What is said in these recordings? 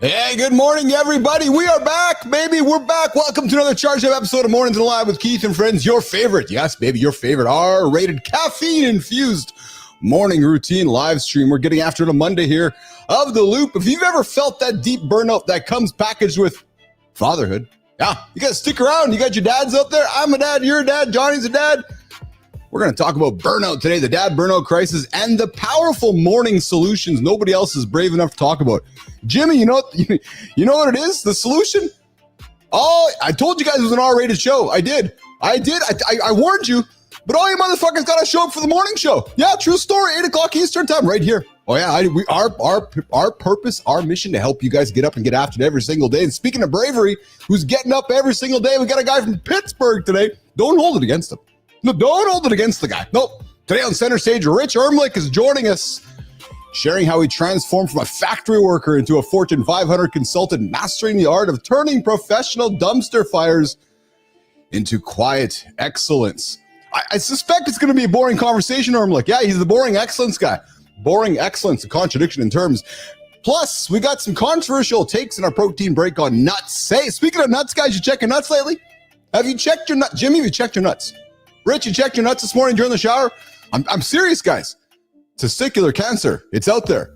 Hey, good morning, everybody. We are back, baby. We're back. Welcome to another Charge Up episode of Mornings and Live with Keith and Friends. Your favorite, yes, baby, your favorite R-rated caffeine-infused morning routine live stream. We're getting after it on Monday here of The Loop. If you've ever felt that deep burnout that comes packaged with fatherhood, yeah, you got to stick around. You got your dads out there. I'm a dad. You're a dad. Johnny's a dad. We're going to talk about burnout today, the Dad Burnout Crisis, and the powerful morning solutions nobody else is brave enough to talk about. Jimmy, you know what it is? The solution? Oh, I told you guys it was an R-rated show. I did. I warned you, but all you motherfuckers got to show up for the morning show. Yeah, true story. 8 o'clock Eastern time right here. Oh, yeah, our purpose, our mission to help you guys get up and get after it every single day. And speaking of bravery, who's getting up every single day? We got a guy from Pittsburgh today. Don't hold it against him. No, don't hold it against the guy. Nope. Today on center stage, Rich Erlich is joining us, sharing how he transformed from a factory worker into a Fortune 500 consultant, mastering the art of turning professional dumpster fires into quiet excellence. I suspect it's going to be a boring conversation, Erlich. Yeah, he's the boring excellence guy. Boring excellence, a contradiction in terms. Plus, we got some controversial takes in our protein break on nuts. Hey, speaking of nuts, guys, you check your nuts lately? Have you checked your nuts? Jimmy, have you checked your nuts? Rich, you checked your nuts this morning during the shower? I'm serious, guys. Testicular cancer, it's out there.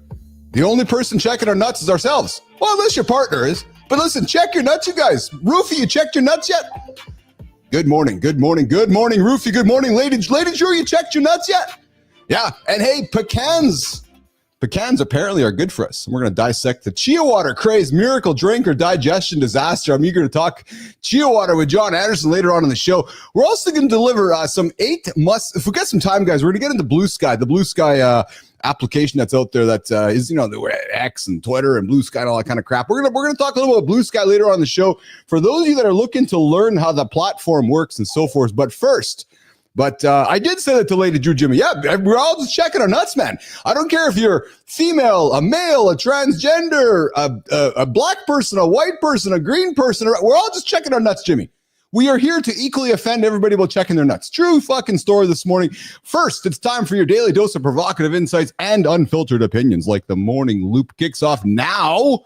The only person checking our nuts is ourselves. Well, unless your partner is. But listen, check your nuts, you guys. Roofy, you checked your nuts yet? Good morning, good morning, good morning, Roofy. Good morning, Lady Drew, you checked your nuts yet? Yeah, and hey, Pecans. Pecans apparently are good for us. We're going to dissect the Chia water craze, miracle drink, or digestion disaster. I'm eager to talk Chia water with John Andersen later on in the show. We're also going to deliver some 8 must. If we get some time, guys, we're going to get into Blue Sky, the Blue Sky application that's out there that is, the X and Twitter and Blue Sky and all that kind of crap. We're gonna talk a little about Blue Sky later on in the show for those of you that are looking to learn how the platform works and so forth. But first. But I did say that to Lady Drew, Jimmy. Yeah, we're all just checking our nuts, man. I don't care if you're female, a male, a transgender, a black person, a white person, a green person. We're all just checking our nuts, Jimmy. We are here to equally offend everybody about checking their nuts. True fucking story this morning. First, it's time for your daily dose of provocative insights and unfiltered opinions. Like the morning loop kicks off now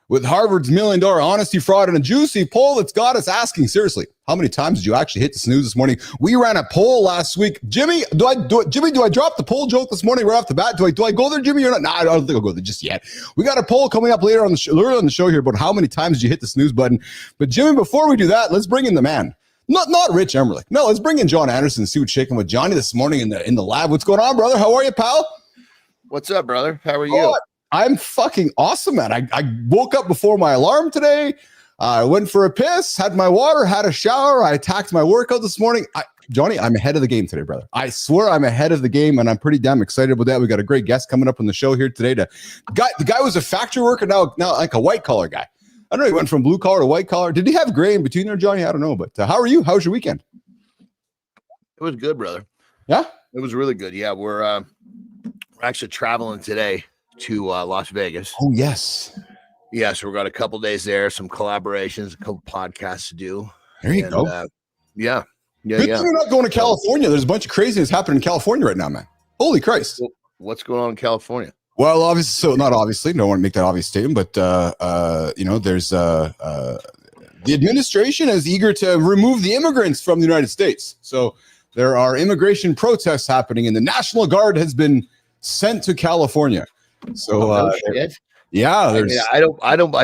with Harvard's $1 million honesty, fraud, and a juicy poll that's got us asking, seriously, how many times did you actually hit the snooze this morning? We ran a poll last week. Jimmy, do I drop the poll joke this morning right off the bat? Do I go there, Jimmy, or not? No, I don't think I'll go there just yet. We got a poll coming up later on the show here about how many times did you hit the snooze button. But Jimmy, before we do that, let's bring in the man. Not Rich Erlich. No, let's bring in John Andersen and see what's shaking with Johnny this morning in the lab. What's going on, brother? How are you, pal? What's up, brother? How are you? I'm fucking awesome, man. I woke up before my alarm today. I went for a piss, had my water, had a shower. I attacked my workout this morning. Johnny, I'm ahead of the game today, brother. I swear I'm ahead of the game, and I'm pretty damn excited about that. We got a great guest coming up on the show here today. The guy was a factory worker, now like a white-collar guy. I don't know, he went from blue-collar to white-collar. Did he have gray in between there, Johnny? I don't know, but how are you? How was your weekend? It was good, brother. Yeah? It was really good. Yeah, we're actually traveling today to Las Vegas. Oh, yes. Yeah, so we got a couple days there, some collaborations, a couple podcasts to do. There you go. Yeah. Good thing you're not going to California. There's a bunch of craziness happening in California right now, man. Holy Christ. Well, what's going on in California? Well, obviously, don't want to make that obvious statement, but, there's the administration is eager to remove the immigrants from the United States. So there are immigration protests happening, and the National Guard has been sent to California. So, I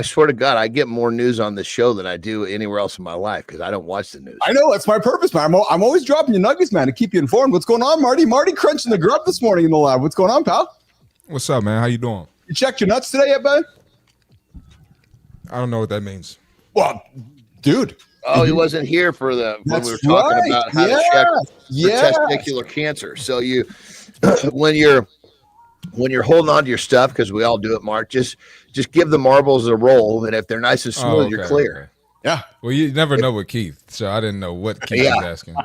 swear to God, I get more news on this show than I do anywhere else in my life because I don't watch the news. I know that's my purpose, man. I'm always dropping you nuggets, man, to keep you informed. What's going on, Marty? Marty crunching the grub this morning in the lab. What's going on, pal? What's up, man? How you doing? You checked your nuts today yet, bud? I don't know what that means. Well, dude. Oh, he wasn't here for when we were talking about how to check for testicular cancer. So when you're holding on to your stuff, because we all do it, Mark, just give the marbles a roll, and if they're nice and smooth, you're clear. Okay. Yeah. Well, you never know with Keith, so I didn't know what Keith was asking.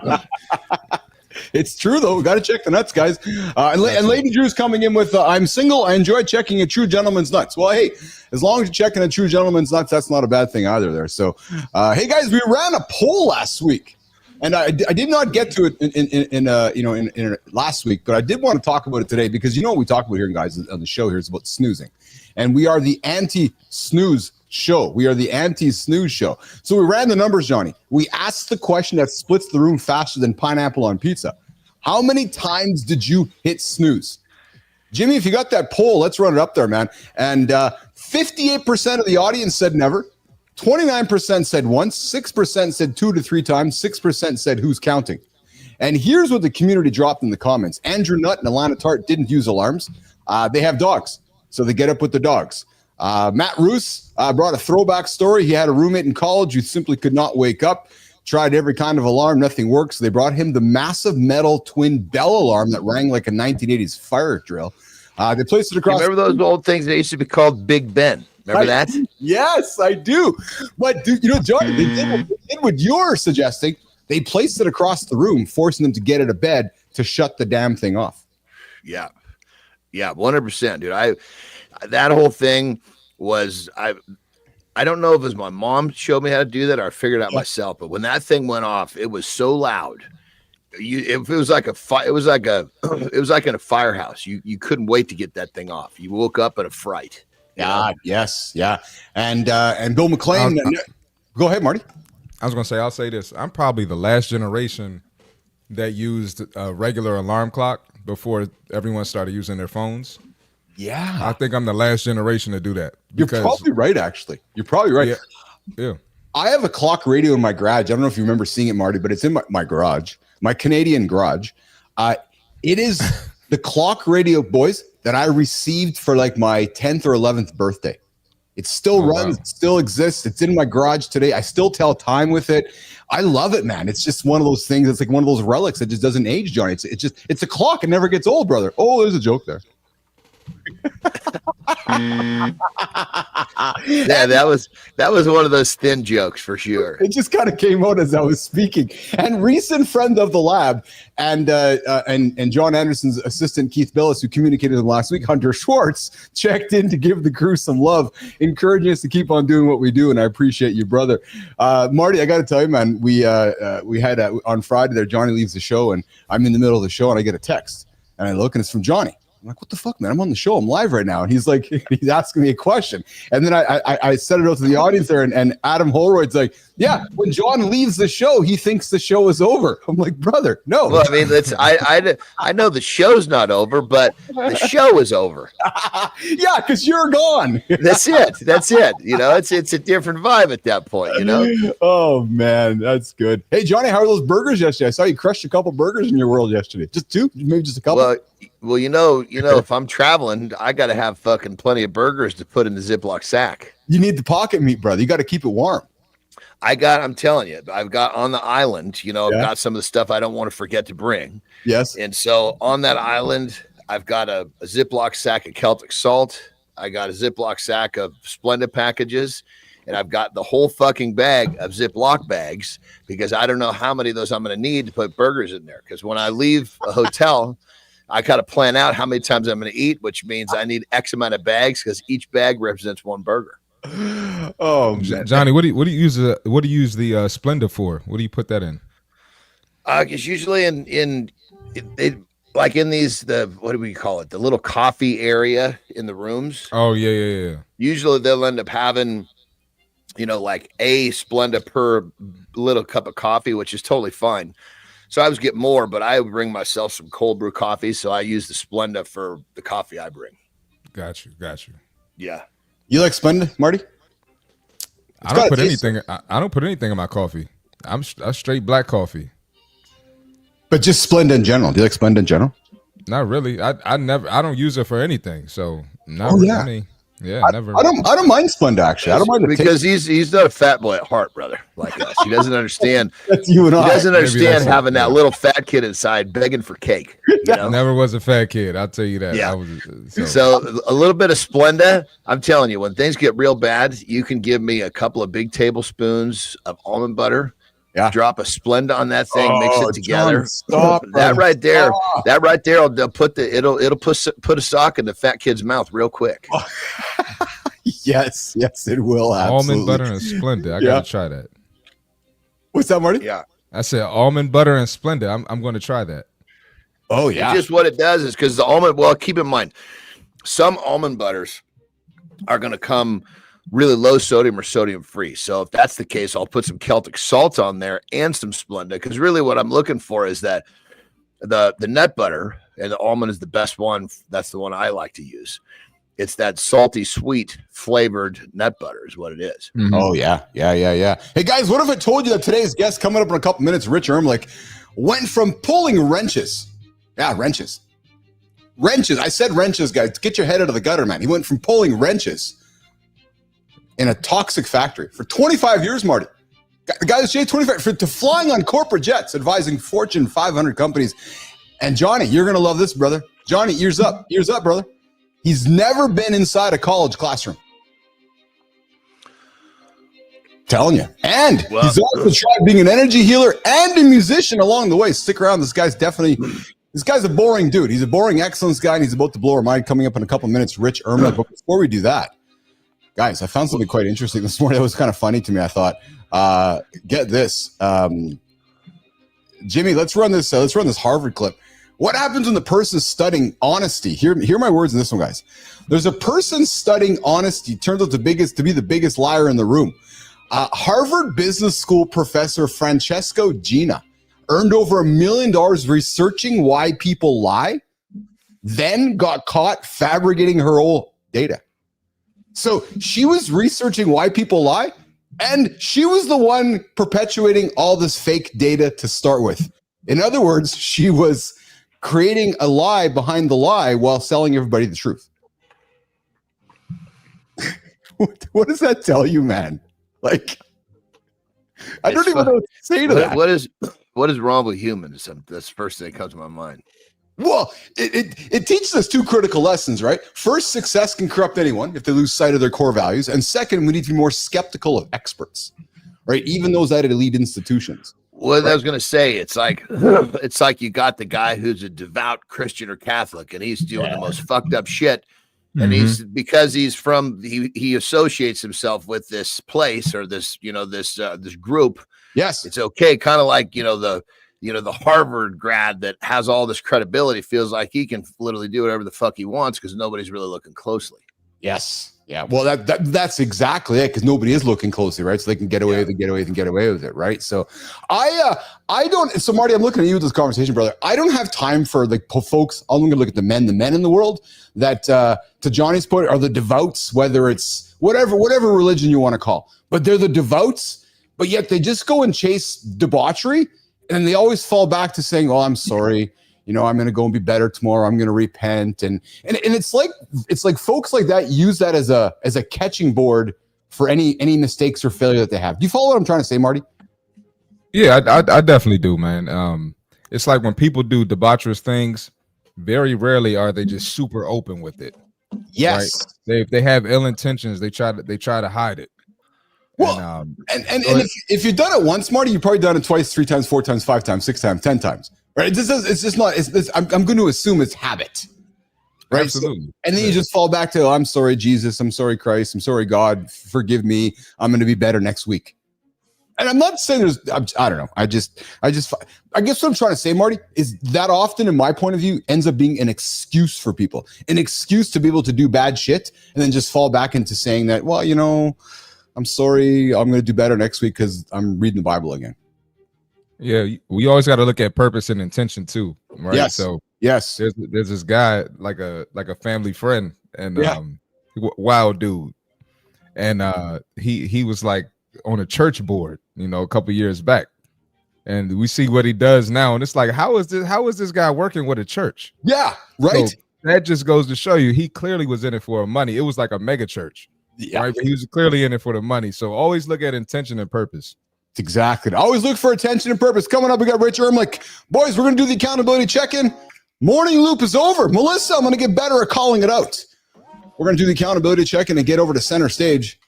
It's true, though. We got to check the nuts, guys. And Lady Drew's coming in with, I'm single. I enjoy checking a true gentleman's nuts. Well, hey, as long as you're checking a true gentleman's nuts, that's not a bad thing either there. So, hey, guys, we ran a poll last week. And I did not get to it in last week, but I did want to talk about it today because you know what we talk about here, guys, on the show here is about snoozing, and we are the anti-snooze show. We are the anti-snooze show. So we ran the numbers, Johnny. We asked the question that splits the room faster than pineapple on pizza. How many times did you hit snooze? Jimmy, if you got that poll, let's run it up there, man. And 58% of the audience said never. 29% said once. 6% said 2 to 3 times. 6% said who's counting. And here's what the community dropped in the comments. Andrew Nutt and Alana Tart didn't use alarms. They have dogs, so they get up with the dogs. Matt Roos brought a throwback story. He had a roommate in college who simply could not wake up. Tried every kind of alarm, nothing worked. So they brought him the massive metal twin bell alarm that rang like a 1980s fire drill. They placed it across. You remember those old things that used to be called Big Ben? Remember that? Yes, I do. But Johnny, they did what you're suggesting. They placed it across the room, forcing them to get out of bed to shut the damn thing off. Yeah, 100%, dude. That whole thing was I don't know if it was my mom showed me how to do that or I figured it out myself. But when that thing went off, it was so loud. It was like in a firehouse. You couldn't wait to get that thing off. You woke up in a fright. Yeah. Yes. Yeah. And Bill McLean. Go ahead, Marty. I was going to say, I'll say this. I'm probably the last generation that used a regular alarm clock before everyone started using their phones. Yeah. I think I'm the last generation to do that. You're probably right, actually. You're probably right. Yeah. I have a clock radio in my garage. I don't know if you remember seeing it, Marty, but it's in my garage, my Canadian garage. It is the clock radio, boys, that I received for like my 10th or 11th birthday. It still runs, wow. It still exists. It's in my garage today. I still tell time with it. I love it, man. It's just one of those things. It's like one of those relics that just doesn't age, Johnny. It's a clock. It never gets old, brother. Oh, there's a joke there. Yeah, that was one of those thin jokes for sure. It just kind of came out as I was speaking. And recent friend of the lab and John Anderson's assistant Keith Bilous, who communicated with him last week, Hunter Schwartz, checked in to give the crew some love, encouraging us to keep on doing what we do. And I appreciate you, brother. Marty, I got to tell you, man, we had on Friday there. Johnny leaves the show, and I'm in the middle of the show, and I get a text, and I look, and it's from Johnny. I'm like, what the fuck, man? I'm on the show. I'm live right now. And he's like, he's asking me a question. And then I said it out to the audience there, and Adam Holroyd's like, yeah, when John leaves the show, he thinks the show is over. I'm like, brother, no. Well, I mean, I know the show's not over, but the show is over. Yeah, because you're gone. That's it. You know, it's a different vibe at that point, you know? Oh, man, that's good. Hey, Johnny, how are those burgers yesterday? I saw you crushed a couple burgers in your world yesterday. Just 2? Maybe just a couple? Well, you know, if I'm traveling, I got to have fucking plenty of burgers to put in the Ziploc sack. You need the pocket meat, brother. You got to keep it warm. I'm telling you, I've got on the island, I've got some of the stuff I don't want to forget to bring. Yes. And so on that island, I've got a Ziploc sack of Celtic salt. I got a Ziploc sack of Splenda packages. And I've got the whole fucking bag of Ziploc bags because I don't know how many of those I'm going to need to put burgers in there. Because when I leave a hotel, I got to plan out how many times I'm going to eat, which means I need X amount of bags because each bag represents one burger. Oh, man. Johnny, what do you use the Splenda for? What do you put that in? It's usually in like in these what do we call it? The little coffee area in the rooms. Oh yeah. Usually they'll end up having, like a Splenda per little cup of coffee, which is totally fine. So I always get more, but I would bring myself some cold brew coffee. So I use the Splenda for the coffee I bring. Got you. Yeah. You like Splenda, Marty? I don't put anything in my coffee. I'm straight black coffee. But just Splenda in general. Do you like Splenda in general? Not really. I don't use it for anything. So not really. Yeah, never. I don't mind Splenda actually. I don't mind because he's not a fat boy at heart, brother, like us. He doesn't understand. That's you and I. He doesn't understand having that little fat kid inside begging for cake. I never was a fat kid. I'll tell you that. Yeah. So a little bit of Splenda. I'm telling you, when things get real bad, you can give me a couple of big tablespoons of almond butter. Yeah. Drop a Splenda on that thing, mix it together. Stop, that right there will put a sock in the fat kid's mouth real quick. Yes, it will. Absolutely. Almond butter and Splenda. I gotta try that. What's that, Marty? Yeah. I said almond butter and Splenda. I'm going to try that. Oh yeah. It's just what it does is because the almond. Well, keep in mind, some almond butters are going to come really low sodium or sodium free. So if that's the case, I'll put some Celtic salt on there and some Splenda, because really what I'm looking for is that the nut butter, and the almond is the best one. That's the one I like to use. It's that salty, sweet flavored nut butter is what it is. Mm-hmm. Oh yeah. Hey guys, what if I told you that today's guest coming up in a couple minutes, Rich Erlich, went from pulling wrenches. Yeah, wrenches. I said wrenches, guys. Get your head out of the gutter, man. He went from pulling wrenches in a toxic factory for 25 years, Marty. The guy was J25 to flying on corporate jets, advising Fortune 500 companies. And Johnny, you're gonna love this, brother. Johnny, ears up, brother. He's never been inside a college classroom. Telling you. And he's also tried being an energy healer and a musician along the way. Stick around. This guy's a boring dude. He's a boring excellence guy, and he's about to blow our mind. Coming up in a couple minutes, Rich Erlich. But before we do that, guys, I found something quite interesting this morning. That was kind of funny to me. I thought, get this. Jimmy, let's run this Harvard clip. What happens when the person's studying honesty? Hear my words in this one, guys. There's a person studying honesty, turns out to be the biggest liar in the room. Harvard Business School professor Francesco Gina earned over $1 million researching why people lie, then got caught fabricating her own data. So she was researching why people lie, and she was the one perpetuating all this fake data to start with. In other words, she was creating a lie behind the lie while selling everybody the truth. What does that tell you, man? Like, I don't even know what to say to that. What is wrong with humans? That's the first thing that comes to my mind. Well, it teaches us two critical lessons, right? First, success can corrupt anyone if they lose sight of their core values. And second, we need to be more skeptical of experts, right? Even those at elite institutions. Well, I was going to say, it's like you got the guy who's a devout Christian or Catholic, and he's doing the most fucked up shit. And he's because he's from he associates himself with this place or this this group. Yes, it's okay. Kind of like the Harvard grad that has all this credibility feels like he can literally do whatever the fuck he wants because nobody's really looking closely. Yes. Yeah. Well, that's exactly it, because nobody is looking closely, right? So they can get away with it, right? So I don't. So Marty, I'm looking at you with this conversation, brother. I don't have time for folks. I'm going to look at the men in the world that, to Johnny's point, are the devoutes, whether it's whatever religion you want to call, but they're the devoutes, but yet they just go and chase debauchery, and they always fall back to saying, "Oh, I'm sorry. I'm going to go and be better tomorrow. I'm going to repent." And it's like folks like that use that as a catching board for any mistakes or failure that they have. Do you follow what I'm trying to say, Marty? Yeah, I definitely do, man. It's like when people do debaucherous things, very rarely are they just super open with it. Yes. Right? They have ill intentions. They try to hide it. Well, if you've done it once, Marty, you've probably done it twice, 3 times, 4 times, 5 times, 6 times, 10 times. Right? I'm going to assume it's habit. Right. Absolutely. So, and then you just fall back to, "I'm sorry, Jesus. I'm sorry, Christ. I'm sorry, God. Forgive me. I'm going to be better next week." And I'm not saying I don't know. I guess what I'm trying to say, Marty, is that often, in my point of view, ends up being an excuse for people, an excuse to be able to do bad shit and then just fall back into saying that, "Well, I'm sorry. I'm going to do better next week because I'm reading the Bible again." Yeah, we always got to look at purpose and intention too, right? Yes. So yes, there's this guy like a family friend, and wild dude, and he was like on a church board, a couple years back, and we see what he does now, and it's like, how is this guy working with a church? Yeah, right. So that just goes to show you he clearly was in it for money. It was like a mega church, right? But he was clearly in it for the money. So always look at intention and purpose. Exactly. Always look for attention and purpose. Coming up, we got Rich Erlich. Boys, we're going to do the accountability check-in. Morning loop is over. Melissa, I'm going to get better at calling it out. We're going to do the accountability check-in and get over to center stage.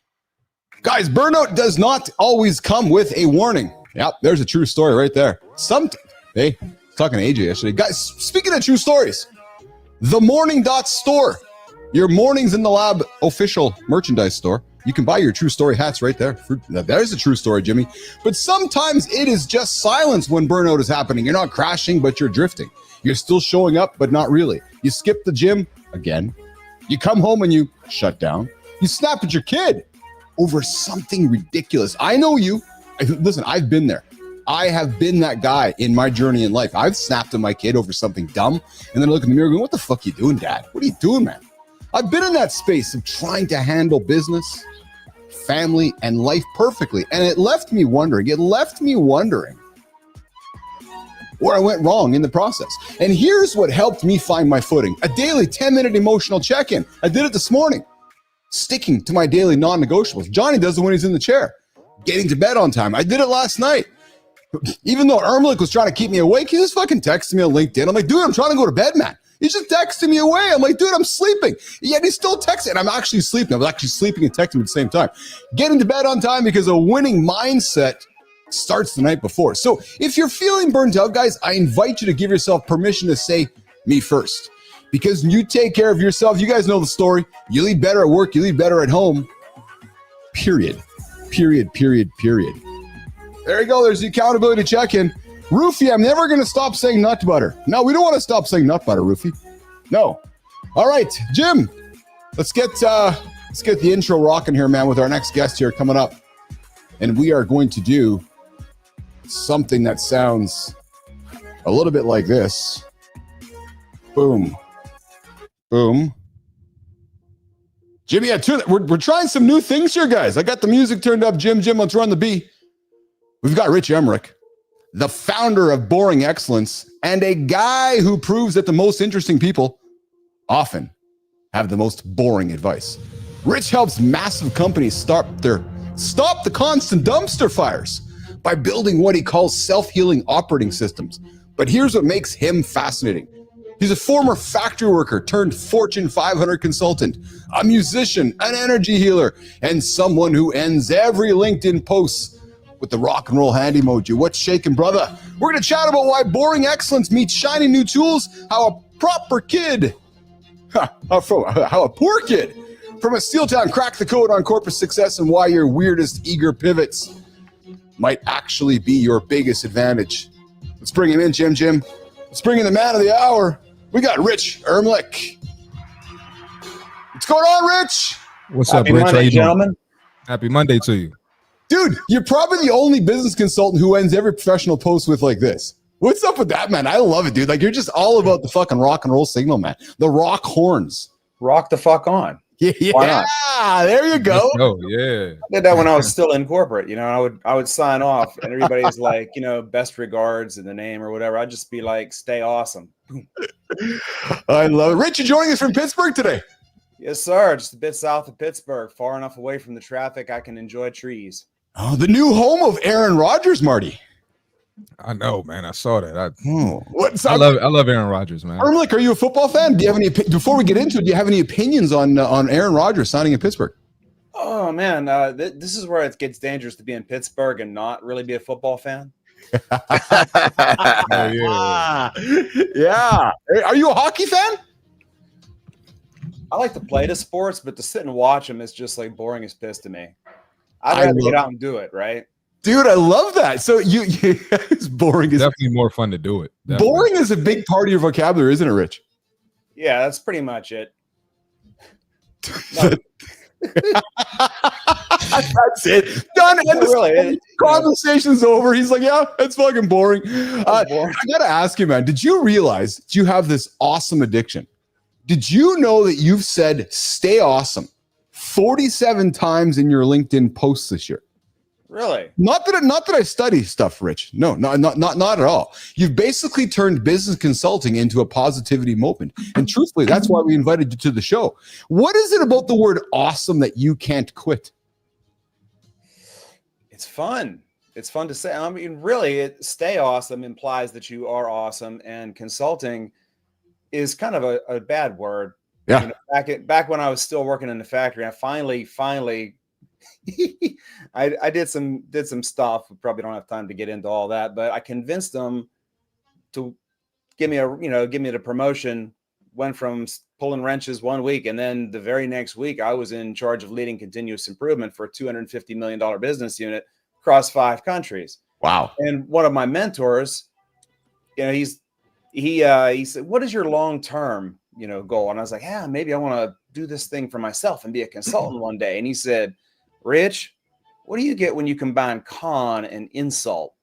Guys, burnout does not always come with a warning. Yep, there's a true story right there. Hey, talking to AJ yesterday. Guys, speaking of true stories, the Morning Store, your Mornings in the Lab official merchandise store. You can buy your true story hats right there. There's a true story, Jimmy. But sometimes it is just silence when burnout is happening. You're not crashing, but you're drifting. You're still showing up, but not really. You skip the gym again. You come home and you shut down. You snap at your kid over something ridiculous. I know you. Listen, I've been there. I have been that guy in my journey in life. I've snapped at my kid over something dumb, and then I look in the mirror going, what the fuck you doing, Dad? What are you doing, man? I've been in that space of trying to handle business, family, and life perfectly, and it left me wondering where I went wrong in the process. And here's what helped me find my footing. A daily 10-minute emotional check-in. I did it this morning. Sticking to my daily non-negotiables. Johnny does it when he's in the chair. Getting to bed on time. I did it last night. Even though Erlich was trying to keep me awake, he just fucking texted me on LinkedIn. I'm like, dude, I'm trying to go to bed, man. He's just texting me away. I'm like, dude, I'm sleeping. Yet he's still texting. And I'm actually sleeping. I was actually sleeping and texting at the same time. Getting to bed on time because a winning mindset starts the night before. So if you're feeling burnt out, guys, I invite you to give yourself permission to say, me first. Because you take care of yourself. You guys know the story. You lead better at work. You lead better at home. Period. Period, period, period. There you go. There's the accountability check-in. Roofie, I'm never going to stop saying nut butter. No, we don't want to stop saying nut butter, Roofie. No. All right, Jim, let's get the intro rocking here, man, with our next guest here coming up. And we are going to do something that sounds a little bit like this. Boom. Boom. Jimmy, we're trying some new things here, guys. I got the music turned up. Jim, let's run the B. We've got Rich Erlich, the founder of Boring Excellence, and a guy who proves that the most interesting people often have the most boring advice. Rich helps massive companies stop the constant dumpster fires by building what he calls self-healing operating systems. But here's what makes him fascinating. He's a former factory worker turned Fortune 500 consultant, a musician, an energy healer, and someone who ends every LinkedIn post with the rock and roll hand emoji. What's shaking, brother? We're going to chat about why boring excellence meets shiny new tools, how a poor kid from a steel town cracked the code on corporate success, and why your weirdest eager pivots might actually be your biggest advantage. Let's bring him in, Jim. Let's bring in the man of the hour. We got Rich Erlich. What's going on, Rich? What's Happy up, Rich? Monday, How you doing? gentlemen. Happy Monday to you. Dude, you're probably the only business consultant who ends every professional post with like this. What's up with that, man? I love it, dude. Like, you're just all about the fucking rock and roll signal, man. The rock horns. Rock the fuck on. Yeah, Why not? there you go. Oh, yeah. I did that when I was still in corporate. You know, I would sign off, and everybody's like, you know, best regards in the name or whatever. I'd just be like, stay awesome. Boom. I love it. Rich, you joining us from Pittsburgh today? Yes, sir. Just a bit south of Pittsburgh, far enough away from the traffic I can enjoy trees. Oh, the new home of Aaron Rodgers, Marty. I know, man. I saw that. I love Aaron Rodgers, man. Erlich, are you a football fan? Do you have any? Before we get into it, do you have any opinions on Aaron Rodgers signing in Pittsburgh? Oh man, this is where it gets dangerous to be in Pittsburgh and not really be a football fan. Yeah. Are you a hockey fan? I like to play the sports, but to sit and watch them is just like boring as piss to me. I'd rather get out and do it, right? Dude, I love that. So you it's boring. Definitely more fun to do it. Definitely. Boring is a big part of your vocabulary, isn't it, Rich? Yeah, that's pretty much it. No. That's it. Done. And Really, conversation's over. He's like, yeah, it's fucking boring. I gotta ask you, man, did you realize that you have this awesome addiction? Did you know that you've said stay awesome 47 times in your LinkedIn posts this year? Really? Not that I study stuff, Rich. No, not at all. You've basically turned business consulting into a positivity movement. And truthfully, that's why we invited you to the show. What is it about the word awesome that you can't quit? It's fun. It's fun to say. I mean, really, stay awesome implies that you are awesome, and consulting is kind of a bad word. Yeah. You know, back when I was still working in the factory, I finally I did some stuff. We probably don't have time to get into all that, but I convinced them to give me the promotion went from pulling wrenches one week, and then the very next week I was in charge of leading continuous improvement for a $250 million business unit across 5 countries. Wow. And one of my mentors, you know, he said, what is your long-term, you know, goal? And I was like, yeah, maybe I want to do this thing for myself and be a consultant one day. And he said, Rich, what do you get when you combine con and insult?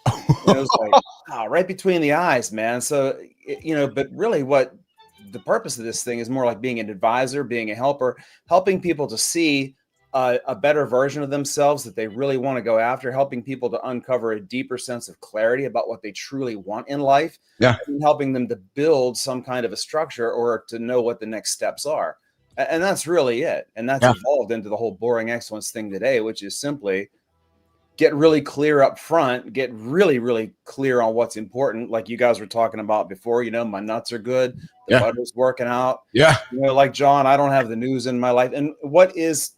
And it was like, oh, right between the eyes, man. So, you know, but really what the purpose of this thing is more like being an advisor, being a helper, helping people to see a better version of themselves that they really want to go after, helping people to uncover a deeper sense of clarity about what they truly want in life, and helping them to build some kind of a structure or to know what the next steps are. And that's really it. And that's evolved into the whole boring excellence thing today, which is simply get really clear up front, get really, really clear on what's important. Like you guys were talking about before, you know, my nuts are good. The butter's working out. Yeah. You know, like John, I don't have the news in my life. And what is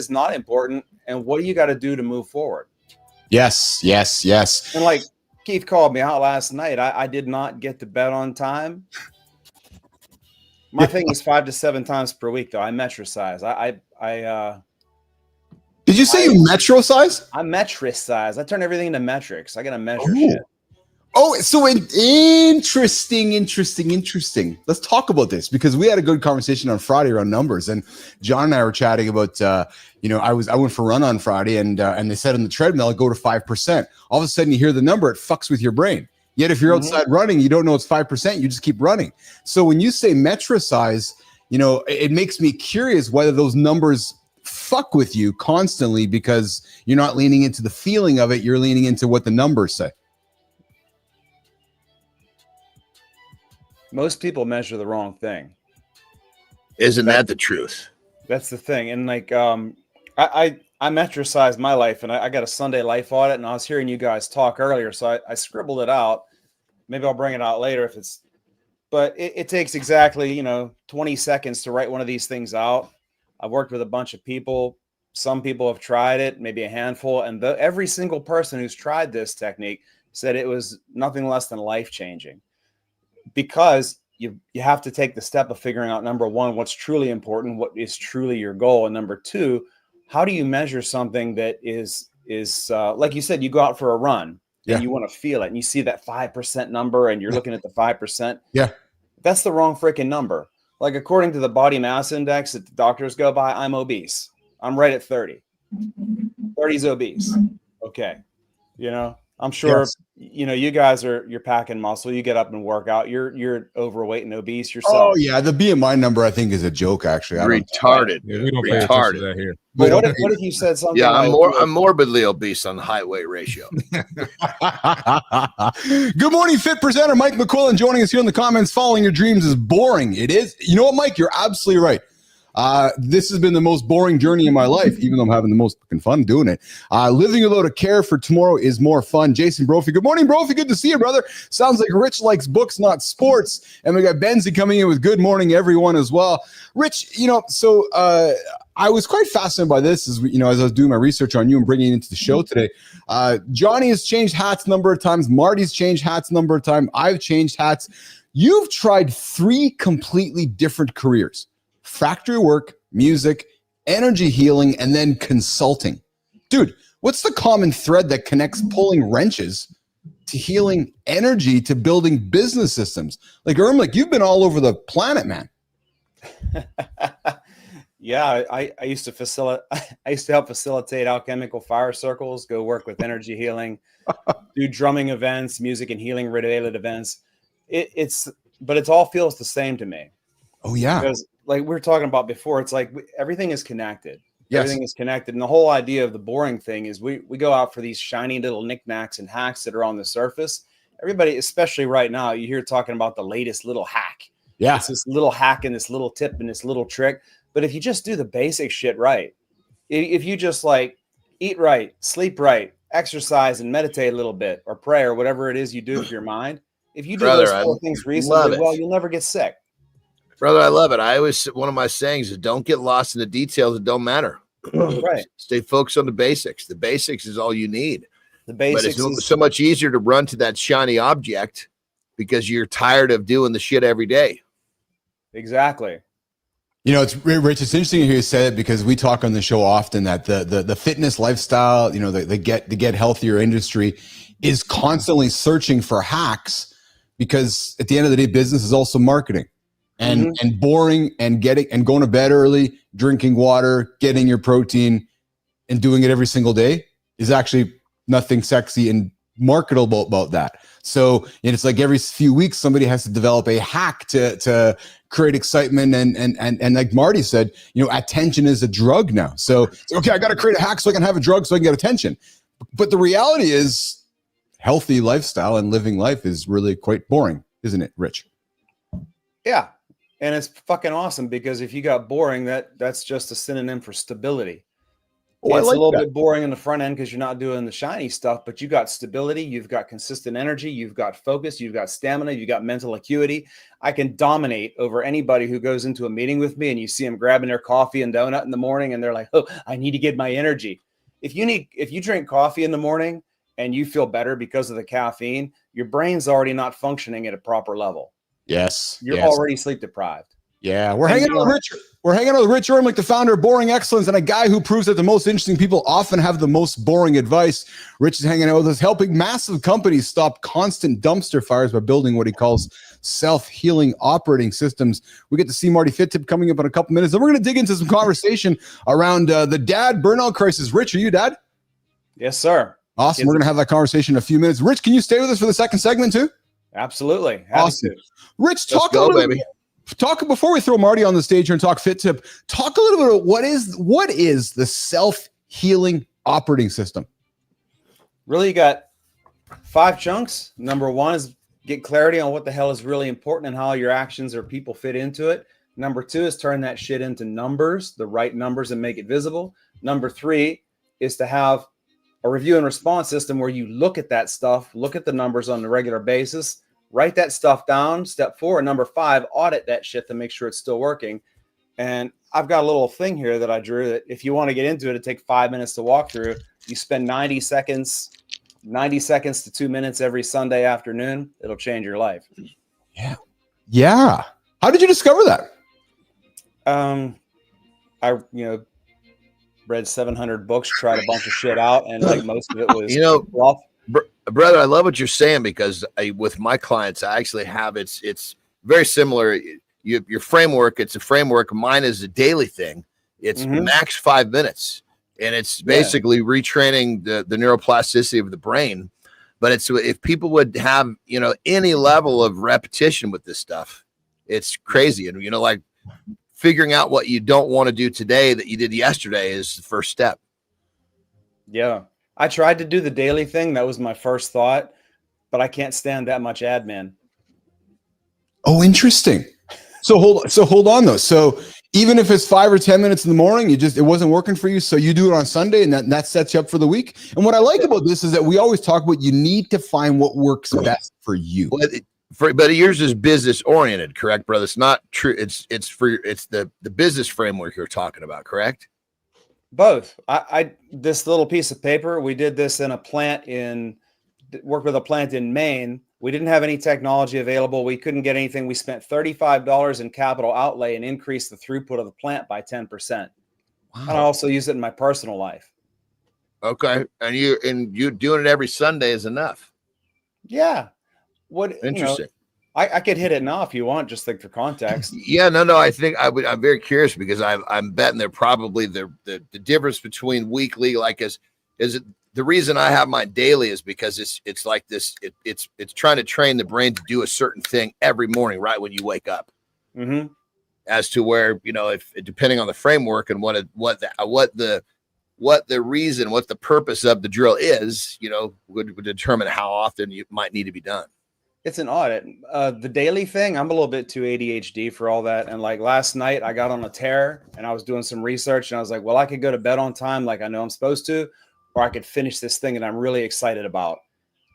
not important, and what do you got to do to move forward? Yes. And like Keith called me out last night. I did not get to bed on time. My thing is 5 to 7 times per week, though. I metricize. Did you say you metro size? I metricize. I turn everything into metrics. I got to measure shit. Oh, so interesting. Let's talk about this, because we had a good conversation on Friday around numbers, and John and I were chatting about, you know, I went for a run on Friday, and they said on the treadmill, go to 5%. All of a sudden you hear the number, it fucks with your brain. Yet if you're outside running, you don't know it's 5%. You just keep running. So when you say metro size, you know, it makes me curious whether those numbers fuck with you constantly, because you're not leaning into the feeling of it. You're leaning into what the numbers say. Most people measure the wrong thing. Isn't that the truth? That's the thing. And like, I metricize my life, and I got a Sunday life audit, and I was hearing you guys talk earlier. So I scribbled it out. Maybe I'll bring it out later but it takes exactly, you know, 20 seconds to write one of these things out. I've worked with a bunch of people. Some people have tried it, maybe a handful. And every single person who's tried this technique said it was nothing less than life-changing. Because you have to take the step of figuring out, number one, what's truly important, what is truly your goal, and number two, how do you measure something that is like you said, you go out for a run and you want to feel it, and you see that 5% number, and you're looking at the 5%. Yeah, that's the wrong freaking number. Like according to the body mass index that the doctors go by, I'm obese. I'm right at 30. 30 is obese. Okay, you know. I'm sure, you know, you guys you're packing muscle. You get up and work out. You're overweight and obese yourself. Oh yeah, the BMI number I think is a joke. Actually, retarded. Yeah, we don't pay attention to that here. But what if you said something? Yeah, like, I'm morbidly obese on the height weight ratio. Good morning, Fit presenter Mike McQuillan joining us here in the comments. Following your dreams is boring. It is. You know what, Mike? You're absolutely right. This has been the most boring journey in my life, even though I'm having the most fucking fun doing it. Living a load of care for tomorrow is more fun. Jason Brophy. Good morning, Brophy. Good to see you, brother. Sounds like Rich likes books, not sports. And we got Benzie coming in with good morning, everyone, as well. Rich, you know, so I was quite fascinated by this as I was doing my research on you and bringing it into the show today. Johnny has changed hats a number of times. Marty's changed hats a number of times. I've changed hats. You've tried 3 completely different careers: factory work, music, energy healing, and then consulting. Dude, what's the common thread that connects pulling wrenches to healing energy to building business systems? Like Erlich, you've been all over the planet, man. Yeah, I used to help facilitate alchemical fire circles, go work with energy healing, do drumming events, music and healing related events. But it all feels the same to me. Oh yeah. Because like we were talking about before, it's like everything is connected. Yes. Everything is connected. And the whole idea of the boring thing is we go out for these shiny little knickknacks and hacks that are on the surface. Everybody, especially right now, you hear talking about the latest little hack. Yeah. It's this little hack and this little tip and this little trick. But if you just do the basic shit right, if you just like eat right, sleep right, exercise and meditate a little bit, or pray, or whatever it is you do with your mind, if you do those 4 things reasonably well, you'll never get sick. Brother, I love it. One of my sayings is don't get lost in the details that don't matter. Right. Stay focused on the basics. The basics is all you need. The basics but it's so much easier to run to that shiny object because you're tired of doing the shit every day. Exactly. You know, it's Rich. It's interesting to hear you say it because we talk on the show often that the fitness lifestyle, you know, the get healthier industry is constantly searching for hacks, because at the end of the day, business is also marketing, and boring and going to bed early, drinking water, getting your protein, and doing it every single day is actually nothing sexy and marketable about that. So it's like every few weeks somebody has to develop a hack to create excitement, and like Marty said, you know, attention is a drug now. So okay, I got to create a hack so I can have a drug so I can get attention. But the reality is, healthy lifestyle and living life is really quite boring, isn't it, Rich? Yeah, and it's fucking awesome, because if you got boring, that's just a synonym for stability. Oh, It's a little bit boring in the front end because you're not doing the shiny stuff, but you got stability, you've got consistent energy, you've got focus, you've got stamina, you've got mental acuity. I can dominate over anybody who goes into a meeting with me and you see them grabbing their coffee and donut in the morning and they're like, oh, I need to get my energy. If you drink coffee in the morning and you feel better because of the caffeine, your brain's already not functioning at a proper level. Yes. You're already sleep deprived. Yeah, we're hanging out with Richard. We're hanging out with Rich Erlich, the founder of Boring Excellence, and a guy who proves that the most interesting people often have the most boring advice. Rich is hanging out with us, helping massive companies stop constant dumpster fires by building what he calls self-healing operating systems. We get to see Marty Fit Tip coming up in a couple minutes, and we're going to dig into some conversation around the Dad Burnout Crisis. Rich, are you Dad? Yes, sir. Awesome. Yes, we're going to have that conversation in a few minutes. Rich, can you stay with us for the second segment too? Absolutely. Awesome. Rich, Let's go, baby. Talk before we throw Marty on the stage here and talk Fit Tip. Talk a little bit about what is the self-healing operating system? Really, you got 5 chunks. Number 1 is get clarity on what the hell is really important and how your actions or people fit into it. Number 2 is turn that shit into numbers, the right numbers, and make it visible. Number 3 is to have a review and response system where you look at that stuff, look at the numbers on a regular basis, write that stuff down. Step 4, number 5, audit that shit to make sure it's still working. And I've got a little thing here that I drew that if you want to get into it, it takes 5 minutes to walk through. You spend 90 seconds to 2 minutes every Sunday afternoon. It'll change your life. Yeah. Yeah. How did you discover that? I read 700 books, tried a bunch of shit out, and like most of it was fluff. Brother, I love what you're saying, because with my clients, I actually have it's very similar. Your framework, it's a framework. Mine is a daily thing. It's max 5 minutes, and it's basically retraining the neuroplasticity of the brain. But it's, if people would have any level of repetition with this stuff, it's crazy. And like figuring out what you don't want to do today that you did yesterday is the first step. Yeah. I tried to do the daily thing. That was my first thought, but I can't stand that much admin. Oh, interesting. So hold on though. So even if it's 5 or 10 minutes in the morning, it wasn't working for you. So you do it on Sunday, and that sets you up for the week. And what I like about this is that we always talk about, you need to find what works best for you. But yours is business oriented, correct, brother? It's not true. It's the business framework you're talking about, correct? Both. I this little piece of paper, we did this in worked with a plant in Maine. We didn't have any technology available. We couldn't get anything. We spent $35 in capital outlay and increased the throughput of the plant by 10%. Wow. And I also use it in my personal life. Okay. And you doing it every Sunday is enough. Yeah. Interesting. I could hit it now if you want, just like for context. Yeah, no. I think I'm very curious, because I'm betting they're probably the difference between weekly, like is it the reason I have mine daily is because it's like this. It's trying to train the brain to do a certain thing every morning, right when you wake up. Mm-hmm. As to where if depending on the framework and what the reason, what the purpose of the drill is, would determine how often you might need to be done. It's an audit. The daily thing, I'm a little bit too ADHD for all that. And like last night, I got on a tear and I was doing some research, and I was like, well, I could go to bed on time like I know I'm supposed to, or I could finish this thing that I'm really excited about.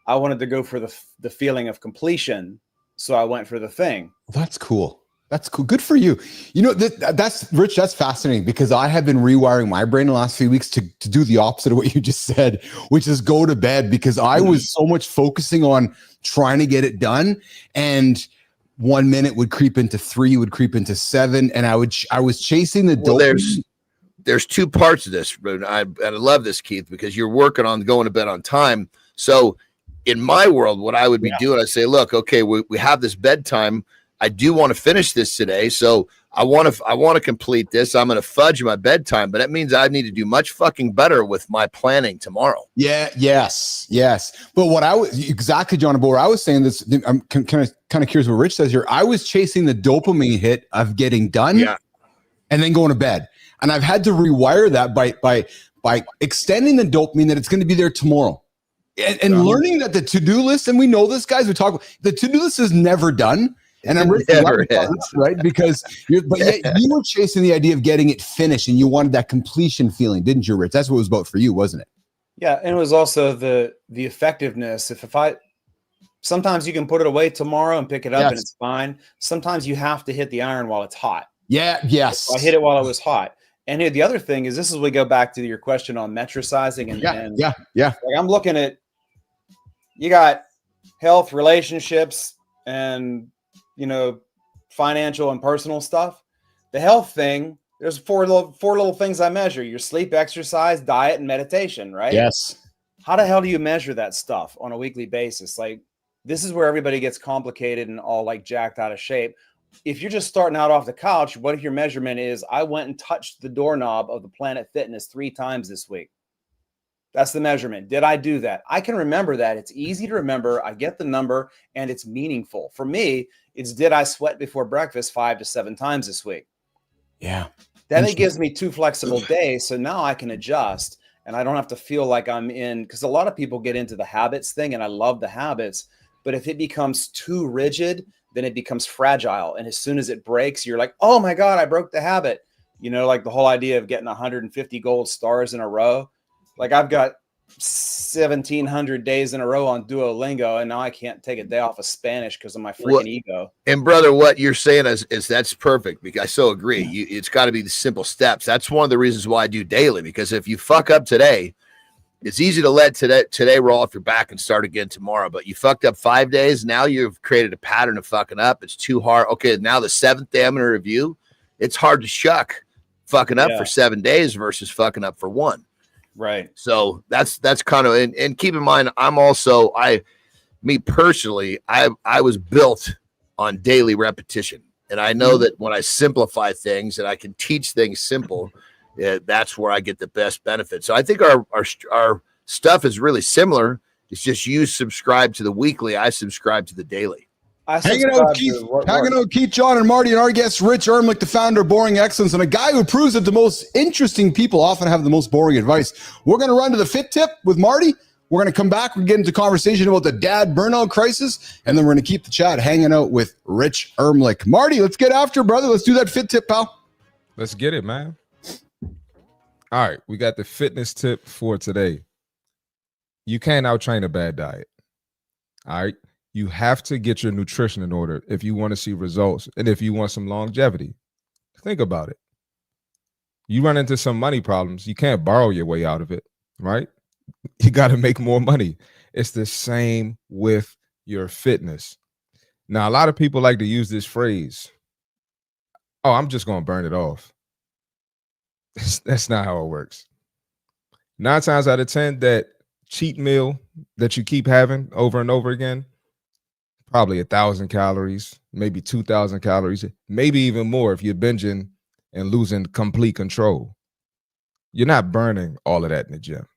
I wanted to go for the feeling of completion, so I went for the thing. That's cool. That's cool. Good for you. You know, that's Rich. That's fascinating because I have been rewiring my brain the last few weeks to do the opposite of what you just said, which is go to bed, because I was so much focusing on trying to get it done. And 1 minute would creep into 3, would creep into 7. And I was chasing the dopamine. There's two parts of this. And I love this, Keith, because you're working on going to bed on time. So in my world, what I would be doing, I say, look, okay, we have this bedtime. I do want to finish this today, so I want to complete this. I'm going to fudge my bedtime, but that means I need to do much fucking better with my planning tomorrow. Yes. But what I was exactly, John, about where I was saying this, I'm kind of curious what Rich says here. I was chasing the dopamine hit of getting done, and then going to bed, and I've had to rewire that by extending the dopamine that it's going to be there tomorrow, and learning that the to-do list, and we know this, guys. We talk. The to-do list is never done. And I'm really right, because yet you were chasing the idea of getting it finished, and you wanted that completion feeling, didn't you, Rich? That's what it was about for you, wasn't it? Yeah, and it was also the effectiveness. If sometimes you can put it away tomorrow and pick it up and it's fine. Sometimes you have to hit the iron while it's hot. Yes. I hit it while it was hot. And here, the other thing is, this is we go back to your question on metricizing and Like I'm looking at, you got health, relationships, and financial and personal stuff. The health thing, there's four little things I measure: your sleep, exercise, diet, and meditation, right? Yes. How the hell do you measure that stuff on a weekly basis? Like, this is where everybody gets complicated and all like jacked out of shape. If you're just starting out off the couch, what if your measurement is, I went and touched the doorknob of the Planet Fitness 3 times this week? That's the measurement. Did I do that? I can remember that. It's easy to remember. I get the number and it's meaningful. For me, it's, did I sweat before breakfast 5 to 7 times this week? Yeah. Then it gives me 2 flexible days. So now I can adjust and I don't have to feel like I'm in, because a lot of people get into the habits thing, and I love the habits, but if it becomes too rigid, then it becomes fragile. And as soon as it breaks, you're like, oh my God, I broke the habit. Like the whole idea of getting 150 gold stars in a row. Like, I've got 1,700 days in a row on Duolingo, and now I can't take a day off of Spanish because of my freaking ego. And brother, what you're saying is that's perfect, because I so agree. It's got to be the simple steps. That's one of the reasons why I do daily, because if you fuck up today, it's easy to let today roll off your back and start again tomorrow. But you fucked up 5 days. Now you've created a pattern of fucking up. It's too hard. Okay, now the 7th day I'm going to review. It's hard to shuck fucking up for 7 days versus fucking up for 1. Right. So that's kind of, and keep in mind, I'm also, me personally, I was built on daily repetition. And I know that when I simplify things and I can teach things simple, that's where I get the best benefit. So I think our stuff is really similar. It's just you subscribe to the weekly. I subscribe to the daily. Hanging out with Keith, John, and Marty, and our guest, Rich Erlich, the founder of Boring Excellence, and a guy who proves that the most interesting people often have the most boring advice. We're going to run to the fit tip with Marty. We're going to come back and get into conversation about the Dad Burnout Crisis, and then we're going to keep the chat hanging out with Rich Erlich. Marty, let's get after it, brother. Let's do that fit tip, pal. Let's get it, man. All right, we got the fitness tip for today. You can't out-train a bad diet. All right. You have to get your nutrition in order if you want to see results and if you want some longevity. Think about it. You run into some money problems. You can't borrow your way out of it, right? You got to make more money. It's the same with your fitness. Now, a lot of people like to use this phrase, oh, I'm just going to burn it off. That's not how it works. 9 times out of 10, that cheat meal that you keep having over and over again, probably 1,000 calories, maybe 2,000 calories, maybe even more if you're binging and losing complete control. You're not burning all of that in the gym.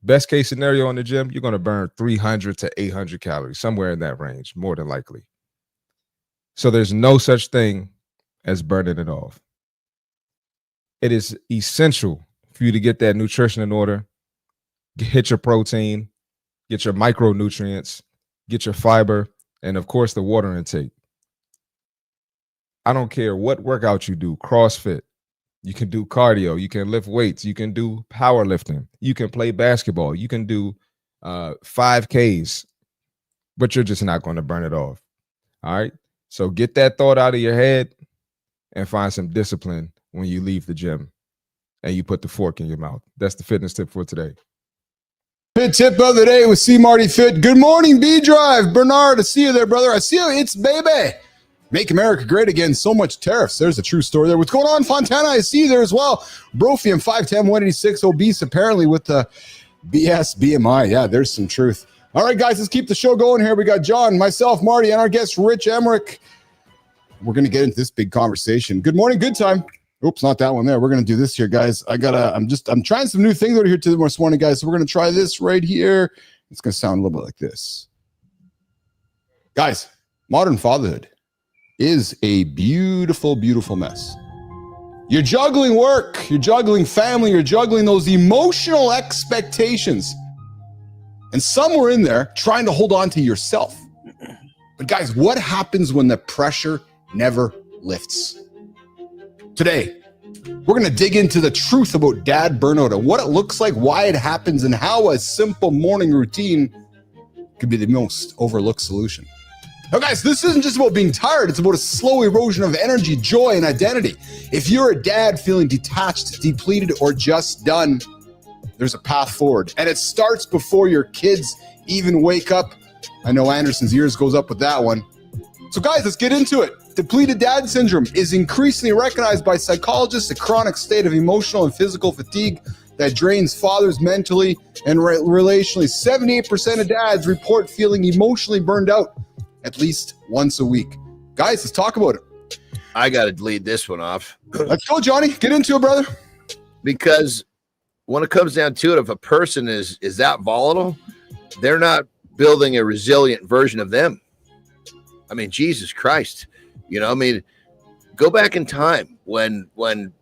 Best case scenario in the gym, you're going to burn 300 to 800 calories, somewhere in that range, more than likely. So there's no such thing as burning it off. It is essential for you to get that nutrition in order, hit your protein, get your micronutrients, get your fiber, and of course, the water intake. I don't care what workout you do, CrossFit, you can do cardio, you can lift weights, you can do powerlifting, you can play basketball, you can do 5Ks, but you're just not going to burn it off. All right. So get that thought out of your head and find some discipline when you leave the gym and you put the fork in your mouth. That's the fitness tip for today. Fit tip of the day with C Marty Fit. Good morning, B Drive. Bernard, I see you there, brother. I see you. It's baby. Make America great again. So much tariffs. There's a true story there. What's going on, Fontana? I see you there as well. Brofium, 5'10", 186, obese, apparently with the BS BMI. Yeah, there's some truth. All right, guys, let's keep the show going here. We got John, myself, Marty, and our guest, Rich Erlich. We're going to get into this big conversation. Good morning, good time. Oops, not that one there. We're going to do this here, guys. I'm trying some new things over here this morning, guys. So we're going to try this right here. It's going to sound a little bit like this. Guys, modern fatherhood is a beautiful, beautiful mess. You're juggling work, you're juggling family, you're juggling those emotional expectations. And somewhere in there, trying to hold on to yourself. But guys, what happens when the pressure never lifts? Today, we're going to dig into the truth about dad burnout and what it looks like, why it happens, and how a simple morning routine could be the most overlooked solution. Now, guys, this isn't just about being tired. It's about a slow erosion of energy, joy, and identity. If you're a dad feeling detached, depleted, or just done, there's a path forward. And it starts before your kids even wake up. I know Andersen's ears goes up with that one. So, guys, let's get into it. Depleted dad syndrome is increasingly recognized by psychologists a chronic state of emotional and physical fatigue that drains fathers mentally and relationally. 78% of dads report feeling emotionally burned out at least once a week. Guys, let's talk about it. I got to lead this one off. Let's go, Johnny. Get into it, brother. Because when it comes down to it, if a person is that volatile, they're not building a resilient version of them. I mean, Jesus Christ. You know, I mean, go back in time when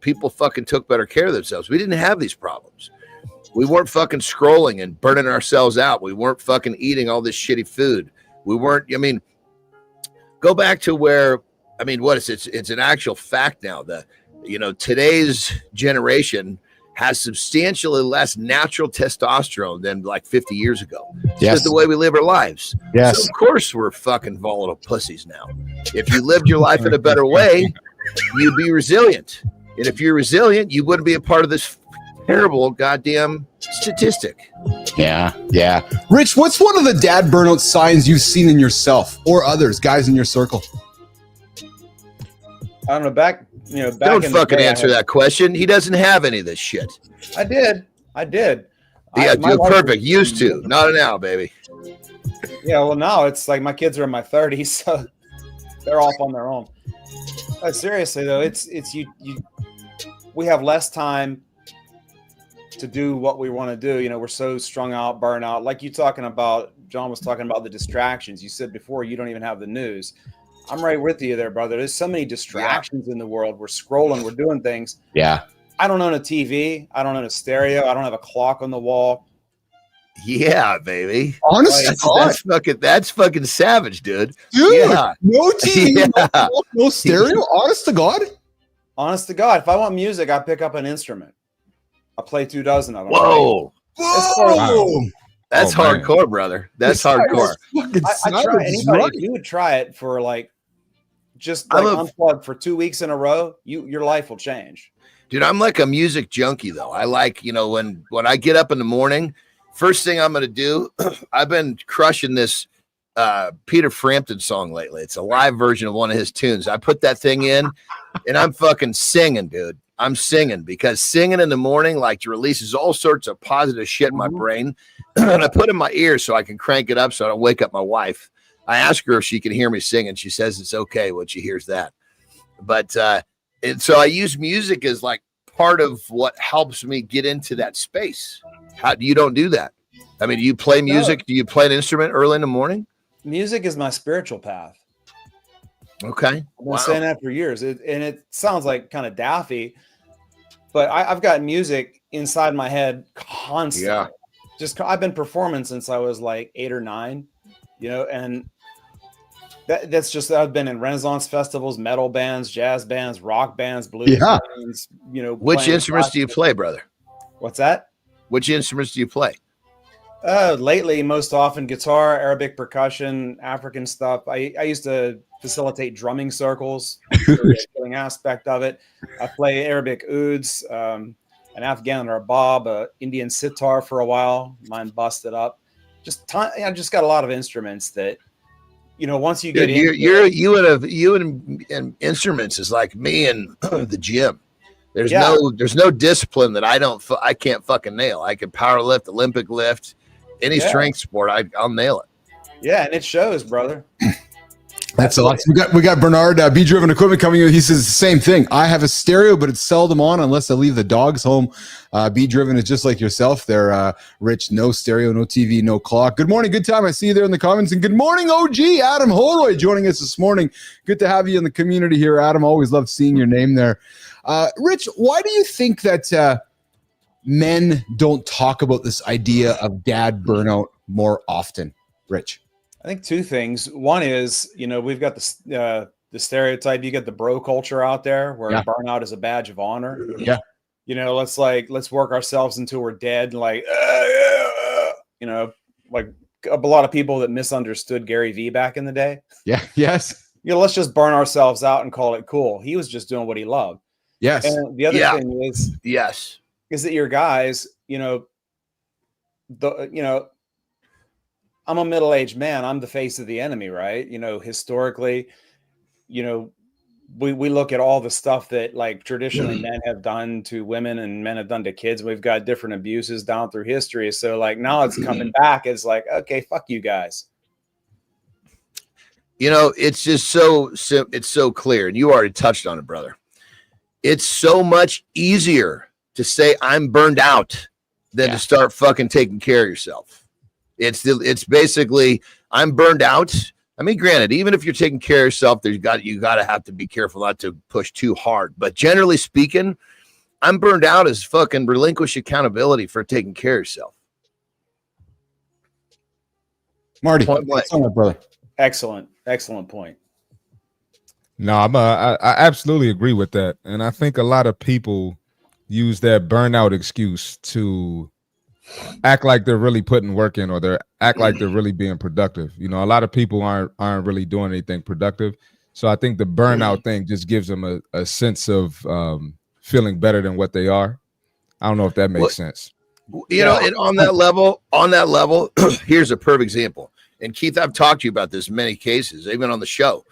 people fucking took better care of themselves. We didn't have these problems. We weren't fucking scrolling and burning ourselves out. We weren't fucking eating all this shitty food. We weren't, I mean, go back to where, I mean, what is it? It's an actual fact now that, you know, today's generation has substantially less natural testosterone than like 50 years ago. It's just the way we live our lives. Yes. So of course we're fucking volatile pussies now. If you lived your life in a better way, you'd be resilient. And if you're resilient, you wouldn't be a part of this terrible goddamn statistic. Yeah. Rich, what's one of the dad burnout signs you've seen in yourself or others, guys in your circle? I don't know. Back Don't fucking answer that question. He doesn't have any of this shit. I did. Yeah, dude, perfect. Used to. Not now, baby. Yeah, well, now it's like my kids are in my 30s, so they're off on their own. But seriously, though, it's you. We have less time to do what we want to do. You know, we're so strung out, burnout. Like John was talking about the distractions. You said before you don't even have the news. I'm right with you there, brother. There's so many distractions in the world. We're scrolling, we're doing things. Yeah. I don't own a TV. I don't own a stereo. I don't have a clock on the wall. Yeah, baby. Honestly, that's fucking savage, dude. Yeah. No TV, Yeah. no stereo. Honest to God. Honest to God, if I want music, I pick up an instrument. I play 24 of them. Whoa. Whoa. That's hardcore, brother. That's hardcore. I try anybody. If you would try it for like just like unplug for 2 weeks in a row, your life will change. Dude, I'm like a music junkie though. I like, you know, when I get up in the morning, first thing I'm gonna do, I've been crushing this Peter Frampton song lately. It's a live version of one of his tunes. I put that thing in and I'm fucking singing, dude. I'm singing because singing in the morning like releases all sorts of positive shit in my brain. And I put it in my ear so I can crank it up so I don't wake up my wife. I ask her if she can hear me singing. She says it's okay when she hears that. But and so I use music as like part of what helps me get into that space. How do you don't do that? I mean, do you play music? No. Do you play an instrument early in the morning? Music is my spiritual path. Okay. I've been saying that for years. And it sounds like kind of daffy, but I've got music inside my head constantly. Yeah. I've been performing since I was like 8 or 9, you know, and that's just, I've been in Renaissance festivals, metal bands, jazz bands, rock bands, blues bands, you know. Which instruments do you play, brother? What's that? Which instruments do you play? Lately, most often guitar, Arabic percussion, African stuff. I used to facilitate drumming circles, the healing aspect of it. I play Arabic ouds, an Afghan rabab, an Indian sitar for a while. Mine busted up. I just got a lot of instruments that, once you get you and instruments is like me and the gym. There's no discipline that I can't fucking nail. I can power lift, Olympic lift, any strength sport. I'll nail it. Yeah, and it shows, brother. That's awesome. We got Bernard, Be Driven Equipment coming in. He says the same thing. I have a stereo, but it's seldom on unless I leave the dogs home. Be Driven is just like yourself there, Rich. No stereo, no TV, no clock. Good morning, good time. I see you there in the comments. And good morning, OG Adam Holroyd joining us this morning. Good to have you in the community here, Adam. Always love seeing your name there. Rich, why do you think that men don't talk about this idea of dad burnout more often, Rich? I think two things. One is, we've got the stereotype. You get the bro culture out there where burnout is a badge of honor. Yeah. Let's work ourselves until we're dead. Like a lot of people that misunderstood Gary Vee back in the day. Yeah. Yes. Let's just burn ourselves out and call it cool. He was just doing what he loved. Yes. And the other thing is that your guys, I'm a middle-aged man. I'm the face of the enemy, right? Historically, we look at all the stuff that like traditionally men have done to women and men have done to kids. We've got different abuses down through history. So like now it's coming back. It's like, okay, fuck you guys. It's just it's so clear. And you already touched on it, brother. It's so much easier to say I'm burned out than to start fucking taking care of yourself. It's basically I'm burned out. I mean, granted, even if you're taking care of yourself, you got to have to be careful not to push too hard. But generally speaking, I'm burned out as fucking relinquish accountability for taking care of yourself. Marty, brother. Excellent point. No, I absolutely agree with that, and I think a lot of people use that burnout excuse to act like they're really putting work in, or they act like they're really being productive. A lot of people aren't really doing anything productive. So I think the burnout thing just gives them a sense of feeling better than what they are. I don't know if that makes sense. And on that level, here's a perfect example. And Keith, I've talked to you about this in many cases, even on the show.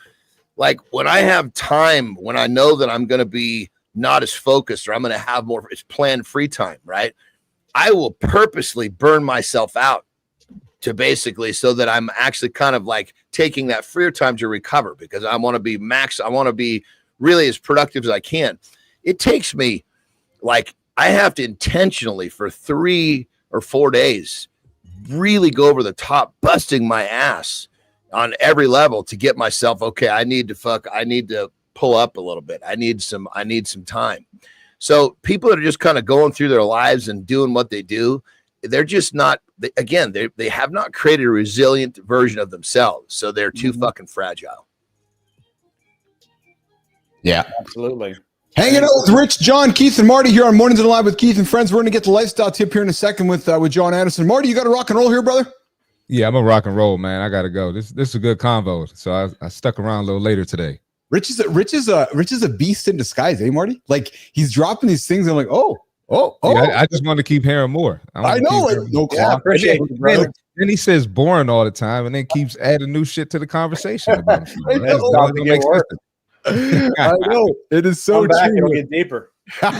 Like when I have time, when I know that I'm going to be not as focused or I'm going to have more, it's planned free time, right? I will purposely burn myself out to basically so that I'm actually kind of like taking that freer time to recover because I want to be I want to be really as productive as I can. It takes me like I have to intentionally for 3 or 4 days really go over the top, busting my ass on every level to get myself, okay, I need to pull up a little bit. I need some time. So people that are just kind of going through their lives and doing what they do, they're just not, they have not created a resilient version of themselves. So they're too fucking fragile. Yeah, absolutely. Hanging out with Rich, John, Keith, and Marty here on Mornings in the Live with Keith and Friends. We're going to get the lifestyle tip here in a second with John Andersen. Marty, you got to rock and roll here, brother? Yeah, I'm a rock and roll, man. I got to go. This is a good convo. So I stuck around a little later today. Rich is a beast in disguise, eh, Marty? Like he's dropping these things. And I'm like, oh. Yeah, I just want to keep hearing more. I know, like, no clock. Appreciate you, brother. Then he says boring all the time, and then keeps adding new shit to the conversation. I know it is so true. It'll get deeper. All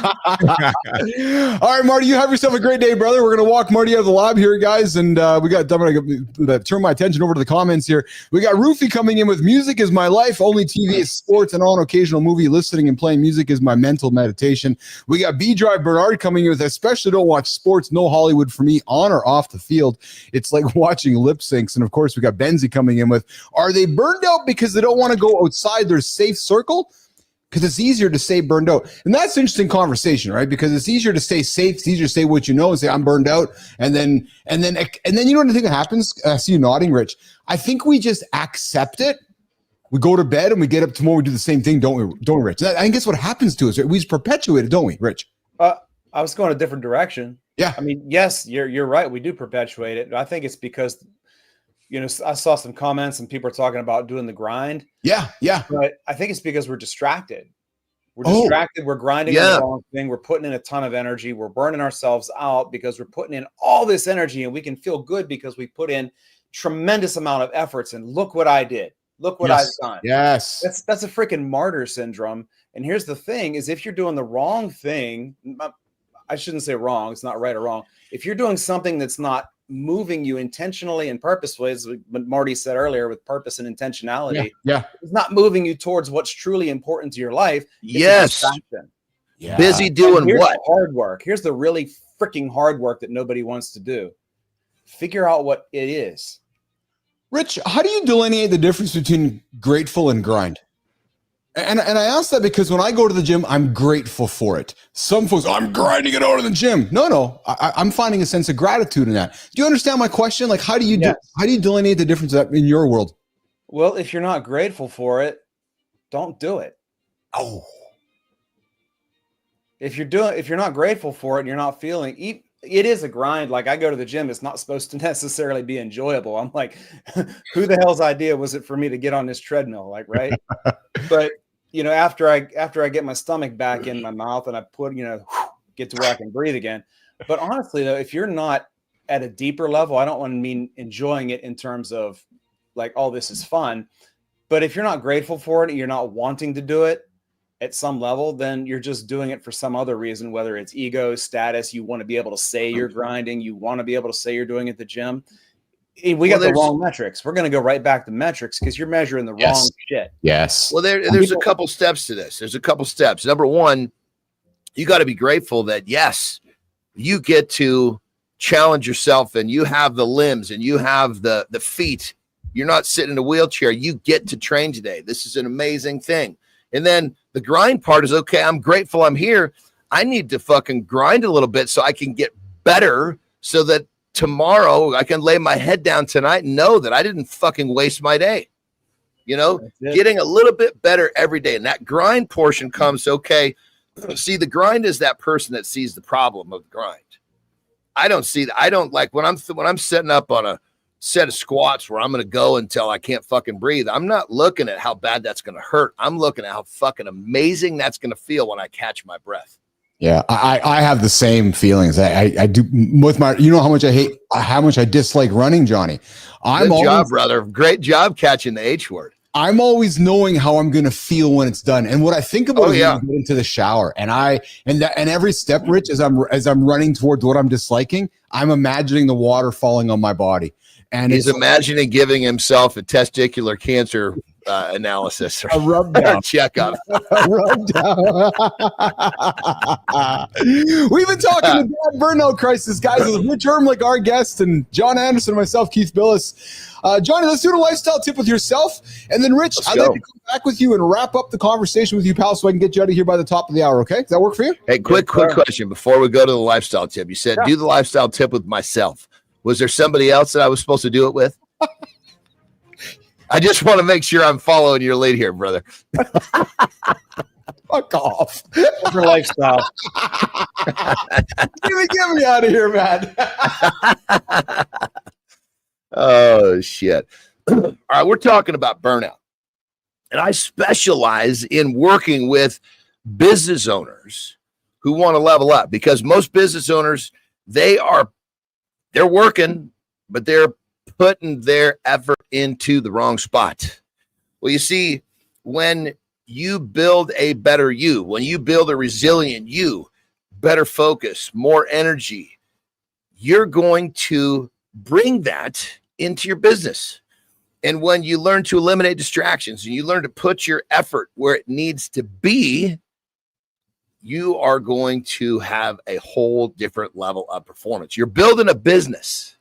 right, Marty, you have yourself a great day, brother. We're going to walk Marty out of the lab here, guys. And we got, I'm going to turn my attention over to the comments here. We got Roofy coming in with music is my life. Only TV is sports and on occasional movie listening and playing music is my mental meditation. We got B-Drive Bernard coming in with especially don't watch sports, no Hollywood for me on or off the field. It's like watching lip syncs. And of course, we got Benzie coming in with, are they burned out because they don't want to go outside their safe circle? Because it's easier to say burned out. And that's an interesting conversation, right? Because it's easier to stay safe. It's easier to say what you know and say, I'm burned out. And then you know what I think that happens? I see you nodding, Rich. I think we just accept it. We go to bed and we get up tomorrow, we do the same thing, don't we, Rich? I think that's what happens to us. Right? We just perpetuate it, don't we, Rich? I was going a different direction. Yeah. I mean, yes, you're right. We do perpetuate it. I think it's because I saw some comments and people are talking about doing the grind. Yeah. But I think it's because we're distracted. We're distracted. We're grinding on the wrong thing. We're putting in a ton of energy. We're burning ourselves out because we're putting in all this energy, and we can feel good because we put in tremendous amount of efforts. And look what I did. Look what I've done. Yes. That's a freaking martyr syndrome. And here's the thing is if you're doing the wrong thing, I shouldn't say wrong. It's not right or wrong. If you're doing something that's not moving you intentionally and purposefully, as what Marty said earlier, with purpose and intentionality, it's not moving you towards what's truly important to your life. Yes. Yeah. Busy doing what? The hard work. Here's the really freaking hard work that nobody wants to do. Figure out what it is. Rich, how do you delineate the difference between grateful and grind? And I ask that because when I go to the gym, I'm grateful for it. Some folks, I'm grinding it out of the gym. No, I'm finding a sense of gratitude in that. Do you understand my question? Like, how do you delineate the difference in your world? Well, if you're not grateful for it, don't do it. Oh, if you're not grateful for it and you're not feeling it is a grind. Like I go to the gym, it's not supposed to necessarily be enjoyable. I'm like, who the hell's idea was it for me to get on this treadmill? Like, right. But after I get my stomach back in my mouth and I put, get to where I can breathe again. But honestly though, if you're not at a deeper level, I don't want to mean enjoying it in terms of like, oh, this is fun. But if you're not grateful for it, you're not wanting to do it at some level, then you're just doing it for some other reason, whether it's ego, status, you want to be able to say you're grinding, you want to be able to say you're doing it at the gym. We got the wrong metrics. We're going to go right back to metrics because you're measuring the wrong shit. Yes. Well, there's a couple steps to this. There's a couple steps. Number one, you got to be grateful that, yes, you get to challenge yourself and you have the limbs and you have the feet. You're not sitting in a wheelchair. You get to train today. This is an amazing thing. And then the grind part is, okay, I'm grateful I'm here. I need to fucking grind a little bit so I can get better so that tomorrow I can lay my head down tonight and know that I didn't fucking waste my day. Getting a little bit better every day. And that grind portion comes, okay, see, the grind is that person that sees the problem of the grind. I don't see that. I don't like when I'm setting up on a set of squats where I'm going to go until I can't fucking breathe. I'm not looking at how bad that's going to hurt. I'm looking at how fucking amazing that's going to feel when I catch my breath. Yeah, I have the same feelings. I do with my, how much I dislike running, Johnny. Good job, brother. Great job catching the H word. I'm always knowing how I'm going to feel when it's done. And what I think about is when I get into the shower and every step, Rich, as I'm running towards what I'm disliking, I'm imagining the water falling on my body. And he's imagining giving himself a testicular cancer analysis or a rub down checkup. Rub down. We've been talking to Dad Burnout Crisis, guys, with Rich Erlich, our guest, and John Andersen, and myself, Keith Bilous. Johnny, let's do the lifestyle tip with yourself, and then Rich, I'd like to come back with you and wrap up the conversation with you, pal, so I can get you out of here by the top of the hour. Okay, does that work for you? Hey, quick question before we go to the lifestyle tip. You said do the lifestyle tip with myself. Was there somebody else that I was supposed to do it with? I just want to make sure I'm following your lead here, brother. Fuck off. For lifestyle. Get me out of here, man. Oh, shit. All right, we're talking about burnout. And I specialize in working with business owners who want to level up because most business owners, they're working, but they're putting their effort into the wrong spot. Well, you see, when you build a better you, when you build a resilient you, better focus, more energy, you're going to bring that into your business. And when you learn to eliminate distractions and you learn to put your effort where it needs to be, you are going to have a whole different level of performance. You're building a business,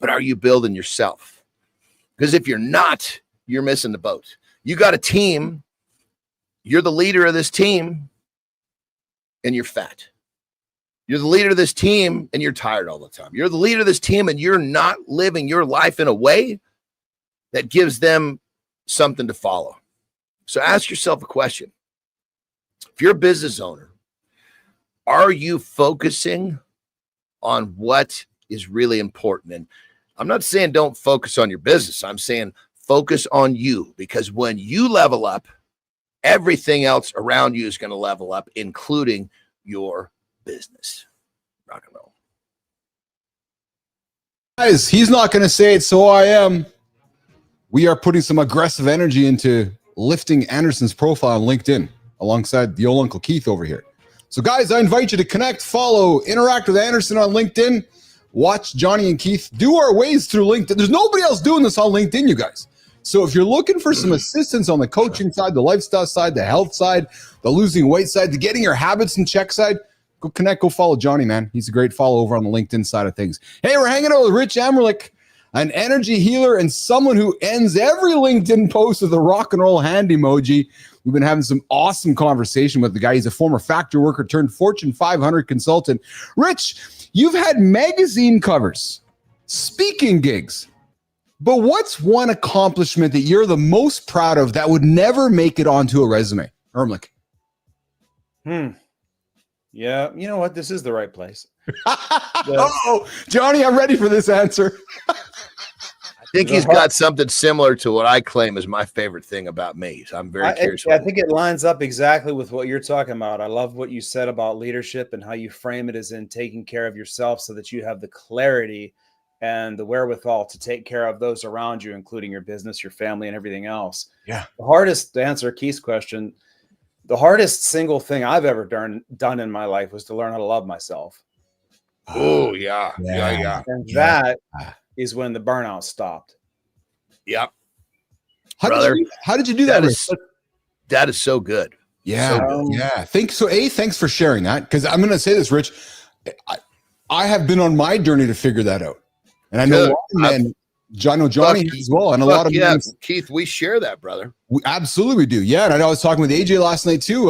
but are you building yourself? Because if you're not, you're missing the boat. You got a team, you're the leader of this team, and you're fat. You're the leader of this team, and you're tired all the time. You're the leader of this team, and you're not living your life in a way that gives them something to follow. So ask yourself a question. If you're a business owner, are you focusing on what is really important? And I'm not saying don't focus on your business. I'm saying focus on you, because when you level up, everything else around you is going to level up, including your business. Rock and roll. Guys, he's not going to say it, so I am. We are putting some aggressive energy into lifting Andersen's profile on LinkedIn alongside the old Uncle Keith over here. So guys, I invite you to connect, follow, interact with Andersen on LinkedIn. Watch Johnny and Keith do our ways through LinkedIn. There's nobody else doing this on LinkedIn, you guys. So if you're looking for some assistance on the coaching side, the lifestyle side, the health side, the losing weight side, the getting your habits in check side, go connect, go follow Johnny, man. He's a great follow over on the LinkedIn side of things. Hey, we're hanging out with Rich Erlich, an energy healer and someone who ends every LinkedIn post with a rock and roll hand emoji. We've been having some awesome conversation with the guy. He's a former factory worker turned Fortune 500 consultant. Rich, you've had magazine covers, speaking gigs, but what's one accomplishment that you're the most proud of that would never make it onto a resume? Erlich. Yeah, you know what? This is the right place. Oh, Johnny, I'm ready for this answer. I think he's got something similar to what I claim is my favorite thing about me. So I'm very curious. I think it lines up exactly with what you're talking about. I love what you said about leadership and how you frame it as in taking care of yourself so that you have the clarity and the wherewithal to take care of those around you, including your business, your family, and everything else. Yeah. The hardest, to answer Keith's question, the hardest single thing I've ever done in my life was to learn how to love myself. Oh, yeah. And that is when the burnout stopped. Yep. How did you do that? That is so good. Yeah. So good. Yeah. Thanks for sharing that. Because I'm going to say this, Rich. I have been on my journey to figure that out. And I know Johnny as well. And a lot of men, Keith, we share that, brother. We absolutely do. Yeah. And I know I was talking with AJ last night too.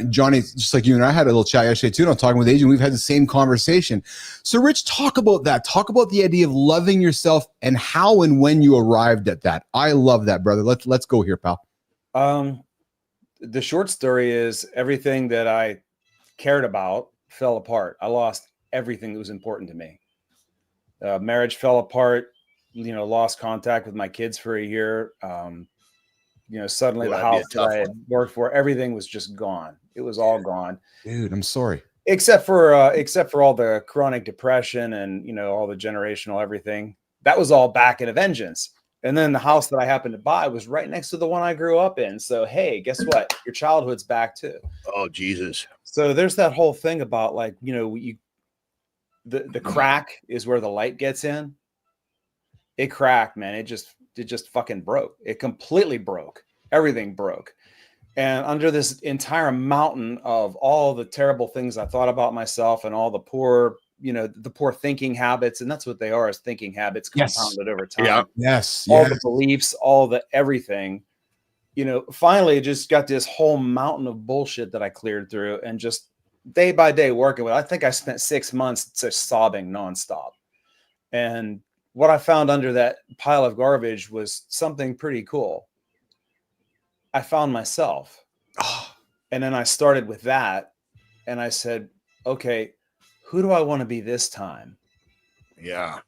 Johnny, just like you and I had a little chat yesterday too. And I'm talking with AJ and we've had the same conversation. So Rich, talk about that. Talk about the idea of loving yourself and how and when you arrived at that. I love that, brother. Let's go here, pal. The short story is everything that I cared about fell apart. I lost everything that was important to me. Marriage fell apart. Lost contact with my kids for a year. Suddenly the house that I had worked for, everything was just gone. It was all gone. Dude, I'm sorry. Except for all the chronic depression and, all the generational everything. That was all back in a vengeance. And then the house that I happened to buy was right next to the one I grew up in. So, hey, guess what? Your childhood's back too. Oh, Jesus. So there's that whole thing about the crack is where the light gets in. It cracked, man. It just fucking broke. It completely broke. Everything broke. And under this entire mountain of all the terrible things I thought about myself and all the poor thinking habits, and that's what they are, is thinking habits compounded over time. Yeah. Yes. All the beliefs, all the everything. Finally, just got this whole mountain of bullshit that I cleared through and just day by day working with. I think I spent 6 months just sobbing nonstop. And what I found under that pile of garbage was something pretty cool. I found myself. And then I started with that. And I said, okay, who do I want to be this time? Yeah.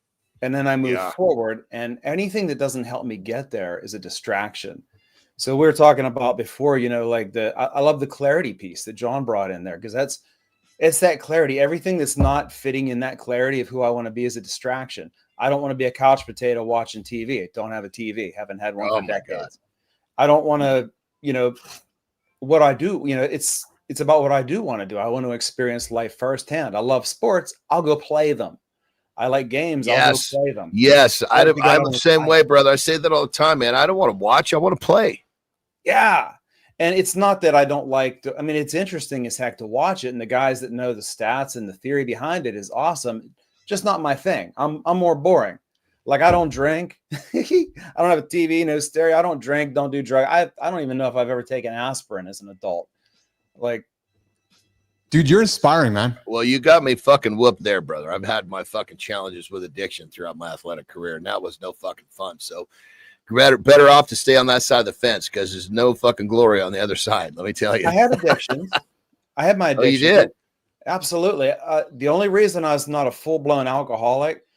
And then I moved forward, and anything that doesn't help me get there is a distraction. So we were talking about before, I love the clarity piece that John brought in there, because it's that clarity. Everything that's not fitting in that clarity of who I want to be is a distraction. I don't want to be a couch potato watching TV. I don't have a TV. Haven't had one for decades. I don't want to, what I do, it's about what I do want to do. I want to experience life firsthand. I love sports. I'll go play them. I like games. Yes. I'll go play them. Yes. I'm the same way, brother. I say that all the time, man. I don't want to watch. I want to play. Yeah. And it's not that I don't like to, it's interesting as heck to watch it. And the guys that know the stats and the theory behind it is awesome. Just not my thing. I'm more boring. Like, I don't drink. I don't have a TV, no stereo. I don't drink, don't do drugs. I don't even know if I've ever taken aspirin as an adult. Like, dude, you're inspiring, man. Well, you got me fucking whooped there, brother. I've had my fucking challenges with addiction throughout my athletic career, and that was no fucking fun. So better off to stay on that side of the fence, because there's no fucking glory on the other side. Let me tell you. I had addictions. I had my addictions. Oh, you did? Absolutely. The only reason I was not a full-blown alcoholic,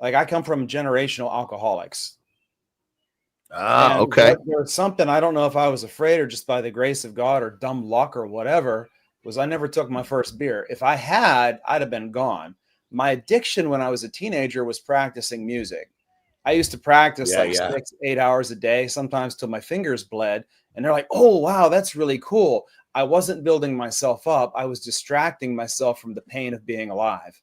Like I come from generational alcoholics. Ah, And okay. there was something, I don't know if I was afraid or just by the grace of God or dumb luck or whatever, was I never took my first beer. If I had, I'd have been gone. My addiction when I was a teenager was practicing music. I used to practice Yeah, like yeah. 6-8 hours a day, sometimes till my fingers bled. And they're like, oh, wow, that's really cool. I wasn't building myself up. I was distracting myself from the pain of being alive.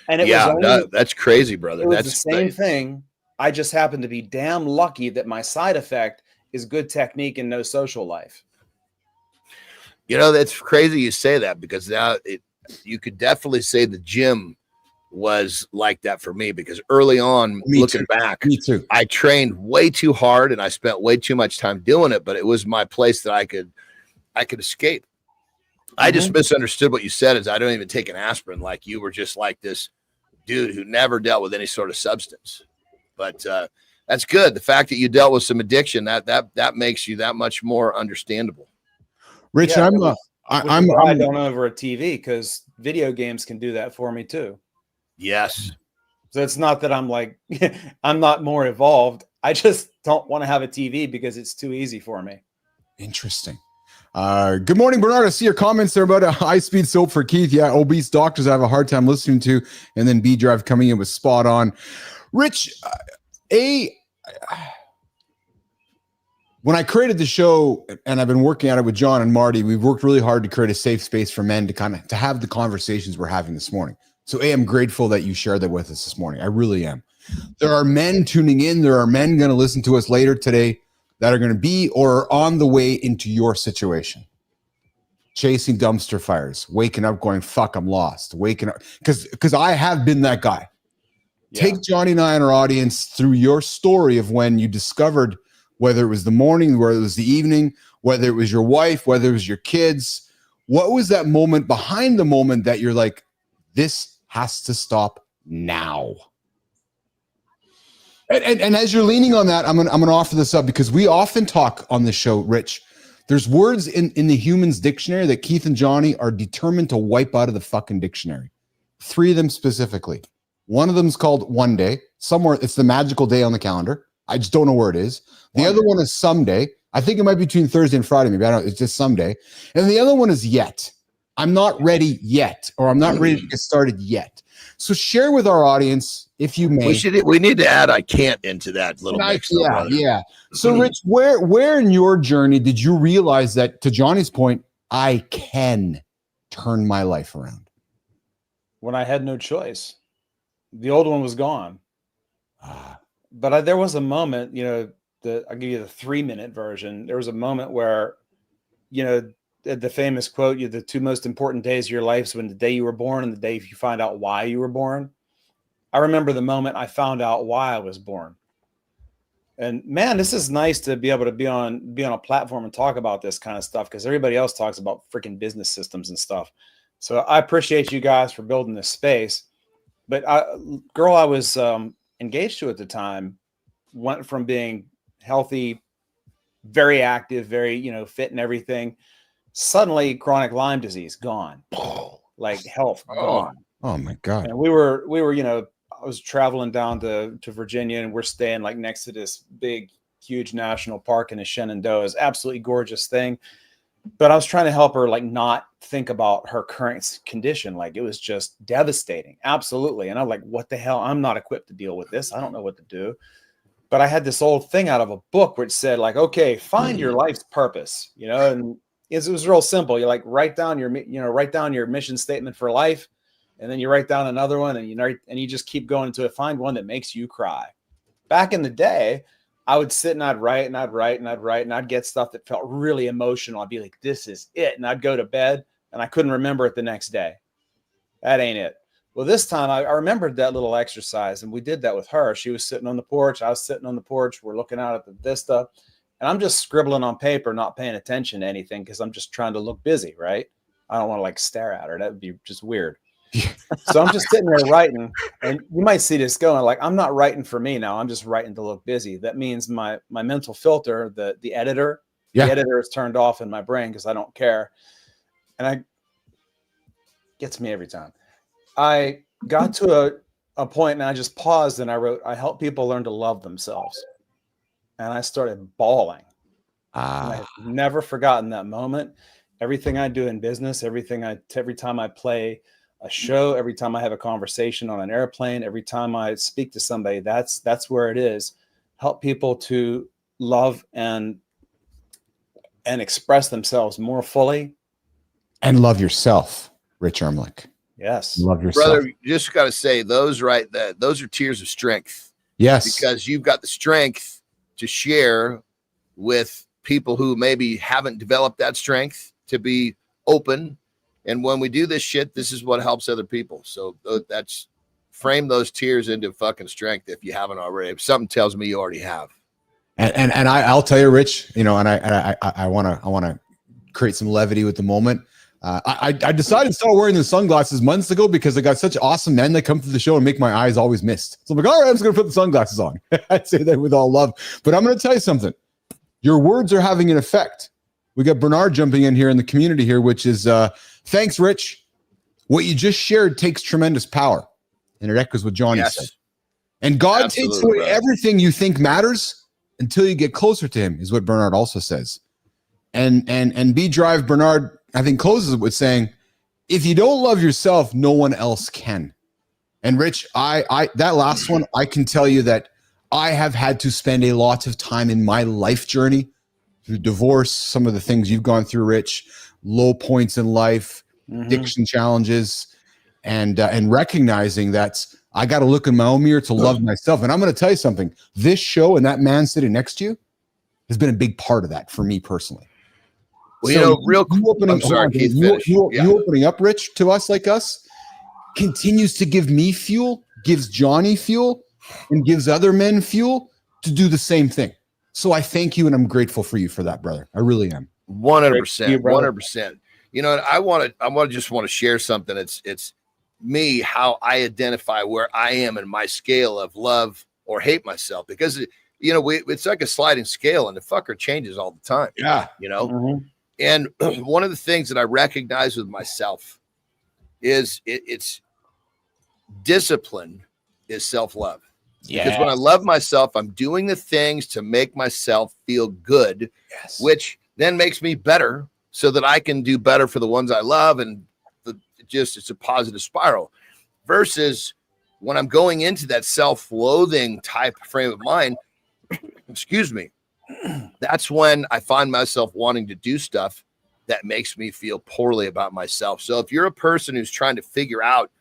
And it was Yeah, only, no, that's crazy, brother. it was the That's same thing. I just happened to be damn lucky that my side effect is good technique and no social life. you know, that's crazy you say that, because now you could definitely say the gym was like that for me, because early on, looking back, Me too. I trained way too hard and I spent way too much time doing it, but it was my place that I could escape. I just misunderstood what you said, is I don't even take an aspirin. Like you were just like this dude who never dealt with any sort of substance. But that's good. The fact that you dealt with some addiction, that makes you that much more understandable. Rich, Yeah, I'm I don't over a TV, because video games can do that for me too. Yes. So it's not that I'm like, I'm not more evolved. I just don't want to have a TV because it's too easy for me. interesting. Good morning, Bernard. I see your comments there about a high-speed soap for Keith. Yeah, obese doctors I have a hard time listening to, and then B Drive coming in with spot on. Rich, when I created the show, and I've been working at it with John and Marty, we've worked really hard to create a safe space for men to have the conversations we're having this morning. So I'm grateful that you shared that with us this morning. I really am. There are men tuning in. There are men going to listen to us later today that are going to be or are on the way into your situation. Chasing dumpster fires, waking up going, fuck, I'm lost. Waking up, because I have been that guy. Yeah. Take Johnny and I and our audience through your story of when you discovered, whether it was the morning, whether it was the evening, whether it was your wife, whether it was your kids. What was that moment behind the moment that you're like, this has to stop now? And as you're leaning on that, I'm gonna offer this up, because we often talk on this show, Rich. There's words in the human's dictionary that Keith and Johnny are determined to wipe out of the fucking dictionary. 3 of them specifically. One of them is called one day. Somewhere it's the magical day on the calendar. I just don't know where it is. The other one is someday. I think it might be between Thursday and Friday. Maybe I don't know. It's just someday. And the other one is yet. I'm not ready yet, or I'm not ready to get started yet. So share with our audience, if you may. We need to add I can't into that little mix. Yeah. So Rich, where in your journey did you realize that, to Johnny's point, I can turn my life around? When I had no choice. The old one was gone. But there was a moment, I'll give you the 3-minute version. There was a moment where, the famous quote, the 2 most important days of your life is when the day you were born and the day you find out why you were born. I remember the moment I found out why I was born. And man, this is nice to be able to be on a platform and talk about this kind of stuff, because everybody else talks about freaking business systems and stuff. So I appreciate you guys for building this space. But girl I was engaged to at the time went from being healthy, very active, very, fit and everything. Suddenly chronic Lyme disease gone, like health gone. Oh my God. And we were, I was traveling down to Virginia, and we're staying like next to this big, huge national park in the Shenandoah. It's absolutely gorgeous thing. But I was trying to help her like not think about her current condition. Like it was just devastating. Absolutely. And I'm like, what the hell? I'm not equipped to deal with this. I don't know what to do. But I had this old thing out of a book which said like, okay, find your life's purpose, and it was real simple. You like write down your mission statement for life. And then you write down another one, and you just keep going until you find one that makes you cry. Back in the day, I would sit and I'd write and I'd write and I'd write, and I'd get stuff that felt really emotional. I'd be like, this is it. And I'd go to bed and I couldn't remember it the next day. That ain't it. Well, this time I remembered that little exercise, and we did that with her. She was sitting on the porch. I was sitting on the porch. We're looking out at the vista, and I'm just scribbling on paper, not paying attention to anything, because I'm just trying to look busy, right? I don't want to like stare at her. That would be just weird. So I'm just sitting there writing, and you might see this going like, I'm not writing for me now. I'm just writing to look busy. That means my mental filter, the editor, the editor is turned off in my brain because I don't care. And gets me every time. I got to a point, and I just paused and I wrote, I help people learn to love themselves. And I started bawling. And I've never forgotten that moment. Everything I do in business, every time I play a show, every time I have a conversation on an airplane, every time I speak to somebody, that's where it is. Help people to love and express themselves more fully. And love yourself, Rich Erlich. Yes. Love yourself. Brother, you just got to say those are tears of strength. Yes. Because you've got the strength to share with people who maybe haven't developed that strength to be open. And when we do this shit, this is what helps other people. So that's frame those tears into fucking strength if you haven't already. If something tells me you already have. And I'll tell you, Rich, you know, and I want to create some levity with the moment. I decided to start wearing the sunglasses months ago because I got such awesome men that come to the show and make my eyes always mist. So I'm like, all right, I'm just going to put the sunglasses on. I say that with all love, but I'm going to tell you something. Your words are having an effect. We got Bernard jumping in here in the community here, which is, thanks, Rich. What you just shared takes tremendous power. And it echoes what Johnny said. And God takes away everything you think matters until you get closer to him, is what Bernard also says. And B Drive Bernard, I think, closes it with saying, if you don't love yourself, no one else can. And Rich, I that last one, I can tell you that I have had to spend a lot of time in my life journey through divorce, some of the things you've gone through, Rich, low points in life, addiction challenges, and recognizing that I got to look in my own mirror to love myself. And I'm going to tell you something. This show and that man sitting next to you has been a big part of that for me personally. Well, so you know, real quick, you opening up, Rich, to us like us, continues to give me fuel, gives Johnny fuel, and gives other men fuel to do the same thing. So I thank you, and I'm grateful for you for that, brother. I really am. 100%, 100%. You know, I just want to share something. It's me, how I identify where I am in my scale of love or hate myself, because you know, it's like a sliding scale, and the fucker changes all the time. Yeah, you know. And one of the things that I recognize with myself is it's discipline is self-love. Yeah. Because when I love myself, I'm doing the things to make myself feel good, which then makes me better so that I can do better for the ones I love. And it's a positive spiral versus when I'm going into that self-loathing type frame of mind, excuse me, that's when I find myself wanting to do stuff that makes me feel poorly about myself. So if you're a person who's trying to figure out,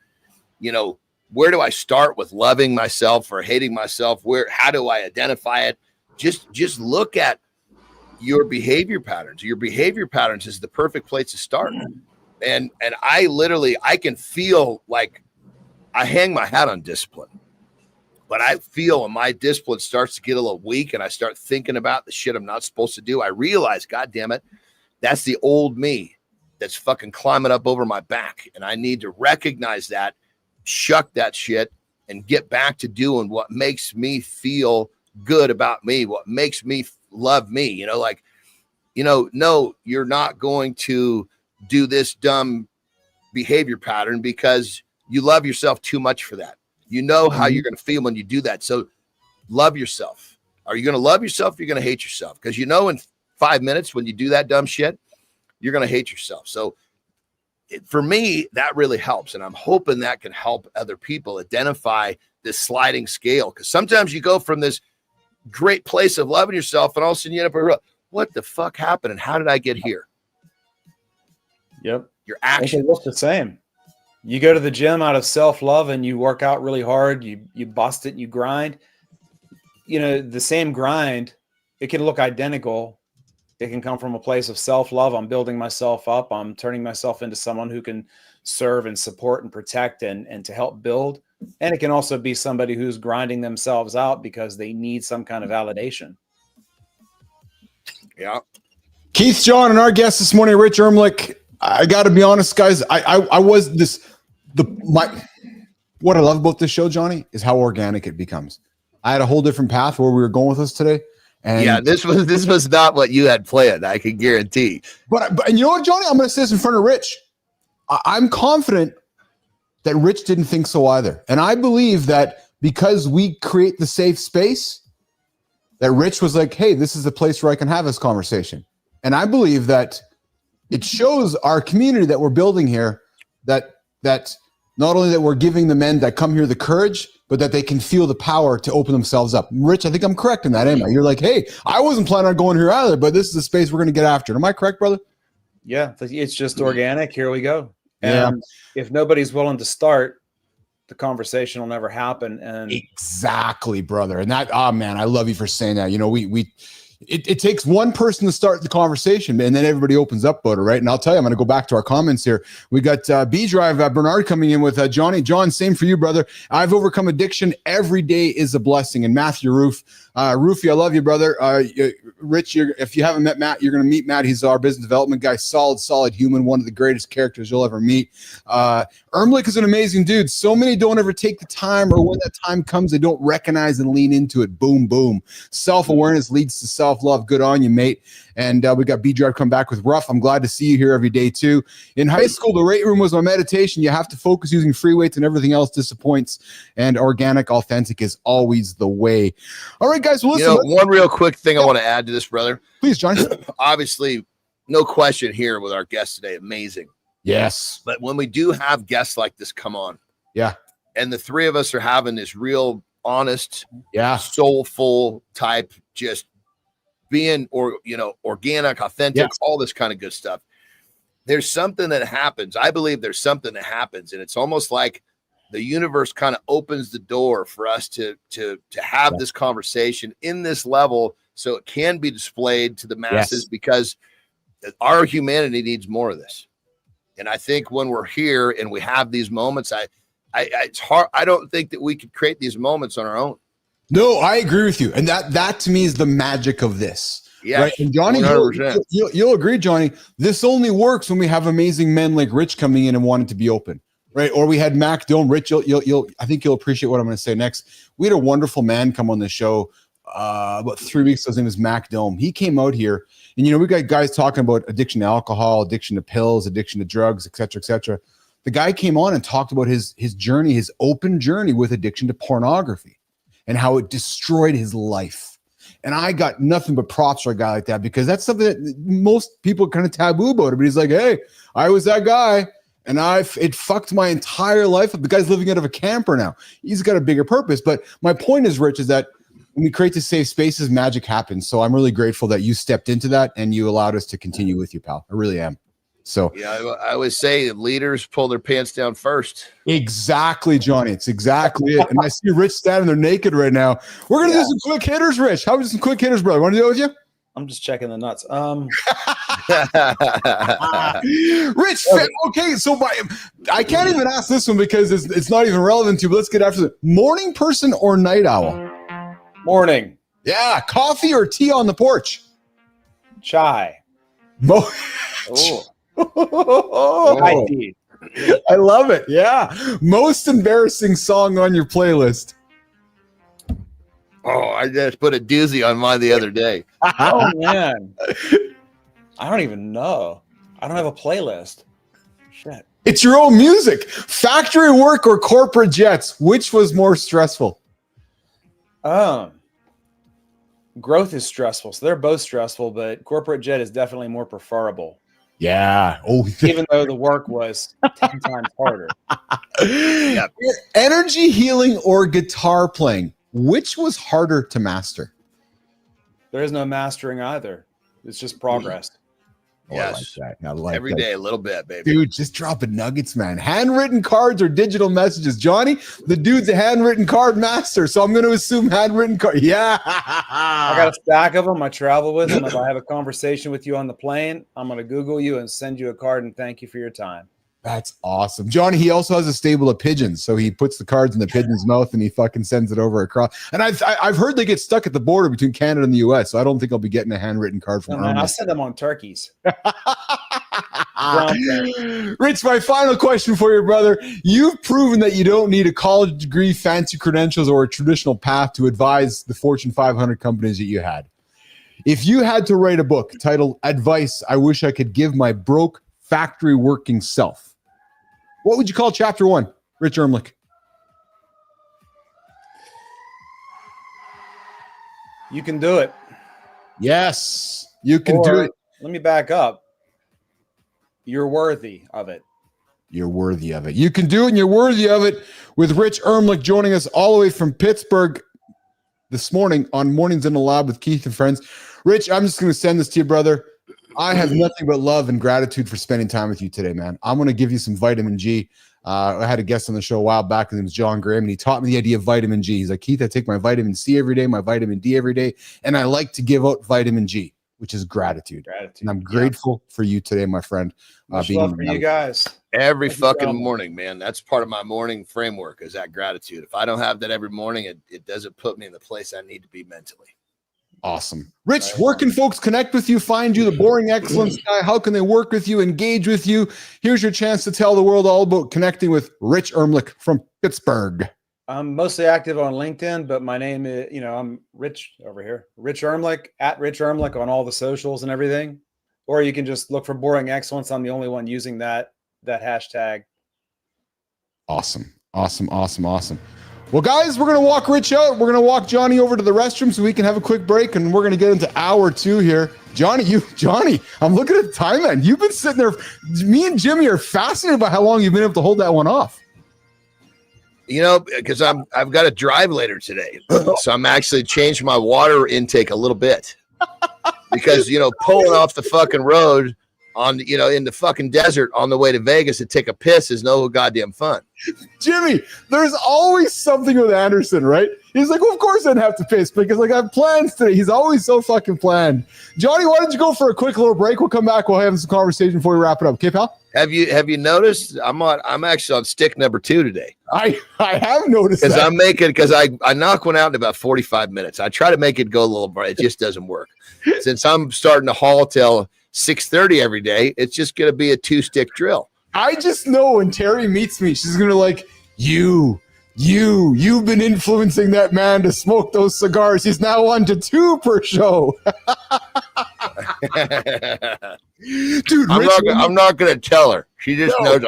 you know, where do I start with loving myself or hating myself? How do I identify it? Just look at your behavior patterns. Your behavior patterns is the perfect place to start. And I can feel like I hang my hat on discipline. But I feel when my discipline starts to get a little weak and I start thinking about the shit I'm not supposed to do, I realize, God damn it, that's the old me that's fucking climbing up over my back. And I need to recognize that, shuck that shit, and get back to doing what makes me feel good about me, what makes me love me. You know, like, you know, no, you're not going to do this dumb behavior pattern because you love yourself too much for that. You know how you're going to feel when you do that. So love yourself. Are you going to love yourself? Or you're going to hate yourself? Because you know, in 5 minutes when you do that dumb shit, you're going to hate yourself. So for me, that really helps. And I'm hoping that can help other people identify this sliding scale. Because sometimes you go from this great place of loving yourself and all of a sudden you end up, what the fuck happened? And how did I get here? Yep. Your actions look the same. You go to the gym out of self-love and you work out really hard. You bust it, you grind. You know, the same grind, it can look identical. It can come from a place of self-love. I'm building myself up. I'm turning myself into someone who can serve and support and protect and to help build. And it can also be somebody who's grinding themselves out because they need some kind of validation. Yeah. Keith John and our guest this morning, Rich Erlich. I got to be honest, guys. What I love about this show, Johnny, is how organic it becomes. I had a whole different path where we were going with this today. And yeah, this was not what you had planned. I can guarantee. But and you know what, Johnny? I'm going to say this in front of Rich. I'm confident that Rich didn't think so either. And I believe that because we create the safe space, that Rich was like, hey, this is a place where I can have this conversation. And I believe that it shows our community that we're building here that not only that we're giving the men that come here the courage, but that they can feel the power to open themselves up. Rich, I think I'm correct in that, am I? You're like, hey, I wasn't planning on going here either, but this is the space we're going to get after. Am I correct, brother? Yeah, it's just organic. Here we go. Yeah. And if nobody's willing to start, the conversation will never happen. And exactly, brother. And that, oh man, I love you for saying that. You know, it takes one person to start the conversation, and then everybody opens up about it, right? And I'll tell you, I'm going to go back to our comments here. We got B Drive Bernard coming in with Johnny. John, same for you, brother. I've overcome addiction. Every day is a blessing. And Matthew Roofy, I love you, brother. Rich, if you haven't met Matt, you're going to meet Matt. He's our business development guy. Solid human. One of the greatest characters you'll ever meet. Erlich is an amazing dude. So many don't ever take the time, or when that time comes, they don't recognize and lean into it. Boom, boom. Self-awareness leads to self-love. Good on you, mate. And we got B-Drive come back with Rough. I'm glad to see you here every day, too. In high school, the weight room was my meditation. You have to focus using free weights, and everything else disappoints. And organic, authentic is always the way. All right, guys. Well, listen. One real quick thing I want to add to this, brother. Please, Johnny. Obviously, no question here with our guest today. Amazing. Yes. But when we do have guests like this come on, yeah, and the three of us are having this real honest, soulful type, just being organic, authentic, all this kind of good stuff. There's something that happens. I believe there's something that happens, and it's almost like the universe kind of opens the door for us to have this conversation in this level, so it can be displayed to the masses, because our humanity needs more of this. And I think when we're here and we have these moments, it's hard. I don't think that we could create these moments on our own. No, I agree with you. And that to me is the magic of this. Yeah. Right? And Johnny, you'll agree, Johnny, this only works when we have amazing men like Rich coming in and wanting to be open. Right. Or we had Mac Dome. Rich, I think you'll appreciate what I'm going to say next. We had a wonderful man come on the show about 3 weeks ago. His name is Mac Dome. He came out here, and we got guys talking about addiction to alcohol, addiction to pills, addiction to drugs, et cetera, et cetera. The guy came on and talked about his journey, his open journey with addiction to pornography, and how it destroyed his life. And I got nothing but props for a guy like that, because that's something that most people kind of taboo about it. But he's like, hey, I was that guy, and it fucked my entire life. The guy's living out of a camper now. He's got a bigger purpose. But my point is, Rich, is that when we create the safe spaces, magic happens. So I'm really grateful that you stepped into that and you allowed us to continue with you, pal. I really am. So yeah, I would say leaders pull their pants down first. Exactly, Johnny. It's exactly it. And I see Rich standing there naked right now. We're gonna do some quick hitters, Rich. How about some quick hitters, brother? Want to do it with you? I'm just checking the nuts. Rich, okay. So I can't even ask this one because it's not even relevant to you. But let's get after it. Morning person or night owl? Morning. Yeah, coffee or tea on the porch? Chai. I love it. Yeah. Most embarrassing song on your playlist? Oh, I just put a doozy on mine the other day. Oh man, I don't even know. I don't have a playlist. Shit. It's your own music. Factory work or corporate jets? Which was more stressful? Growth is stressful, so they're both stressful, but corporate jet is definitely more preferable. Yeah. Oh, even though the work was 10 times harder. Yeah. Energy healing or guitar playing? Which was harder to master? There is no mastering either. It's just progress. Oh, yes. I like that. I like every day a little bit, baby. Dude, just dropping nuggets, man. Handwritten cards or digital messages? Johnny, the dude's a handwritten card master, so I'm going to assume handwritten card. Yeah. I got a stack of them. I travel with them. If I have a conversation with you on the plane, I'm going to Google you and send you a card and thank you for your time. That's awesome. Johnny, he also has a stable of pigeons. So he puts the cards in the pigeon's mouth and he fucking sends it over across. And I've heard they get stuck at the border between Canada and the US. So I don't think I'll be getting a handwritten card from I'll send them on turkeys. Rich, my final question for you, brother. You've proven that you don't need a college degree, fancy credentials, or a traditional path to advise the Fortune 500 companies that you had. If you had to write a book titled Advice I Wish I Could Give My Broke Factory Working Self, what would you call chapter 1? Rich Erlich. You can do it. Yes, you can do it. Let me back up. You're worthy of it. You're worthy of it. You can do it, and you're worthy of it. With Rich Erlich joining us all the way from Pittsburgh this morning on Mornings in the Lab with Keith and Friends. Rich, I'm just going to send this to you, brother. I have nothing but love and gratitude for spending time with you today, man. I'm going to give you some vitamin G. I had a guest on the show a while back. His name was John Graham, and he taught me the idea of vitamin G. He's like, Keith, I take my vitamin C every day, my vitamin D every day, and I like to give out vitamin G, which is gratitude. And I'm grateful for you today, my friend. Much love for you guys. Every fucking morning, man. That's part of my morning framework is that gratitude. If I don't have that every morning, it doesn't put me in the place I need to be mentally. Awesome. Rich, where can folks connect with you, find you, the boring excellence guy? How can they work with you, engage with you? Here's your chance to tell the world all about connecting with Rich Erlich from Pittsburgh. I'm mostly active on LinkedIn, but my name is, I'm Rich over here. Rich Erlich, at Rich Erlich on all the socials and everything. Or you can just look for Boring Excellence. I'm the only one using that hashtag. Awesome. Well, guys, we're going to walk Rich out. We're going to walk Johnny over to the restroom so we can have a quick break, and we're going to get into hour 2 here. Johnny, I'm looking at the time, man. You've been sitting there. Me and Jimmy are fascinated by how long you've been able to hold that one off. Because I've got to drive later today. So I'm actually changing my water intake a little bit. Because, pulling off the fucking road on, in the fucking desert on the way to Vegas to take a piss is no goddamn fun. Jimmy, there's always something with Andersen, right? He's like, well, of course I'd have to piss because I have plans today. He's always so fucking planned. Johnny, why don't you go for a quick little break? We'll come back. We'll have some conversation before we wrap it up. Okay, pal? Have you noticed? I'm actually on stick number 2 today. I have noticed because I knock one out in about 45 minutes. I try to make it go a little bright. It just doesn't work. Since I'm starting to haul till 6:30 every day, it's just going to be a 2-stick drill. I just know when Terry meets me, she's going to like, you've been influencing that man to smoke those cigars. He's now on to 2 per show. Dude, I'm not going to tell her. She just knows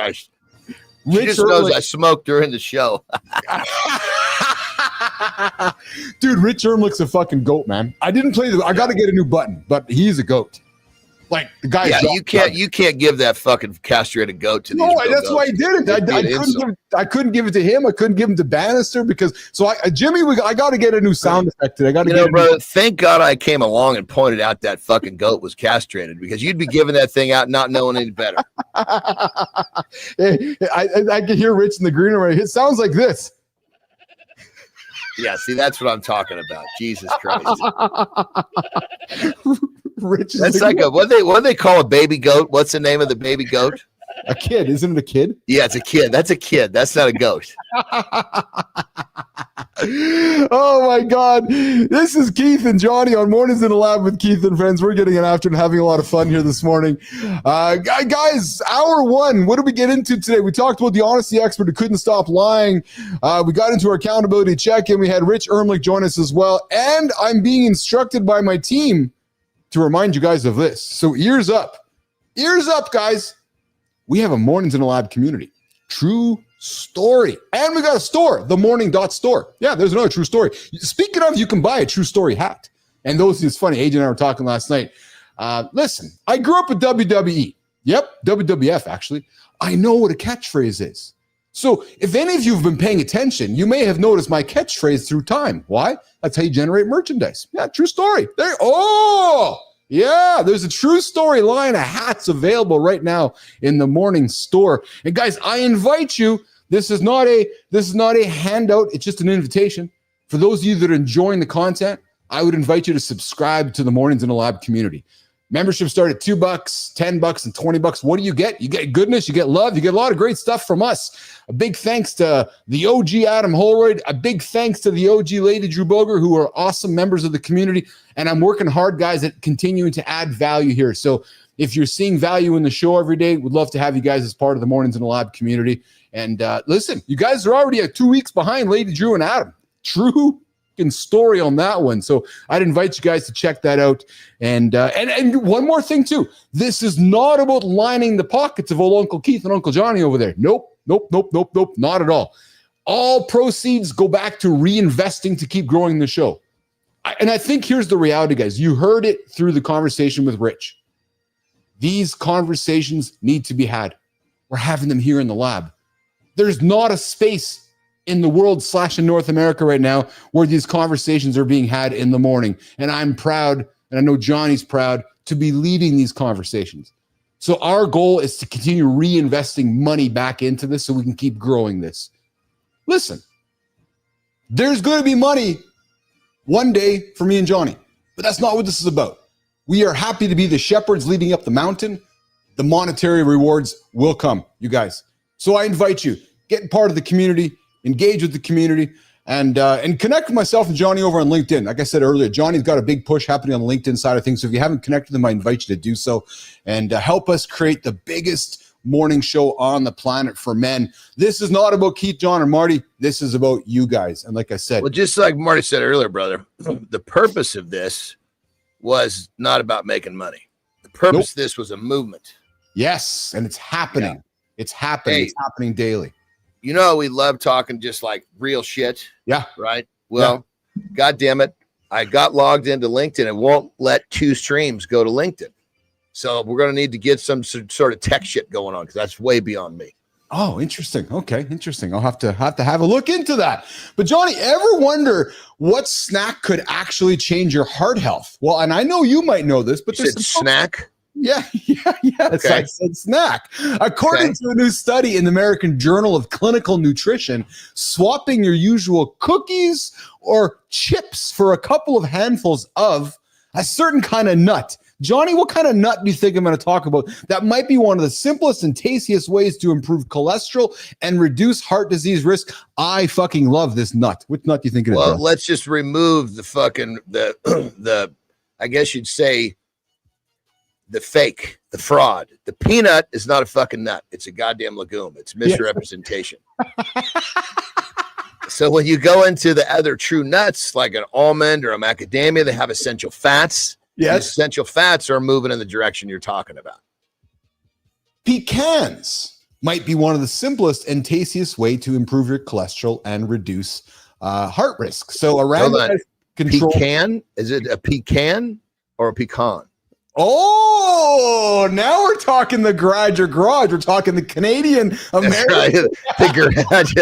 I smoked during the show. Dude, Rich Erlich's a fucking goat, man. I got to get a new button, but he's a goat. Like the guy. Yeah, you can't give that fucking castrated goat to these. No, that's why I didn't. I couldn't give it to him. I couldn't give him to Bannister because Jimmy, I got to get a new sound effect today. I got to get. Brother, thank God I came along and pointed out that fucking goat was castrated because you'd be giving that thing out not knowing any better. I can hear Rich in the green room. It sounds like this. Yeah, see, that's what I'm talking about. Jesus Christ. Rich that's like what they call a baby goat. What's the name of the baby goat? A kid, isn't it a kid? Yeah, it's a kid. That's a kid. That's not a goat. Oh my God. This is Keith and Johnny on Mornings in the Lab with Keith and Friends. We're getting it after and having a lot of fun here this morning. Guys, hour 1, what did we get into today? We talked about the honesty expert who couldn't stop lying. We got into our accountability check-in. We had Rich Erlich join us as well. And I'm being instructed by my team to remind you guys of this. So ears up, guys. We have a Mornings in the Lab community. True story. And we got a store, themorning.store. Yeah, there's another true story. Speaking of, you can buy a true story hat. And it's funny, AJ and I were talking last night. Listen, I grew up with WWE. Yep, WWF, actually. I know what a catchphrase is. So if any of you have been paying attention, you may have noticed my catchphrase through time. Why? That's how you generate merchandise. Yeah, true story. Yeah, there's a true story line of hats available right now in the Morning store. And guys, I invite you. This is not a handout. It's just an invitation. For those of you that are enjoying the content, I would invite you to subscribe to the Mornings in the Lab community. Membership start at $2, $10, and $20. What do you get? You get goodness, you get love, you get a lot of great stuff from us. A big thanks to the OG Adam Holroyd. A big thanks to the OG Lady Drew Boger, who are awesome members of the community. And I'm working hard, guys, at continuing to add value here. So if you're seeing value in the show every day, we'd love to have you guys as part of the Mornings in the Lab community. And listen, you guys are already 2 weeks behind Lady Drew and Adam. True story on that one. So I'd invite you guys to check that out. And one more thing too. This is not about lining the pockets of old Uncle Keith and Uncle Johnny over there. Nope. Nope. Not at all. All proceeds go back to reinvesting to keep growing the show. And I think here's the reality, guys. You heard it through the conversation with Rich. These conversations need to be had. We're having them here in the lab. There's not a space in the world / in North America right now where these conversations are being had in the morning. And I'm proud, and I know Johnny's proud, to be leading these conversations. So our goal is to continue reinvesting money back into this so we can keep growing this. Listen, there's going to be money one day for me and Johnny, but that's not what this is about. We are happy to be the shepherds leading up the mountain. The monetary rewards will come, you guys. So I invite you, get part of the community, engage with the community, and connect with myself and Johnny over on LinkedIn. Like I said earlier, Johnny's got a big push happening on the LinkedIn side of things. So if you haven't connected with him, I invite you to do so and help us create the biggest morning show on the planet for men. This is not about Keith, John, or Marty. This is about you guys. And like I said, well, just like Marty said earlier, brother, the purpose of this was not about making money. The purpose of this was a movement. Yes, and it's happening. Yeah. It's happening. Hey, it's happening daily. You know, we love talking just like real shit. Yeah. Right. Well, God damn it. I got logged into LinkedIn. It won't let 2 streams go to LinkedIn. So we're going to need to get some sort of tech shit going on because that's way beyond me. Oh, interesting. Okay, interesting. I'll have to have a look into that. But Johnny, ever wonder what snack could actually change your heart health? Well, and I know you might know this, but there's a snack. Yeah. Okay. I said snack. According to a new study in the American Journal of Clinical Nutrition, swapping your usual cookies or chips for a couple of handfuls of a certain kind of nut. Johnny, what kind of nut do you think I'm going to talk about? That might be one of the simplest and tastiest ways to improve cholesterol and reduce heart disease risk. I fucking love this nut. Which nut do you think it is? Well, let's just remove the fucking, the I guess you'd say, the fake, the fraud. The peanut is not a fucking nut. It's a goddamn legume. It's misrepresentation. So when you go into the other true nuts, like an almond or a macadamia, they have essential fats. Yes. Essential fats are moving in the direction you're talking about. Pecans might be one of the simplest and tastiest way to improve your cholesterol and reduce heart risk. So around control. Pecan? Is it a pecan or a pecan? Oh, now we're talking the garage. We're talking the Canadian American. Right. The garage.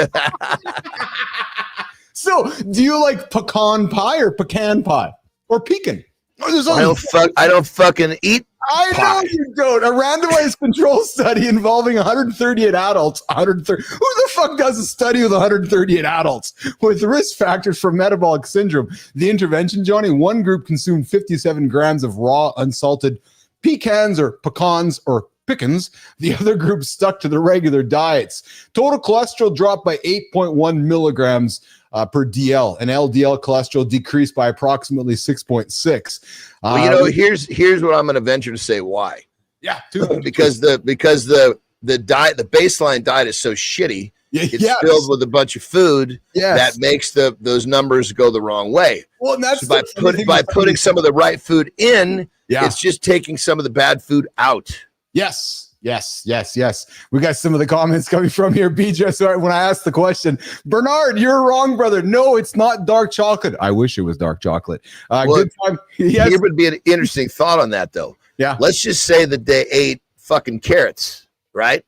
So do you like pecan pie or pecan pie or pecan? I don't fucking eat I know you don't. A randomized control study involving 138 adults. 130. Who the fuck does a study with 138 adults with risk factors for metabolic syndrome? The intervention, Johnny, one group consumed 57 grams of raw, unsalted pecans or Pecans. The other group stuck to the regular diets. Total cholesterol dropped by 8.1 milligrams per DL, and LDL cholesterol decreased by approximately 6.6. Well, here's what I'm going to venture to say why. Yeah, because the diet, the baseline diet is so shitty. It's filled with a bunch of food that makes those numbers go the wrong way. Well, and that's so by putting some of the right food in, it's just taking some of the bad food out. Yes. We got some of the comments coming from here. BJ, so when I asked the question, Bernard, you're wrong, brother. No, it's not dark chocolate. I wish it was dark chocolate. Good time. Yes. Here would be an interesting thought on that, though. Yeah. Let's just say that they ate fucking carrots, right?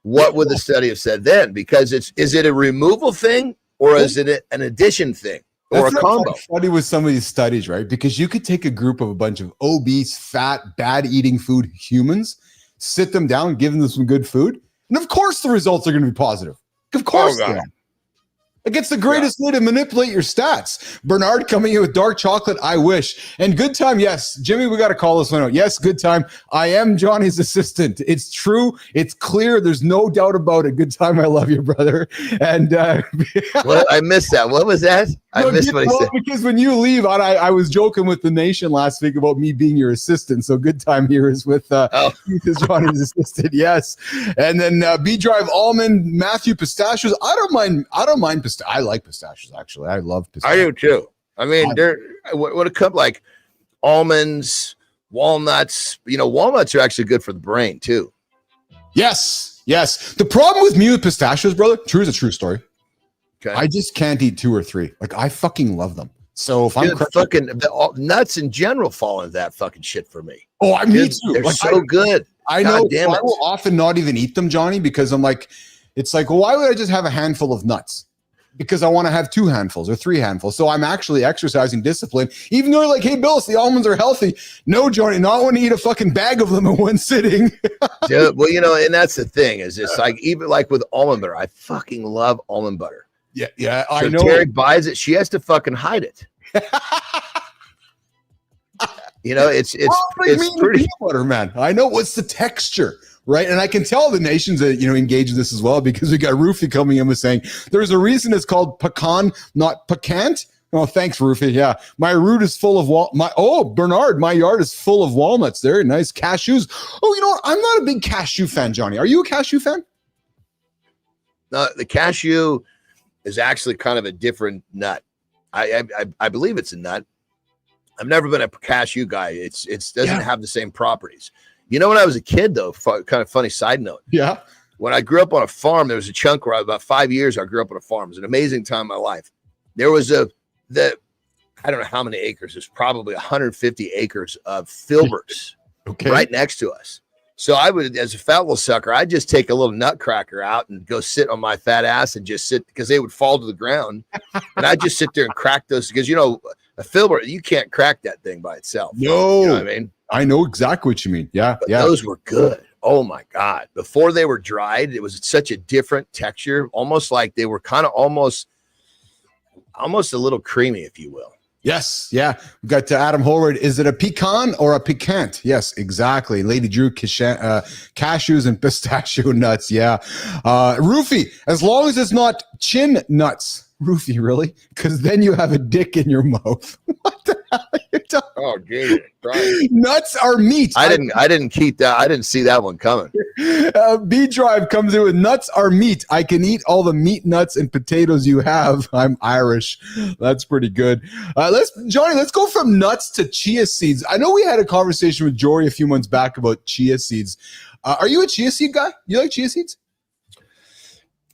What would the study have said then? Because is it a removal thing or is it an addition thing? Or a combo. Funny with some of these studies, right? Because you could take a group of a bunch of obese, fat, bad eating food humans, sit them down, give them some good food, and of course the results are going to be positive. Of course they are. Like, it's the greatest way to manipulate your stats. Bernard coming in with dark chocolate, I wish. And good time, yes. Jimmy, we got to call this one out. Yes, good time. I am Johnny's assistant. It's true. It's clear. There's no doubt about it. Good time. I love you, brother. And well, I missed that. What was that? I missed what he said. Because when you leave, I was joking with the nation last week about me being your assistant. So good time here is with Keith is Johnny's assistant. Yes. And then B Drive Almond, Matthew Pistachios. I don't mind pistachios. I like pistachios, actually. I love pistachios. I do too. I mean, when it comes like almonds, walnuts, walnuts are actually good for the brain too. Yes. Yes. The problem with me with pistachios, brother, true is a true story. Okay. I just can't eat 2 or 3. Like, I fucking love them. So if I'm fucking nuts in general fall into that fucking shit for me. Me too. They're like, so good. I know. So I will often not even eat them, Johnny, because I'm like, it's like, well, why would I just have a handful of nuts? Because I want to have 2 handfuls or 3 handfuls. So I'm actually exercising discipline, even though you're like, hey, Bilous, the almonds are healthy. No, Johnny, not when you eat a fucking bag of them in one sitting. Dude, well, you know, and that's the thing is it's like, even like with almond butter, I fucking love almond butter. Yeah, so I know. Terry buys it. She has to fucking hide it. You know, it's pretty peanut butter, man. I know what's the texture, right? And I can tell the nations that engage in this as well, because we got Roofy coming in with saying there's a reason it's called pecan, not pecant. Oh, thanks, Roofy. Yeah, my root is full of Bernard, my yard is full of walnuts. There, nice cashews. Oh, you know what? I'm not a big cashew fan, Johnny. Are you a cashew fan? No, the cashew is actually kind of a different nut. I believe it's a nut. I've never been a cashew guy. It doesn't have the same properties. You know, when I was a kid, though, kind of funny side note. Yeah. When I grew up on a farm, there was a chunk where about 5 years I grew up on a farm. It was an amazing time in my life. There was I don't know how many acres. There's probably 150 acres of filberts right next to us. So I would, as a fat little sucker, I'd just take a little nutcracker out and go sit on my fat ass and just sit, because they would fall to the ground. And I'd just sit there and crack those, because, you know, a filbert, you can't crack that thing by itself. No. You know what I mean? I know exactly what you mean. Yeah. But those were good. Oh, my God. Before they were dried, it was such a different texture, almost like they were kind of almost a little creamy, if you will. Yes, yeah. We got Adam Holroyd. Is it a pecan or a pecant? Yes, exactly. Lady Drew, cashews and pistachio nuts. Yeah. Roofy, as long as it's not chin nuts. Roofy, really? Because then you have a dick in your mouth. What the hell are you talking? Oh, Jesus Christ. Nuts are meat. I didn't keep that. I didn't see that one coming. B Drive comes in with nuts are meat. I can eat all the meat, nuts, and potatoes you have. I'm Irish. That's pretty good. Johnny, let's go from nuts to chia seeds. I know we had a conversation with Jory a few months back about chia seeds. Are you a chia seed guy? You like chia seeds?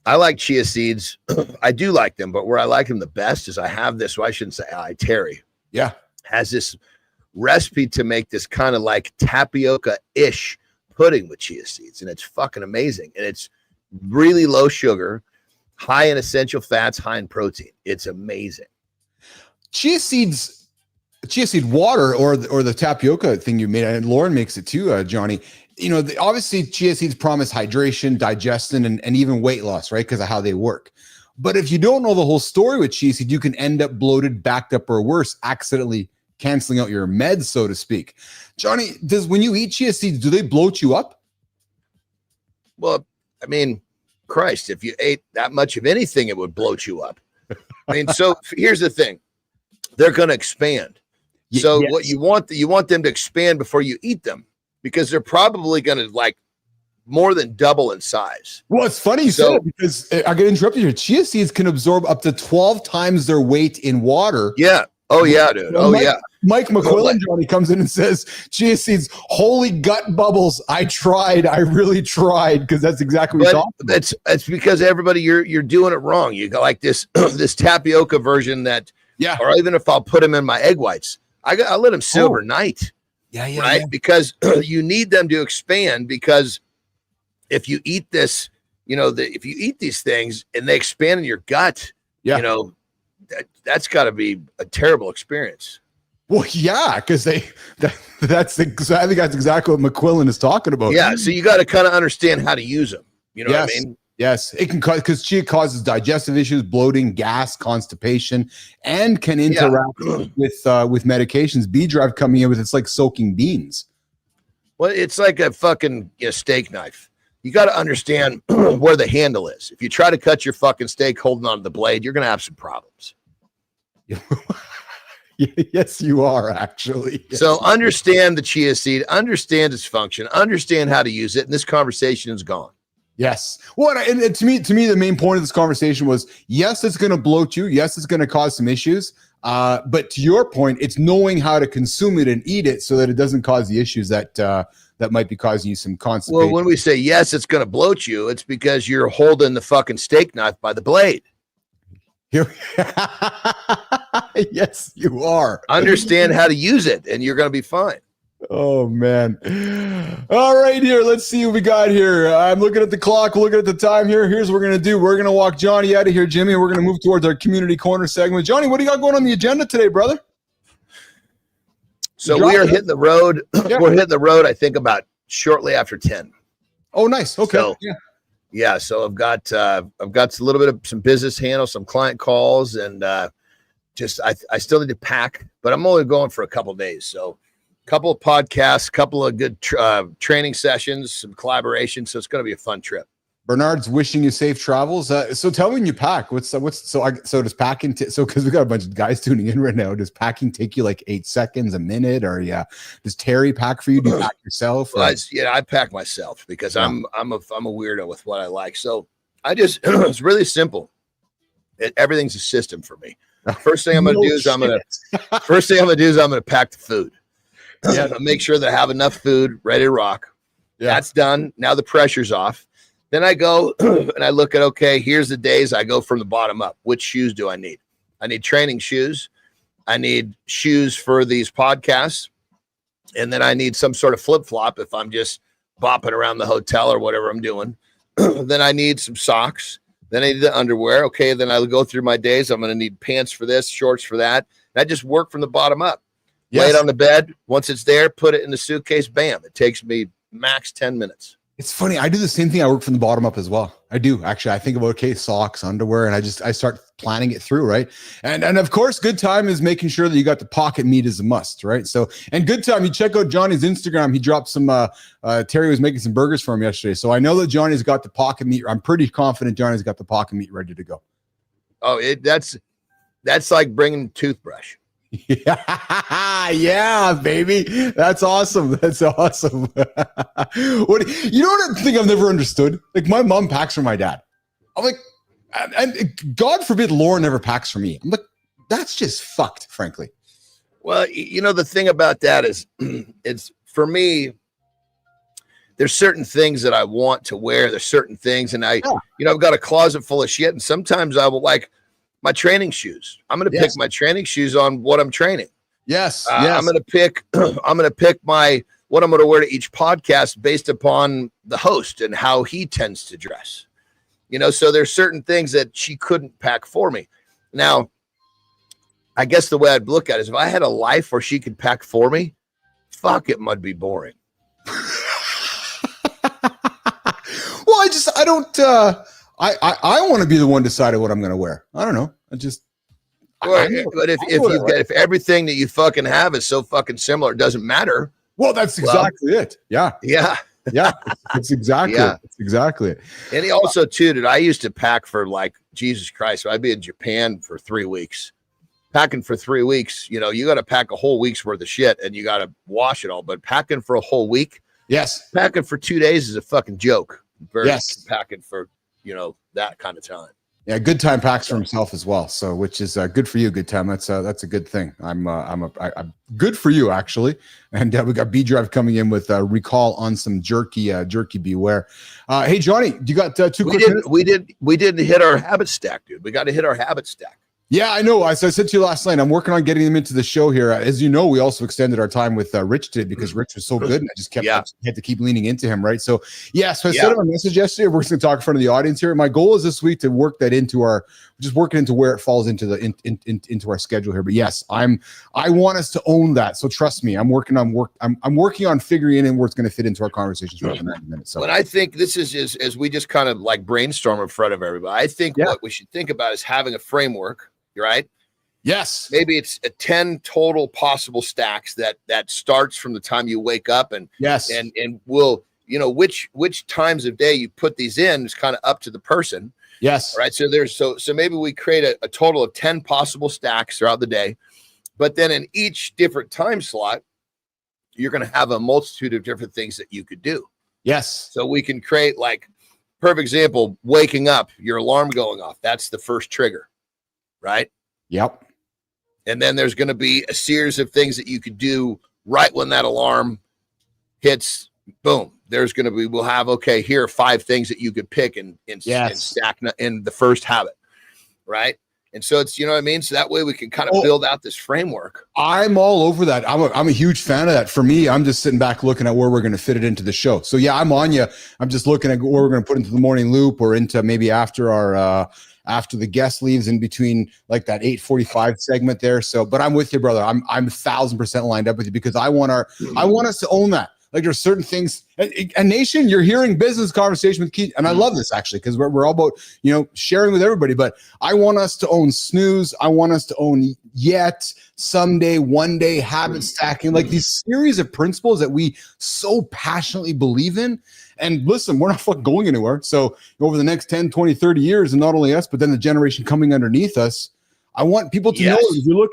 I like chia seeds. I do like them, but where I like them the best is I have this, well, I shouldn't say Terry. Yeah. Has this recipe to make this kind of like tapioca-ish pudding with chia seeds. And it's fucking amazing. And it's really low sugar, high in essential fats, high in protein. It's amazing. Chia seed water or the tapioca thing you made, and Lauren makes it too, Johnny. You know, obviously chia seeds promise hydration, digestion, and even weight loss, right? Because of how they work. But if you don't know the whole story with chia seed, you can end up bloated, backed up, or worse, accidentally canceling out your meds, so to speak. Johnny, when you eat chia seeds, do they bloat you up? Well, I mean, Christ, if you ate that much of anything, it would bloat you up. I mean, so here's the thing. They're going to expand. So what you want them to expand before you eat them, because they're probably going to like more than double in size. Well, it's funny you said it, because I get interrupted here. Chia seeds can absorb up to 12 times their weight in water. Yeah. Oh, yeah, dude. Oh, yeah. Mike McQuillan, Johnny, comes in and says, chia seeds, holy gut bubbles. I tried. I really tried, because that's exactly what that's because everybody, you're doing it wrong. You got like this this tapioca version that, or even if I'll put them in my egg whites, I let them sit overnight. Right? Because you need them to expand, because if you eat this, you know, if you eat these things and they expand in your gut, you know, that's got to be a terrible experience. Well, yeah, because I think that's exactly what McQuillan is talking about. Yeah, so you got to kind of understand how to use them. You know what I mean? Yes, it can cause, because chia causes digestive issues, bloating, gas, constipation, and can interact with medications. B Drive coming in with it's like soaking beans. Well, it's like a fucking steak knife. You got to understand where the handle is. If you try to cut your fucking steak holding on to the blade, you're going to have some problems. Yes, you are, actually. Yes. So understand the chia seed, understand its function, understand how to use it, and this conversation is gone. Yes. Well, and to me, the main point of this conversation was, yes, it's going to bloat you. Yes, it's going to cause some issues. But to your point, it's knowing how to consume it and eat it so that it doesn't cause the issues that that might be causing you some constipation. Well, when we say yes, it's going to bloat you, it's because you're holding the fucking steak knife by the blade. Yes, you are. Understand how to use it, and you're going to be fine. Oh, man. All right, here. Let's see what we got here. I'm looking at the clock, looking at the time here. Here's what we're going to do. We're going to walk Johnny out of here, Jimmy, and we're going to move towards our community corner segment. Johnny, what do you got going on the agenda today, brother? So we are hitting the road. Yeah. We're hitting the road, I think, about shortly after 10. Oh, nice. Okay. So, yeah. So I've got a little bit of some business handle, some client calls, and I still need to pack, but I'm only going for a couple of days. So a couple of podcasts, a couple of good training sessions, some collaboration. So it's going to be a fun trip. Bernard's wishing you safe travels. So tell me when you pack. So does packing? Because we got a bunch of guys tuning in right now. Does packing take you like 8 seconds, a minute, or does Terry pack for you? Do you pack yourself? Well, I pack myself because I'm a weirdo with what I like. So I just it's really simple. Everything's a system for me. First thing I'm going to do is I'm going to pack the food. Yeah, make sure that I have enough food ready to rock. Yeah. That's done. Now the pressure's off. Then I go and I look at, okay, here's the days. I go from the bottom up. Which shoes do I need? I need training shoes. I need shoes for these podcasts. And then I need some sort of flip-flop if I'm just bopping around the hotel or whatever I'm doing. Then I need some socks. Then I need the underwear. Okay, then I'll go through my days. I'm going to need pants for this, shorts for that. And I just work from the bottom up. Yes. Lay it on the bed. Once it's there, put it in the suitcase. Bam. It takes me max 10 minutes. It's funny. I do the same thing. I work from the bottom up as well. I do actually. I think about, okay, socks, underwear, and I start planning it through, right? And of course, good time is making sure that you got the pocket meat is a must, right? So, and good time, you check out Johnny's Instagram. He dropped some, Terry was making some burgers for him yesterday. So I know that Johnny's got the pocket meat. I'm pretty confident Johnny's got the pocket meat ready to go. Oh, that's like bringing a toothbrush. Yeah, baby. That's awesome. That's awesome. What thing I've never understood? Like, my mom packs for my dad. I'm like, and God forbid Laura never packs for me. I'm like, that's just fucked, frankly. Well, the thing about that is, it's for me, there's certain things that I want to wear. There's certain things, and I've got a closet full of shit, and sometimes I will like my training shoes. I'm going to pick my training shoes on what I'm training. Yes. I'm going to pick what I'm going to wear to each podcast based upon the host and how he tends to dress. So there's certain things that she couldn't pack for me. Now, I guess the way I'd look at it is if I had a life where she could pack for me, fuck, it might be boring. Well, I want to be the one deciding what I'm going to wear. I don't know. But if everything that you fucking have is so fucking similar, it doesn't matter. Well, that's exactly it. Yeah. That's exactly it. That's exactly it. And also too, I used to pack for like Jesus Christ. So I'd be in Japan for 3 weeks. Packing for 3 weeks, you got to pack a whole week's worth of shit and you got to wash it all. But packing for a whole week, packing for 2 days is a fucking joke. Packing for that kind of time. Yeah, good time packs for himself as well. So, which is good for you. Good time. That's a good thing. I'm good for you actually. And we got B Drive coming in with a recall on some jerky beware. Hey Johnny, you got 2 quick minutes? We didn't hit our habit stack, dude. We got to hit our habit stack. Yeah, I know. As I said to you last night, I'm working on getting them into the show here. As you know, we also extended our time with Rich today because Rich was so good, and I just had to keep leaning into him, right? So, I sent him a message yesterday. We're just going to talk in front of the audience here. My goal is this week to work that into where it falls into into our schedule here. But yes, I want us to own that. So trust me, I'm working on figuring in where it's going to fit into our conversations right in a minute. So, when I think this is as we just kind of like brainstorm in front of everybody, I think what we should think about is having a framework. Right? Yes. Maybe it's a 10 total possible stacks that starts from the time you wake up and will, which times of day you put these in is kind of up to the person. Yes. Right. So maybe we create a total of 10 possible stacks throughout the day, but then in each different time slot, you're going to have a multitude of different things that you could do. Yes. So we can create like perfect example, waking up, your alarm going off. That's the first trigger. Right? Yep. And then there's going to be a series of things that you could do right when that alarm hits boom, we'll have, okay, here are 5 things that you could pick and stack in the first habit. Right. And so it's, you know what I mean? So that way we can kind of build out this framework. I'm all over that. I'm a huge fan of that. For me, I'm just sitting back looking at where we're going to fit it into the show. So yeah, I'm on you. I'm just looking at where we're going to put into the morning loop or into maybe after after the guest leaves, in between like that 8:45 segment there. So, but I'm with you, brother. I'm 1,000% lined up with you, because I want us to own that. Like, there's certain things, and Nation, you're hearing business conversation with Keith, and I love this actually, because we're all about, sharing with everybody. But I want us to own snooze. I want us to own yet, someday, one day, habit stacking, like these series of principles that we so passionately believe in. And listen, we're not fucking going anywhere. So over the next 10, 20, 30 years, and not only us, but then the generation coming underneath us, I want people to know,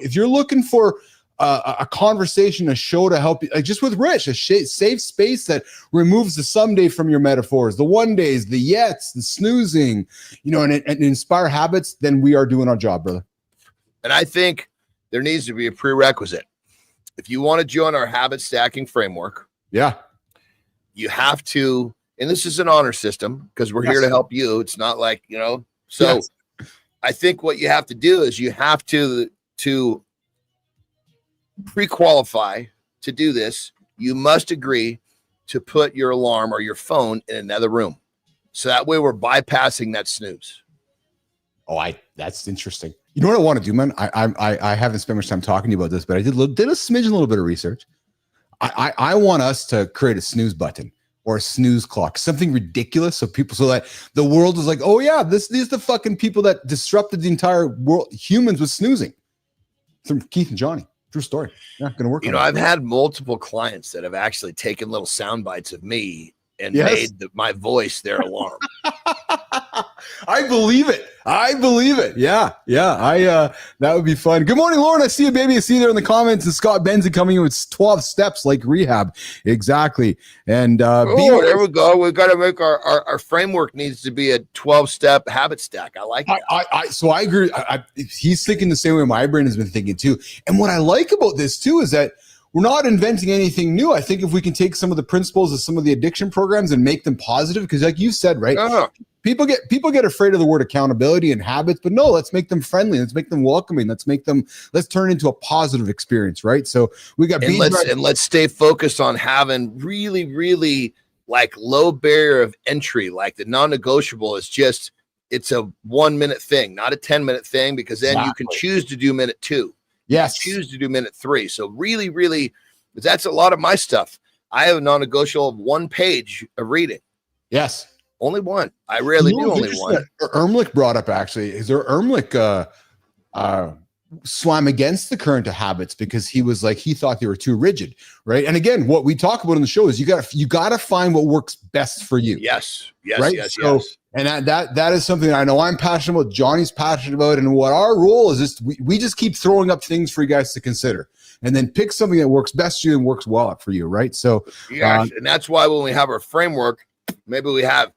if you're looking for a conversation, a show to help you, like just with Rich, a safe space that removes the someday from your metaphors, the one days, the yets, the snoozing, and inspire habits, then we are doing our job, brother. And I think there needs to be a prerequisite. If you want to join our habit stacking framework, you have to, and this is an honor system, because we're here to help you. It's not like, so I think what you have to do is you have to pre-qualify to do this. You must agree to put your alarm or your phone in another room. So that way we're bypassing that snooze. That's interesting. You know what I want to do, man? I haven't spent much time talking to you about this, but I did a little bit of research. I want us to create a snooze button or a snooze clock, something ridiculous. So that the world is like, oh yeah, these are the fucking people that disrupted the entire world, humans, with snoozing. From Keith and Johnny. True story. Not going to work. I've had multiple clients that have actually taken little sound bites of me and made my voice their alarm. I believe it. Yeah. That would be fun. Good morning, Lauren. I see you, baby. I see you there in the comments. And Scott Benson coming in with 12 steps like rehab. Exactly. And there we go. We've got to make our framework needs to be a 12-step habit stack. I like that. So I agree. He's thinking the same way my brain has been thinking too. And what I like about this too is that we're not inventing anything new. I think if we can take some of the principles of some of the addiction programs and make them positive, because like you said, right? People get afraid of the word accountability and habits, but no, let's make them friendly. Let's make them welcoming. Let's turn it into a positive experience, right? So we got let's stay focused on having really, really like low barrier of entry. Like the non-negotiable is just, it's a 1-minute thing, not a 10-minute thing, because then you can choose to do minute 2. Yes. Choose to do minute 3. So really, really, that's a lot of my stuff. I have a non-negotiable of 1 page of reading. Yes. Only one. I rarely do only one. Erlich brought up, actually, is there Erlich swam against the current of habits because he was like, he thought they were too rigid, right? And again, what we talk about in the show is you got to find what works best for you. Yes. Right? Yes. And that is something I know I'm passionate about, Johnny's passionate about, and what our role is just we just keep throwing up things for you guys to consider, and then pick something that works best for you and works well for you, right? So and that's why when we have our framework, maybe we have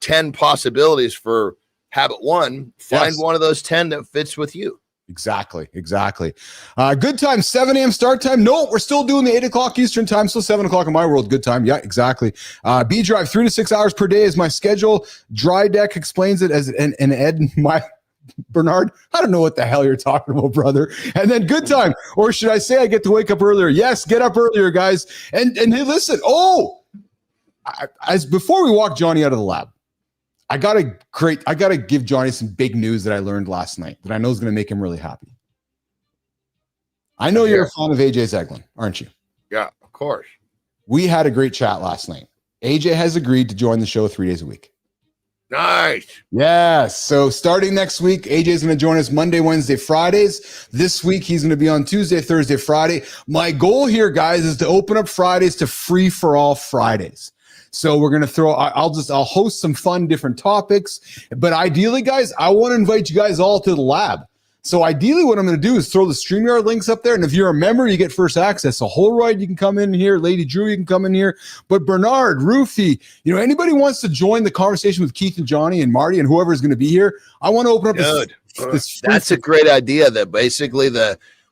10 possibilities for habit 1. Find one of those 10 that fits with you. Exactly. Good time, 7 a.m. start time. No, we're still doing the 8 o'clock Eastern time, still 7 o'clock in my world. Good time. Yeah, exactly. B drive 3 to 6 hours per day is my schedule. Dry Deck explains it as an Ed, my Bernard. I don't know what the hell you're talking about, brother. And then good time, or should I say I get to wake up earlier? Yes, get up earlier, guys. And hey, listen. As before we walk Johnny out of the lab, I gotta give Johnny some big news that I learned last night that I know is going to make him really happy. I know you're a fan of AJ Zeglin, aren't you? Yeah, of course. We had a great chat last night. AJ has agreed to join the show 3 days a week. Nice. Yes. So starting next week, AJ is going to join us Monday, Wednesday, Fridays. This week, he's going to be on Tuesday, Thursday, Friday. My goal here, guys, is to open up Fridays to free for all Fridays. So we're going to I'll host some fun, different topics, but ideally, guys, I want to invite you guys all to the lab. So ideally what I'm going to do is throw the StreamYard links up there. And if you're a member, you get first access. So Holroyd, you can come in here. Lady Drew, you can come in here. But Bernard, Roofy, anybody wants to join the conversation with Keith and Johnny and Marty and whoever is going to be here, I want to open up this that's a great idea that basically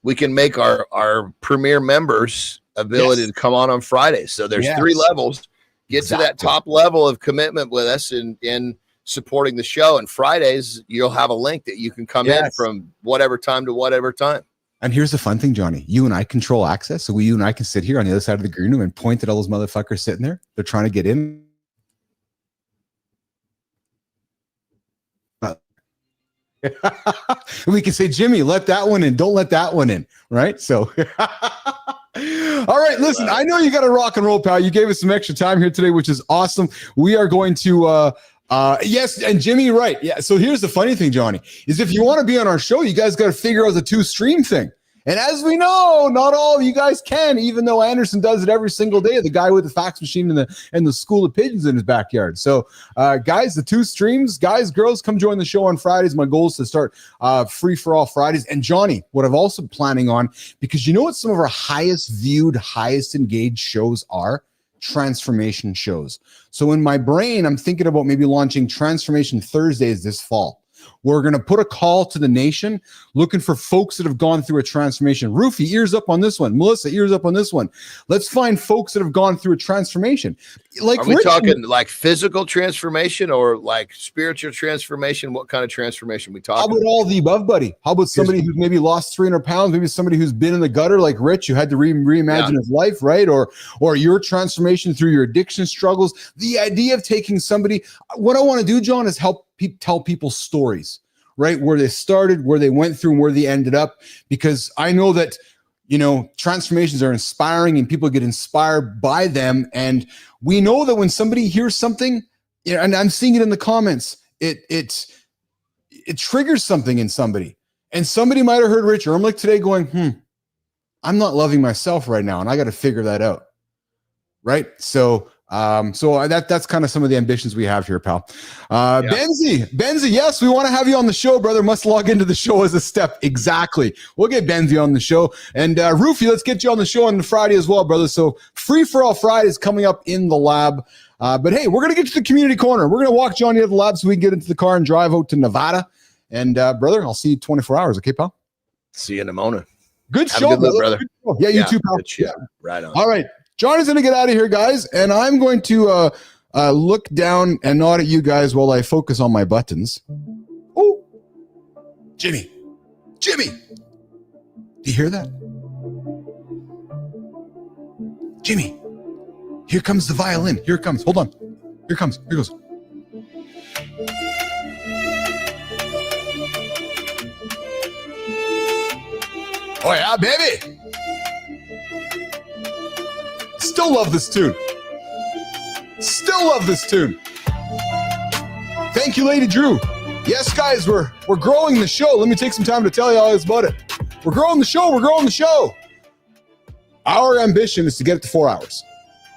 we can make our premier members ability to come on Fridays. So there's 3 levels. Get to that top level of commitment with us in supporting the show. And Fridays, you'll have a link that you can come in from whatever time to whatever time. And here's the fun thing, Johnny. You and I control access. So you and I can sit here on the other side of the green room and point at all those motherfuckers sitting there. They're trying to get in. We can say, Jimmy, let that one in. Don't let that one in. Right? So, all right, listen, I know you got to rock and roll, pal. You gave us some extra time here today, which is awesome. We are going to, yes, and Jimmy, right. Yeah. So here's the funny thing, Johnny, is if you want to be on our show, you guys got to figure out the 2-stream thing. And as we know, not all of you guys can, even though Andersen does it every single day, the guy with the fax machine and the school of pigeons in his backyard. So, guys, the 2 streams, guys, girls, come join the show on Fridays. My goal is to start free for all Fridays. And Johnny, what I'm also planning on, because you know what some of our highest viewed, highest engaged shows are? Transformation shows. So in my brain, I'm thinking about maybe launching Transformation Thursdays this fall. We're going to put a call to the nation looking for folks that have gone through a transformation. Rufy, ears up on this one. Melissa, ears up on this one. Let's find folks that have gone through a transformation. Like, are we talking like physical transformation or like spiritual transformation? What kind of transformation are we talking? How about all the above, buddy? How about somebody who's maybe lost 300 pounds? Maybe somebody who's been in the gutter like Rich, who had to reimagine his life, right? Or your transformation through your addiction struggles. The idea of taking somebody, what I want to do, John, is help tell people stories, right? Where they started, where they went through, and where they ended up. Because I know that, you know, transformations are inspiring and people get inspired by them. And we know that when somebody hears something, you know, and I'm seeing it in the comments, it triggers something in somebody. And somebody might have heard Rich Erlich today going, I'm not loving myself right now, and I got to figure that out. Right? So that's kind of some of the ambitions we have here, pal. Benzie, yes, we want to have you on the show, brother. Must log into the show as a step. Exactly. We'll get Benzie on the show. And Rufy, let's get you on the show on Friday as well, brother. So Free for All Friday is coming up in the lab. But hey, we're going to get to the community corner. We're going to walk Johnny to the lab so we can get into the car and drive out to Nevada. And brother, I'll see you 24 hours. Okay, pal? See you in the morning. Good show, brother. Good show. Yeah, you too, pal. Yeah. Right on. All right. Johnny's going to get out of here, guys, and I'm going to look down and nod at you guys while I focus on my buttons. Oh, Jimmy, do you hear that? Jimmy, here comes the violin. Here it comes. Hold on. Here it comes. Here it goes. Oh, yeah, baby. Still love this tune. Thank you, Lady Drew. Yes, guys, we're growing the show. Let me take some time to tell you all about it. We're growing the show. Our ambition is to get it to 4 hours.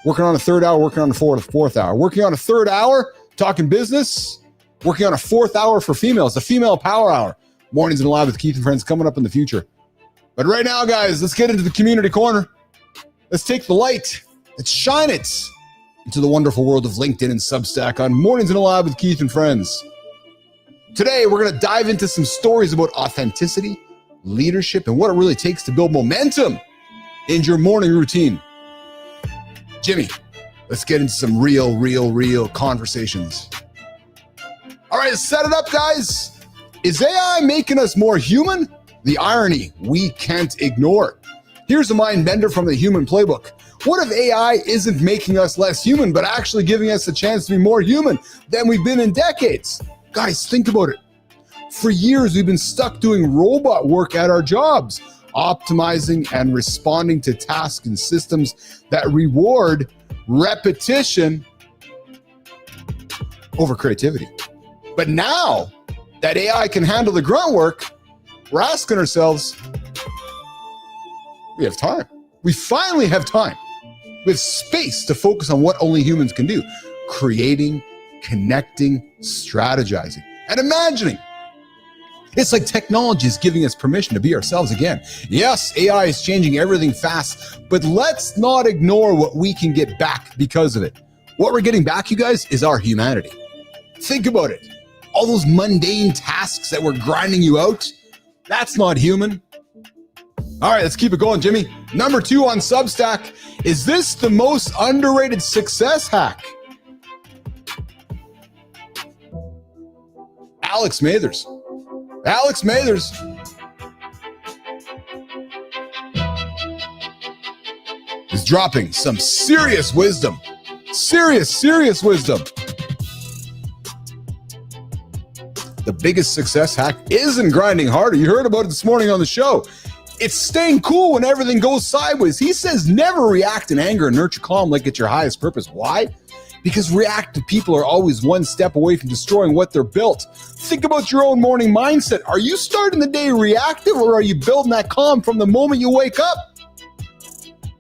Working on a third hour, working on a fourth hour. Working on a third hour, talking business. Working on a fourth hour for females, the female power hour. Mornings in the Live with Keith and Friends coming up in the future. But right now, guys, let's get into the community corner. Let's take the light. Let's shine it into the wonderful world of LinkedIn and Substack on Mornings in the Lab with Keith and Friends. Today, we're going to dive into some stories about authenticity, leadership, and what it really takes to build momentum in your morning routine. Jimmy, let's get into some real conversations. All right, let's set it up, guys. Is AI making us more human? The irony we can't ignore. Here's a mind bender from the Human Playbook. What if AI isn't making us less human, but actually giving us a chance to be more human than we've been in decades? Guys, think about it. For years, we've been stuck doing robot work at our jobs, optimizing and responding to tasks and systems that reward repetition over creativity. But now that AI can handle the grunt work, we're asking ourselves, we have time. We finally have time. We have space to focus on what only humans can do. Creating, connecting, strategizing, and imagining. It's like technology is giving us permission to be ourselves again. Yes, AI is changing everything fast, but let's not ignore what we can get back because of it. What we're getting back, you guys, is our humanity. Think about it. All those mundane tasks that were grinding you out, that's not human. All right, let's keep it going, Jimmy. Number 2 on Substack. Is this the most underrated success hack? Alex Mathers. Alex Mathers. Is dropping some serious wisdom. Serious wisdom. The biggest success hack isn't grinding harder. You heard about it this morning on the show. It's staying cool when everything goes sideways. He says never react in anger and nurture calm like it's your highest purpose. Why? Because reactive people are always one step away from destroying what they're built. Think about your own morning mindset. Are you starting the day reactive, or are you building that calm from the moment you wake up?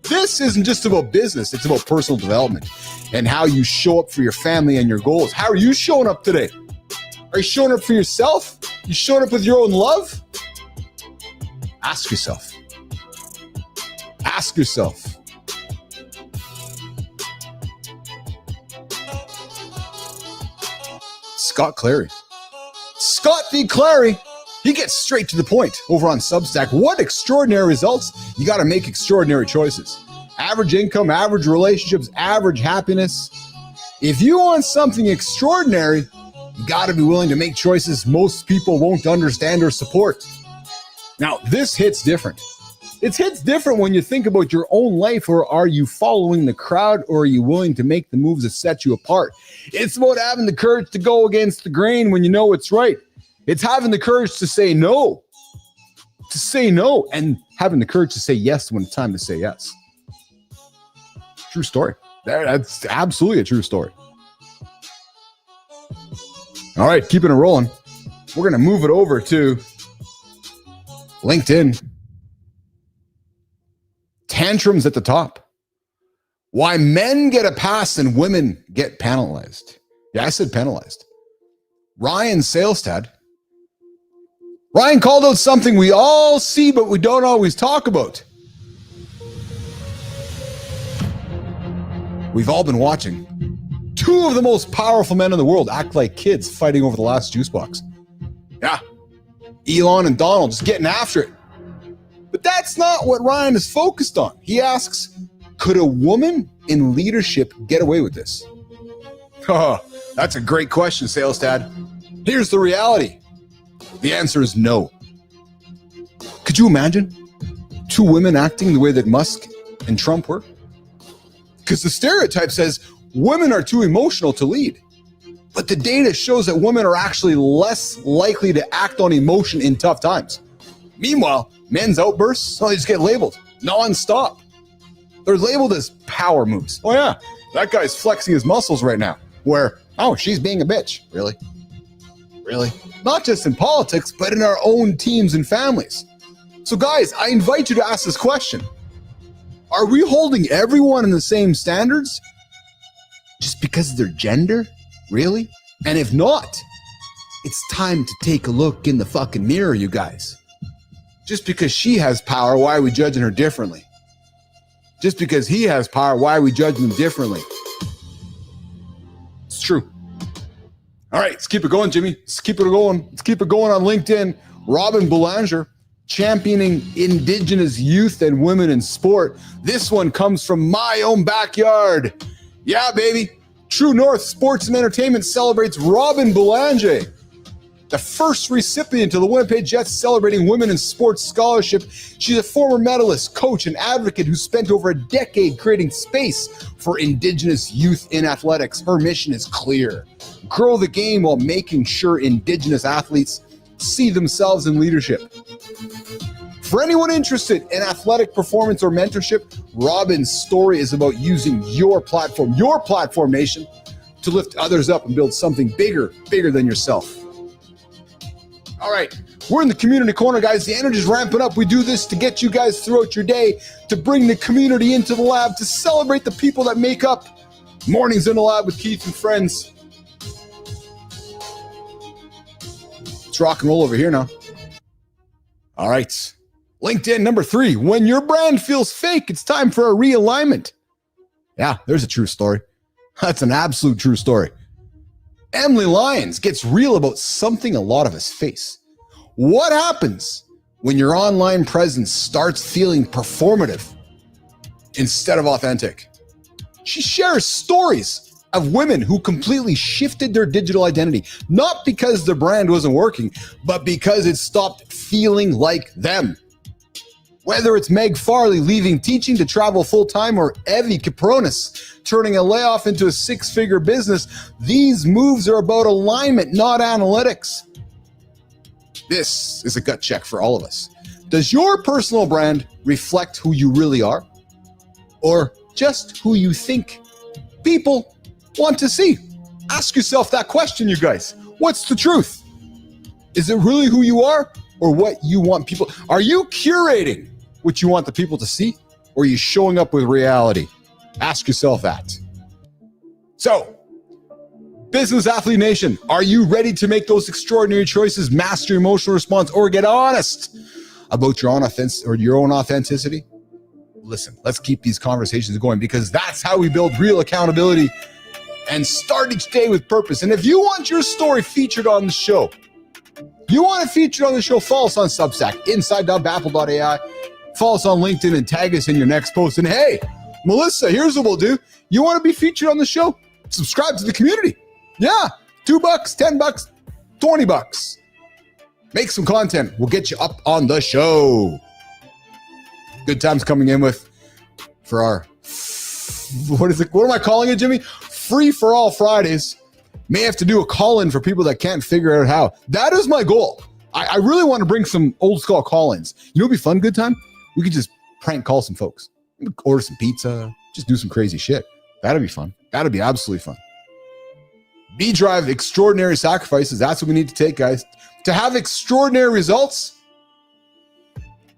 This isn't just about business. It's about personal development and how you show up for your family and your goals. How are you showing up today? Are you showing up for yourself? You showing up with your own love? Ask yourself. Ask yourself. Scott Clary. Scott V. Clary. He gets straight to the point over on Substack. What extraordinary results? You got to make extraordinary choices. Average income, average relationships, average happiness. If you want something extraordinary, you got to be willing to make choices most people won't understand or support. Now, this hits different. It hits different when you think about your own life. Or are you following the crowd, or are you willing to make the moves that set you apart? It's about having the courage to go against the grain when you know it's right. It's having the courage to say no, and having the courage to say yes when it's time to say yes. True story. That's absolutely a true story. All right, keeping it rolling. We're going to move it over to LinkedIn. Tantrums at the top. Why men get a pass and women get penalized. Yeah, I said penalized. Ryan Salestad. Ryan called out something we all see, but we don't always talk about. We've all been watching 2 of the most powerful men in the world act like kids fighting over the last juice box. Yeah, Elon and Donald just getting after it. But that's not what Ryan is focused on. He asks, could a woman in leadership get away with this? Oh, that's a great question, Salestad. Here's the reality. The answer is no. Could you imagine 2 women acting the way that Musk and Trump were? Because the stereotype says women are too emotional to lead. But the data shows that women are actually less likely to act on emotion in tough times. Meanwhile, men's outbursts, they just get labeled nonstop. They're labeled as power moves. Oh yeah, that guy's flexing his muscles right now. Where, oh, she's being a bitch. Really? Really? Not just in politics, but in our own teams and families. So guys, I invite you to ask this question. Are we holding everyone in the same standards just because of their gender? Really? And if not, it's time to take a look in the fucking mirror, you guys. Just because she has power, why are we judging her differently? Just because he has power, why are we judging him differently? It's true. All right, let's keep it going, Jimmy. Let's keep it going. Let's keep it going on LinkedIn. Robin Boulanger, championing Indigenous youth and women in sport. This one comes from my own backyard. Yeah, baby. True North Sports and Entertainment celebrates Robin Boulanger, the first recipient of the Winnipeg Jets Celebrating Women in Sports Scholarship. She's a former medalist, coach, and advocate who spent over a decade creating space for Indigenous youth in athletics. Her mission is clear: grow the game while making sure Indigenous athletes see themselves in leadership. For anyone interested in athletic performance or mentorship, Robin's story is about using your platform, nation, to lift others up and build something bigger than yourself. All right, we're in the community corner, guys. The energy is ramping up. We do this to get you guys throughout your day, to bring the community into the lab, to celebrate the people that make up Mornings in the Lab with Keith and Friends. Let's rock and roll over here now. All right, LinkedIn number 3. When your brand feels fake, it's time for a realignment. Yeah, there's a true story. That's an absolute true story. Emily Lyons gets real about something a lot of us face. What happens when your online presence starts feeling performative instead of authentic. She shares stories of women who completely shifted their digital identity, not because their brand wasn't working, but because it stopped feeling like them. Whether it's Meg Farley leaving teaching to travel full-time or Evie Capronis turning a layoff into a six-figure business, these moves are about alignment, not analytics. This is a gut check for all of us. Does your personal brand reflect who you really are? Or just who you think people want to see? Ask yourself that question, you guys. What's the truth? Is it really who you are or what you want people? Are you curating what you want the people to see, or are you showing up with reality? Ask yourself that. So, Business Athlete Nation, are you ready to make those extraordinary choices, master your emotional response, or get honest about your own authenticity? Listen, let's keep these conversations going, because that's how we build real accountability and start each day with purpose. And if you want your story featured on the show, follow us on Substack, inside.baffle.ai. Follow us on LinkedIn and tag us in your next post. And hey, Melissa, here's what we'll do. You want to be featured on the show? Subscribe to the community. Yeah, $2, $10, $20. Make some content. We'll get you up on the show. Good times coming in for our, what am I calling it, Jimmy? Free for all Fridays. May have to do a call-in for people that can't figure out how. That is my goal. I really want to bring some old school call-ins. You know what'd be fun, good time? We could just prank call some folks. Order some pizza. Just do some crazy shit. That'd be fun. That'd be absolutely fun. B-Drive, extraordinary sacrifices. That's what we need to take, guys. To have extraordinary results,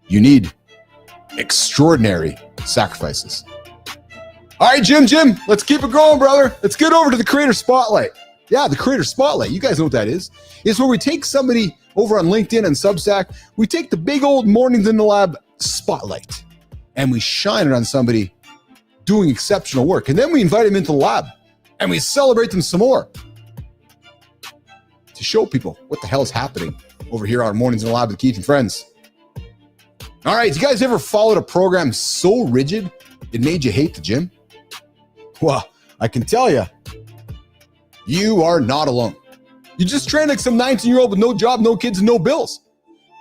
you need extraordinary sacrifices. All right, Jim, let's keep it going, brother. Let's get over to the Creator Spotlight. Yeah, the Creator Spotlight. You guys know what that is. It's where we take somebody over on LinkedIn and Substack. We take the big old Mornings in the Lab spotlight and we shine it on somebody doing exceptional work. And then we invite them into the lab and we celebrate them some more to show people what the hell is happening over here on Mornings in the Lab with Keith and Friends. All right, you guys ever followed a program so rigid it made you hate the gym? Well, I can tell you, you are not alone. You just train like some 19-year-old with no job, no kids, and no bills.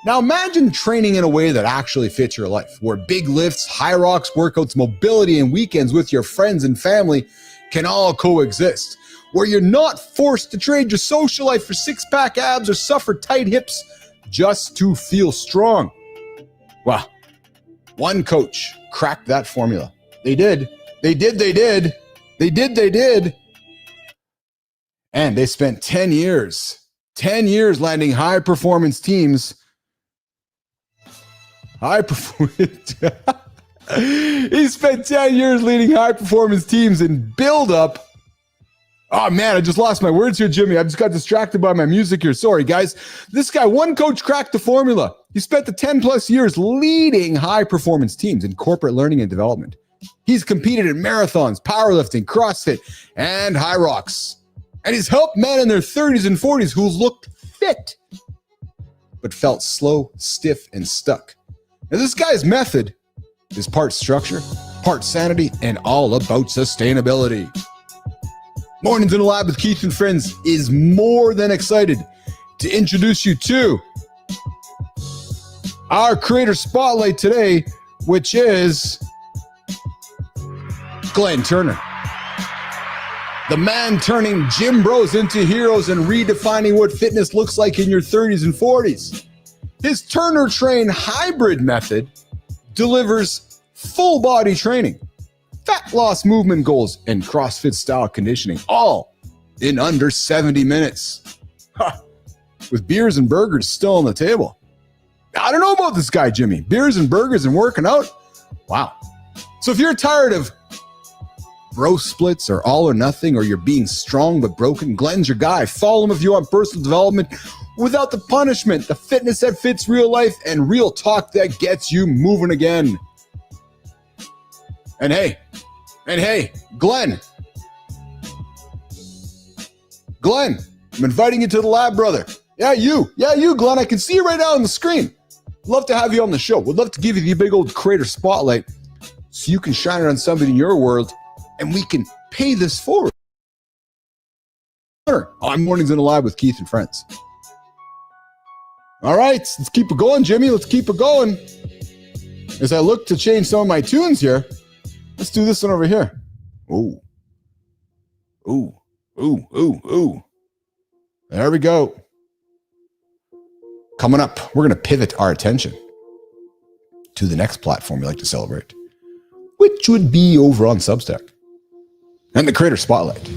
Now imagine training in a way that actually fits your life, where big lifts, high rocks, workouts, mobility, and weekends with your friends and family can all coexist, where you're not forced to trade your social life for six-pack abs or suffer tight hips just to feel strong. Wow. One coach cracked that formula. They did. And they spent 10 years landing high-performance teams. He spent 10 years leading high-performance teams in build-up. Oh, man, I just lost my words here, Jimmy. I just got distracted by my music here. Sorry, guys. This guy, one coach cracked the formula. He spent the 10-plus years leading high-performance teams in corporate learning and development. He's competed in marathons, powerlifting, CrossFit, and high rocks. And he's helped men in their 30s and 40s who looked fit, but felt slow, stiff, and stuck. Now, this guy's method is part structure, part sanity, and all about sustainability. Mornings in the Lab with Keith and Friends is more than excited to introduce you to our Creator Spotlight today, which is Glenn Turner. The man turning gym bros into heroes and redefining what fitness looks like in your 30s and 40s. His Turner Train hybrid method delivers full body training, fat loss movement goals, and CrossFit style conditioning, all in under 70 minutes. With beers and burgers still on the table. I don't know about this guy, Jimmy. Beers and burgers and working out? Wow. So if you're tired of bro splits or all or nothing, or you're being strong but broken, Glenn's your guy. Follow him if you want personal development without the punishment, the fitness that fits real life, and real talk that gets you moving again. And hey, Glenn, I'm inviting you to the lab, brother. Yeah, you, Glenn. I can see you right now on the screen. Love to have you on the show. Would love to give you the big old creator spotlight so you can shine it on somebody in your world and we can pay this forward. On Mornings in the Live with Keith and Friends. All right, let's keep it going, Jimmy. Let's keep it going. As I look to change some of my tunes here, let's do this one over here. Ooh. Ooh. Ooh. Ooh. Ooh. There we go. Coming up, we're going to pivot our attention to the next platform we like to celebrate, which would be over on Substack and the Creator Spotlight.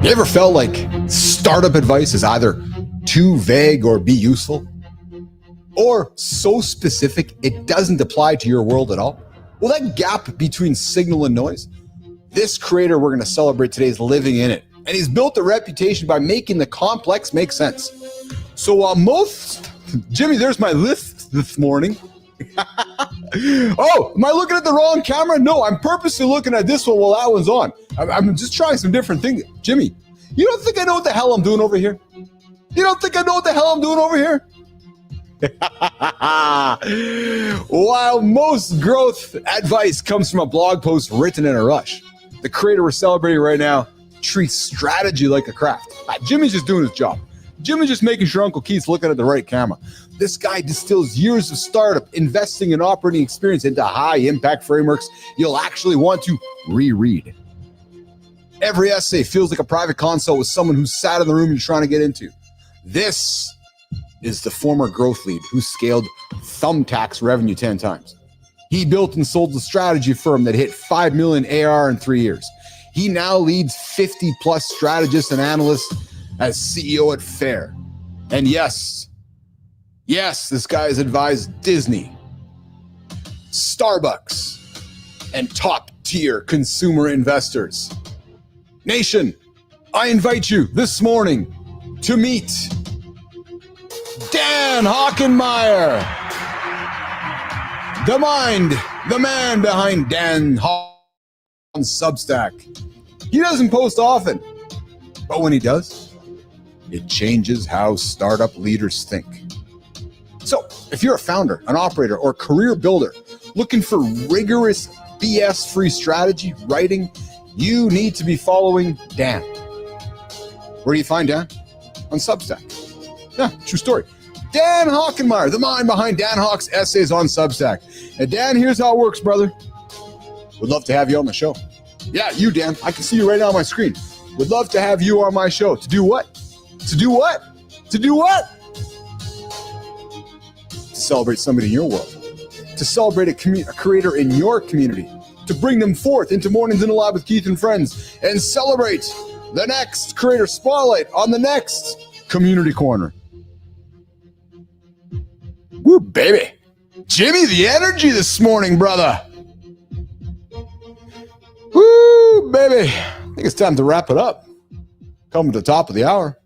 You ever felt like startup advice is either too vague or be useful, or so specific it doesn't apply to your world at all? Well, that gap between signal and noise, this creator we're going to celebrate today is living in it. And he's built a reputation by making the complex make sense. So while Jimmy, there's my list this morning. Oh, am I looking at the wrong camera? No, I'm purposely looking at this one while that one's on. I'm just trying some different things. Jimmy, you don't think I know what the hell I'm doing over here? You don't think I know what the hell I'm doing over here? While most growth advice comes from a blog post written in a rush, the creator we're celebrating right now treats strategy like a craft. Jimmy's just doing his job. Jimmy's just making sure Uncle Keith's looking at the right camera. This guy distills years of startup, investing, and operating experience into high-impact frameworks you'll actually want to reread. Every essay feels like a private consult with someone who's sat in the room you're trying to get into. This is the former growth lead who scaled Thumbtack's revenue 10 times. He built and sold the strategy firm that hit 5 million AR in 3 years. He now leads 50 plus strategists and analysts as CEO at Fair. And yes, this guy has advised Disney, Starbucks, and top tier consumer investors. Nation, I invite you this morning to meet Dan Hockenmeyer, the man behind Dan on Substack. He doesn't post often, but when he does, it changes how startup leaders think. So if you're a founder, an operator, or career builder looking for rigorous BS-free strategy writing, you need to be following Dan. Where do you find Dan? On Substack. Yeah, true story. Dan Hockenmeyer, the mind behind Dan Hawk's essays on Substack. And Dan, here's how it works, brother. Would love to have you on the show. Yeah, you, Dan. I can see you right now on my screen. Would love to have you on my show. To do what? To do what? To do what? To celebrate somebody in your world. To celebrate a creator in your community. To bring them forth into Mornings in the Lab with Keith and Friends and celebrate the next creator spotlight on the next community corner. Woo, baby. Jimmy, the energy this morning, brother. Woo, baby. I think it's time to wrap it up. Coming to the top of the hour.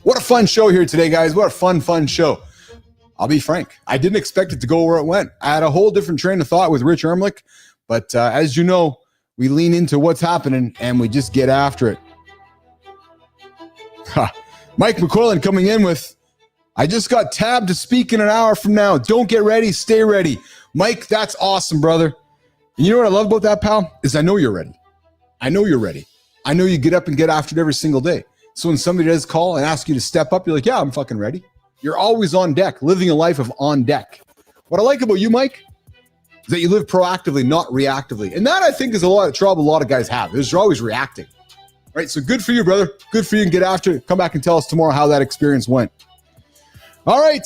What a fun show here today, guys. What a fun show. I'll be frank. I didn't expect it to go where it went. I had a whole different train of thought with Rich Erlich, but as you know, we lean into what's happening and we just get after it. Mike McQuillan coming in with, I just got tabbed to speak in an hour from now. Don't get ready, stay ready. Mike, that's awesome, brother. And you know what I love about that, pal? Is I know you're ready. I know you're ready. I know you get up and get after it every single day. So when somebody does call and ask you to step up, you're like, yeah, I'm fucking ready. You're always on deck, living a life of on deck. What I like about you, Mike, is that you live proactively, not reactively. And that, I think, is a lot of trouble a lot of guys have. Is you're always reacting. All right, so good for you, brother. Good for you, and get after it. Come back and tell us tomorrow how that experience went. All right,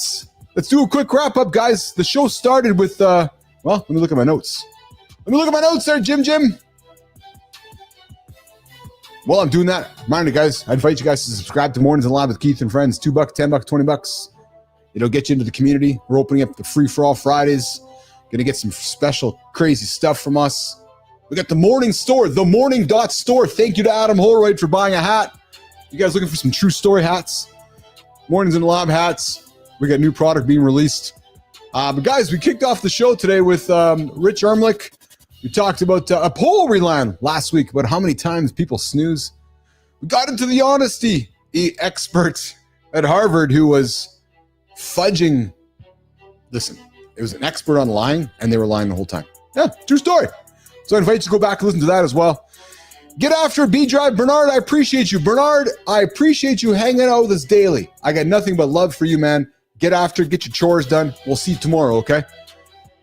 let's do a quick wrap-up, guys. The show started with, well, let me look at my notes. Let me look at my notes there, Jim. While I'm doing that, reminder, guys, I invite you guys to subscribe to Mornings in the Lab with Keith and Friends. $2, $10, $20. It'll get you into the community. We're opening up the Free For All Fridays. Gonna get some special, crazy stuff from us. We got the Morning Store, themorning.store. Thank you to Adam Holroyd for buying a hat. You guys looking for some true story hats? Mornings in the Lab hats. We got new product being released. But guys, we kicked off the show today with Rich Erlich. We talked about a poll we ran last week about how many times people snooze. We got into the honesty expert at Harvard who was fudging. Listen, it was an expert on lying, and they were lying the whole time. Yeah, true story. So I invite you to go back and listen to that as well. Get after it, B-Drive. Bernard, I appreciate you. Bernard, I appreciate you hanging out with us daily. I got nothing but love for you, man. Get after it. Get your chores done. We'll see you tomorrow, okay?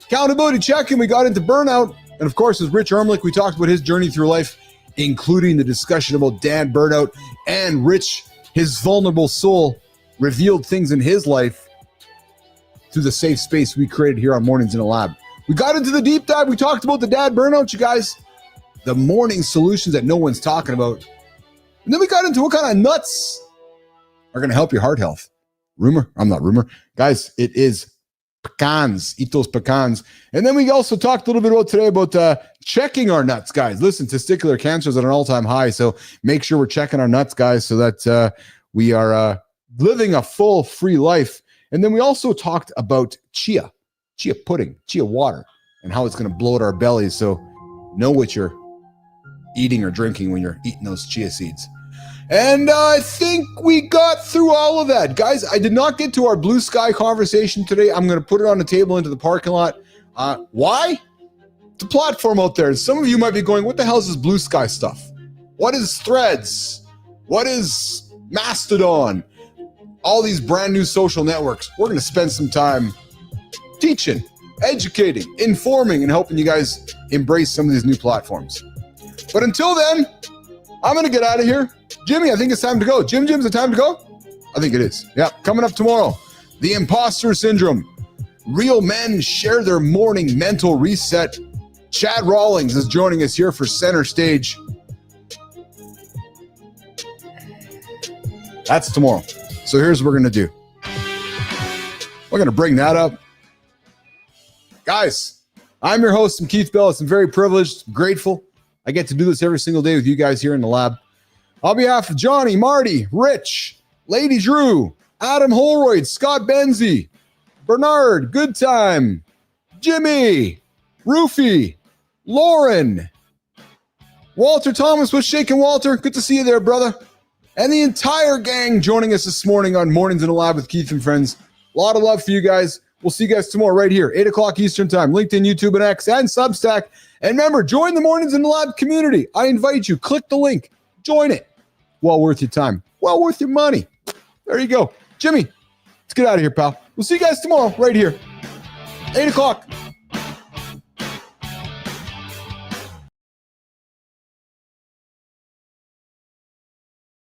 Accountability check-in. We got into burnout. And, of course, as Rich Erlich, we talked about his journey through life, including the discussion about Dad Burnout. And Rich, his vulnerable soul, revealed things in his life through the safe space we created here on Mornings in the Lab. We got into the deep dive. We talked about the Dad Burnout, you guys. The morning solutions that no one's talking about. And then we got into what kind of nuts are going to help your heart health. Guys, it is pecans. Eat those pecans. And then we also talked a little bit about today about checking our nuts, guys. Listen, testicular cancer is at an all-time high, so make sure we're checking our nuts, guys, so that we are living a full, free life. And then we also talked about chia pudding, chia water, and how it's going to bloat our bellies. So know what you're eating or drinking when you're eating those chia seeds. And I think we got through all of that. Guys, I did not get to our blue sky conversation today. I'm going to put it on the table into the parking lot. Why? It's a platform out there. Some of you might be going, what the hell is this blue sky stuff? What is Threads? What is Mastodon? All these brand new social networks. We're going to spend some time teaching, educating, informing, and helping you guys embrace some of these new platforms. But until then, I'm going to get out of here. Jimmy, I think it's time to go. Jim's it time to go? I think it is. Yeah, coming up tomorrow, the imposter syndrome. Real men share their morning mental reset. Chad Rawlings is joining us here for Center Stage. That's tomorrow. So here's what we're going to do. We're going to bring that up. Guys, I'm your host, I'm Keith Bilous. I'm very privileged, grateful. I get to do this every single day with you guys here in the lab. On behalf of Johnny, Marty, Rich, Lady Drew, Adam Holroyd, Scott Benzie, Bernard, Good Time, Jimmy, Roofy, Lauren, Walter Thomas, what's shaking, Walter? Good to see you there, brother. And the entire gang joining us this morning on Mornings in the Lab with Keith and Friends. A lot of love for you guys. We'll see you guys tomorrow right here, 8 o'clock Eastern Time, LinkedIn, YouTube, and X, and Substack. And remember, join the Mornings in the Lab community. I invite you. Click the link. Join it. Well worth your time. Well worth your money. There you go. Jimmy, let's get out of here, pal. We'll see you guys tomorrow right here, 8 o'clock.